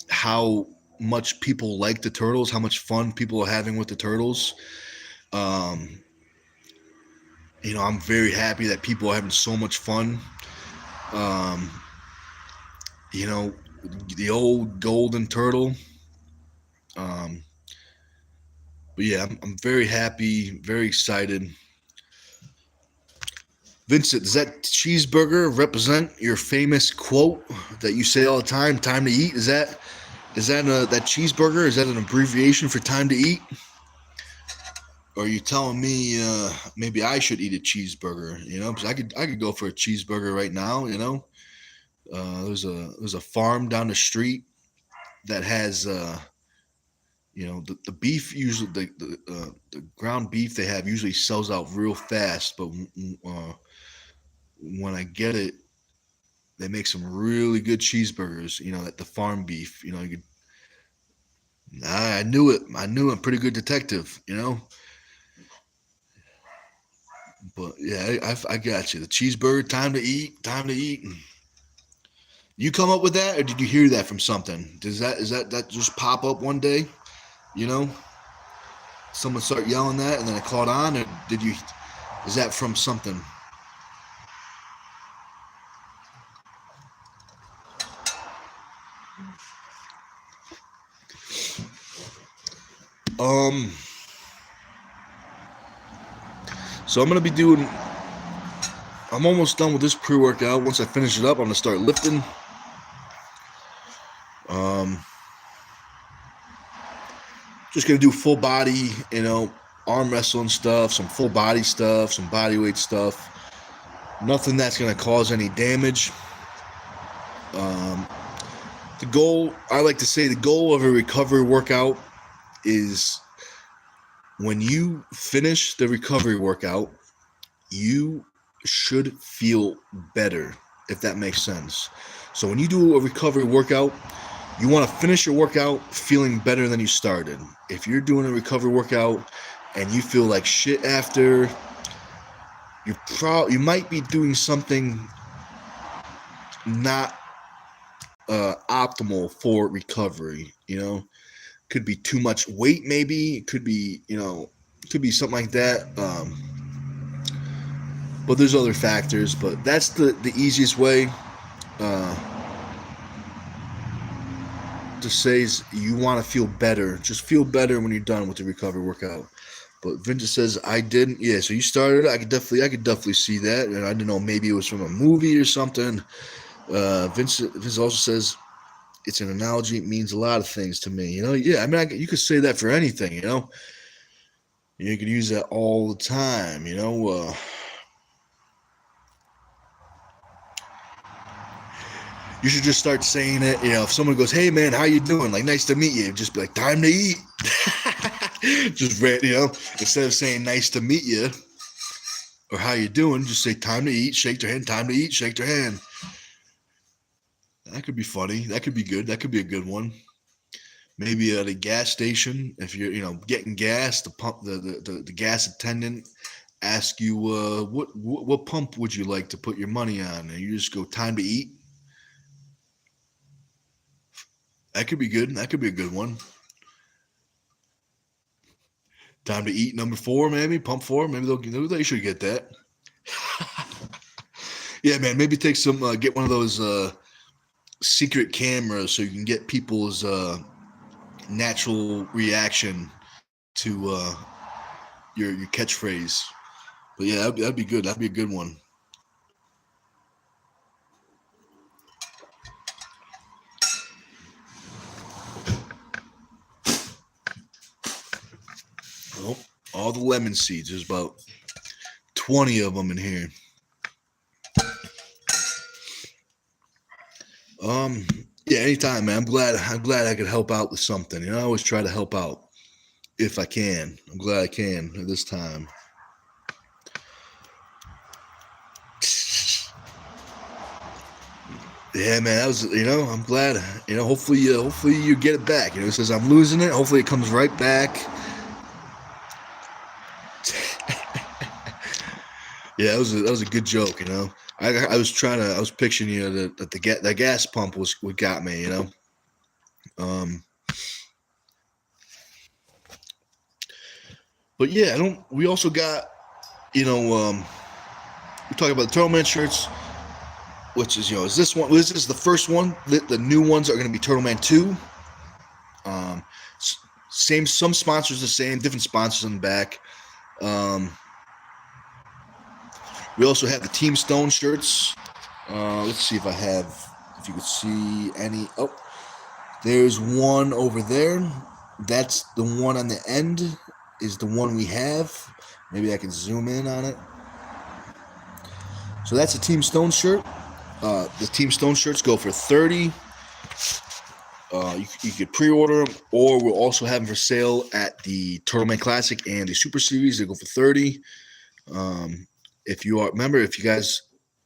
how much people like the turtles, how much fun people are having with the turtles. I'm very happy that people are having so much fun. The old golden turtle. But yeah, I'm very happy, very excited. Vincent, does that cheeseburger represent your famous quote that you say all the time? Time to eat. Is that that cheeseburger? Is that an abbreviation for time to eat? Or are you telling me maybe I should eat a cheeseburger? Because I could go for a cheeseburger right now. There's a farm down the street that has the beef usually the ground beef they have usually sells out real fast, but when I get it, they make some really good cheeseburgers. At the farm beef. I knew it. I'm pretty good detective. But yeah, I got you. The cheeseburger, time to eat. You come up with that, or did you hear that from something? Is that just pop up one day? Someone start yelling that, and then it caught on, or is that from something? So I'm almost done with this pre-workout. Once I finish it up, I'm gonna start lifting. Just gonna do full body, arm wrestling stuff, some full body stuff, some body weight stuff. Nothing that's gonna cause any damage. The goal of a recovery workout is when you finish the recovery workout, you should feel better. if that makes sense. So when you do a recovery workout, you want to finish your workout feeling better than you started. If you're doing a recovery workout and you feel like shit after, you might be doing something not optimal for recovery. Could be too much weight, maybe. It could be, could be something like that. But there's other factors. But that's the easiest way to say is you want to feel better. Just feel better when you're done with the recovery workout. But Vincent says I didn't. Yeah, so you started. I could definitely see that. And I didn't know, maybe it was from a movie or something. Vince also says it's an analogy. It means a lot of things to me. Yeah. I mean, you could say that for anything. You could use that all the time. You should just start saying it. If someone goes, "Hey man, how you doing?" Like, "Nice to meet you," just be like, "Time to eat." Just instead of saying "nice to meet you" or "how you doing," just say "time to eat." Shake their hand. Time to eat. Shake their hand. That could be funny. That could be good. That could be a good one. Maybe at a gas station, if you're getting gas, the gas attendant ask you, what pump would you like to put your money on, and you just go, "Time to eat." That could be good. That could be a good one. Time to eat number 4, maybe pump 4. Maybe they should get that. Yeah, man. Maybe take some. Get one of those secret cameras so you can get people's natural reaction to your catchphrase. But yeah, that'd be good. That'd be a good one. Oh, all the lemon seeds. There's about 20 of them in here. Yeah, anytime, man. I'm glad I could help out with something. I always try to help out if I can. I'm glad I can at this time. Yeah, man. That was, I'm glad. Hopefully you get it back. It says I'm losing it. Hopefully it comes right back. Yeah, that was a good joke. I was picturing that the gas pump was what got me. But yeah, we also got, we talk about the Turtle Man shirts, which is, is this one? This is the first one. The new ones are going to be Turtle Man 2. Some sponsors the same, different sponsors on the back. We also have the Team Stone shirts. Let's see if you could see any. Oh, there's one over there. That's the one on the end is the one we have. Maybe I can zoom in on it. So that's a Team Stone shirt. The Team Stone shirts go for $30. You could pre-order them, or we'll also have them for sale at the Turtle Man Classic and the Super Series. They go for $30. If you guys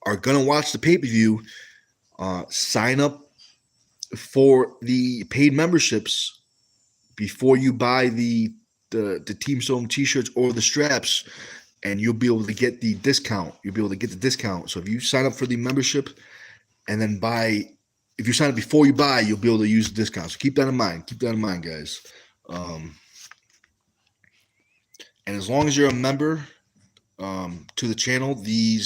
are gonna watch the pay-per-view, sign up for the paid memberships before you buy the Team Stone t-shirts or the straps, and you'll be able to get the discount. So if you sign up for the membership and then if you sign up before you buy, you'll be able to use the discount. So keep that in mind. Keep that in mind, guys. And as long as you're a member to the channel, the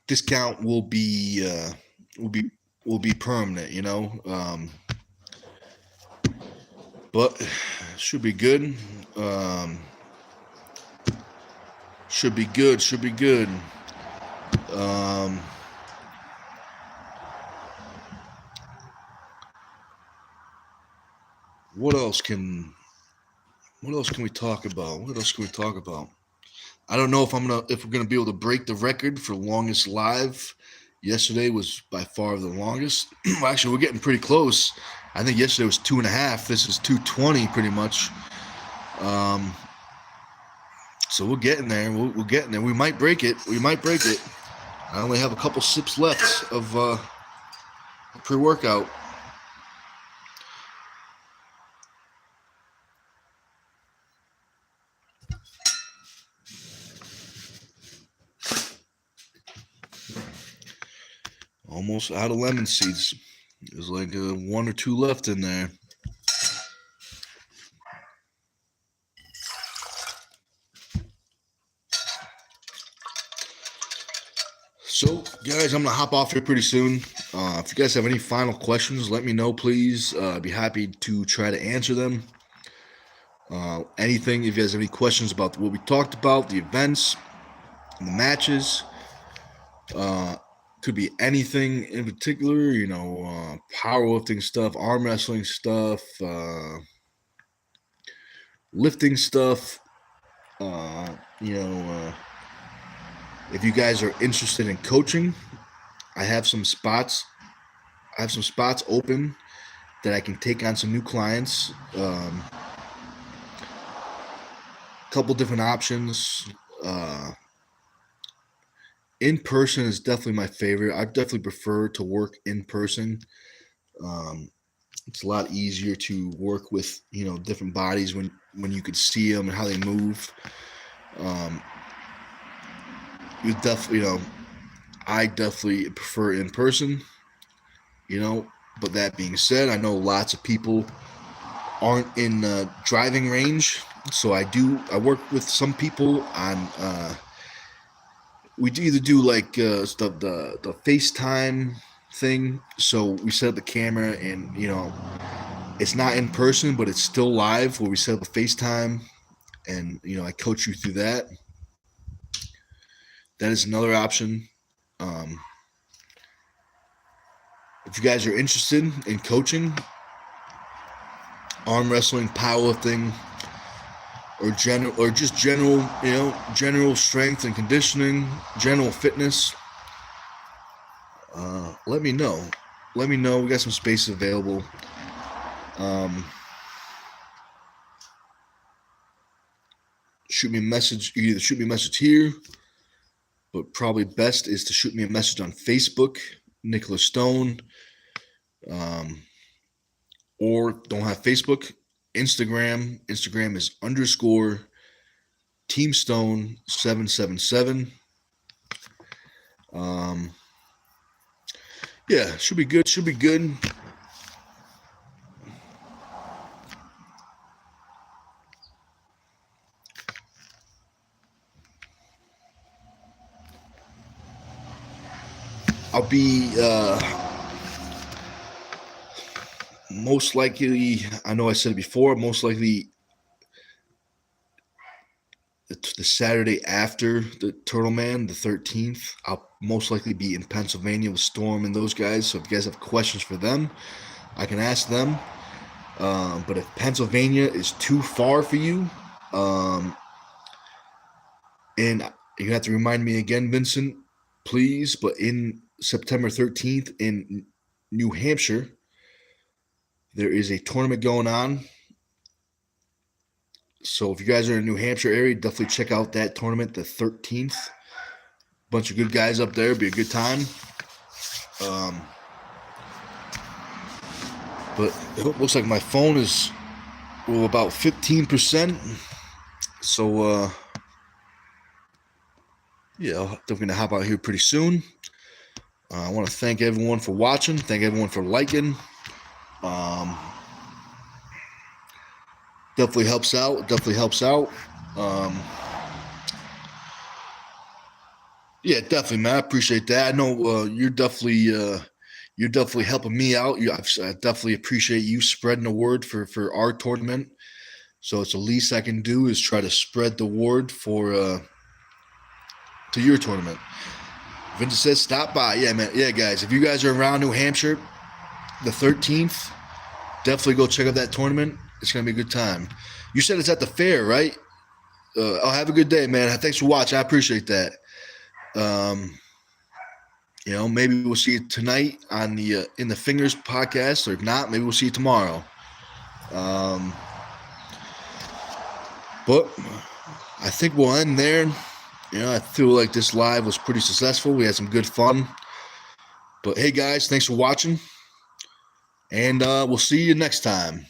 discount will be permanent. But should be good. Should be good. What else can we talk about? I don't know if we're gonna be able to break the record for longest live. Yesterday was by far the longest. Actually, we're getting pretty close. I think yesterday was 2.5. This is 2:20 pretty much. So we're getting there. We're getting there. We might break it. I only have a couple sips left of pre-workout. Almost out of lemon seeds. There's like one or two left in there. So, guys, I'm going to hop off here pretty soon. If you guys have any final questions, let me know, please. I'd be happy to try to answer them. Anything, if you guys have any questions about what we talked about, the events, the matches, could be anything in particular, powerlifting stuff, arm wrestling stuff, lifting stuff, if you guys are interested in coaching, I have some spots open that I can take on some new clients. Couple different options. In person is definitely my favorite. I definitely prefer to work in person. It's a lot easier to work with, different bodies when you could see them and how they move. I definitely prefer in person, but that being said, I know lots of people aren't in driving range. So I work with some people on, we either do like the FaceTime thing. So we set up the camera and, it's not in person, but it's still live where we set up a FaceTime and, I coach you through that. That is another option. If you guys are interested in coaching, arm wrestling, powerlifting, or just general strength and conditioning, general fitness, let me know. We got some spaces available. Shoot me a message. You either shoot me a message here, but probably best is to shoot me a message on Facebook, Nicholas Stone, or don't have Facebook, Instagram. Instagram is _TeamStone777. Yeah, should be good. I'll be most likely, I know I said it before, most likely the Saturday after the Turtle Man, the 13th, I'll most likely be in Pennsylvania with Storm and those guys. So if you guys have questions for them, I can ask them. But if Pennsylvania is too far for you, and you have to remind me again, Vincent, please, but in September 13th in New Hampshire, there is a tournament going on. So if you guys are in the New Hampshire area, definitely check out that tournament, the 13th. Bunch of good guys up there. Be a good time. But it looks like my phone is about 15%. So, yeah, I'm going to hop out here pretty soon. I want to thank everyone for watching. Thank everyone for liking. Definitely helps out. Yeah, definitely, man. I appreciate that. I know you're definitely helping me out. I definitely appreciate you spreading the word for our tournament. So it's the least I can do is try to spread the word to your tournament. Vincent says stop by. Yeah, man. Yeah, guys. If you guys are around New Hampshire, the 13th, definitely go check out that tournament. It's gonna be a good time. You said it's at the fair, right? Have a good day, man. Thanks for watching. I appreciate that. Maybe we'll see you tonight on the In the Fingers podcast, or if not, maybe we'll see you tomorrow. But I think we'll end there. Yeah, I feel like this live was pretty successful. We had some good fun. But hey, guys, thanks for watching. And we'll see you next time.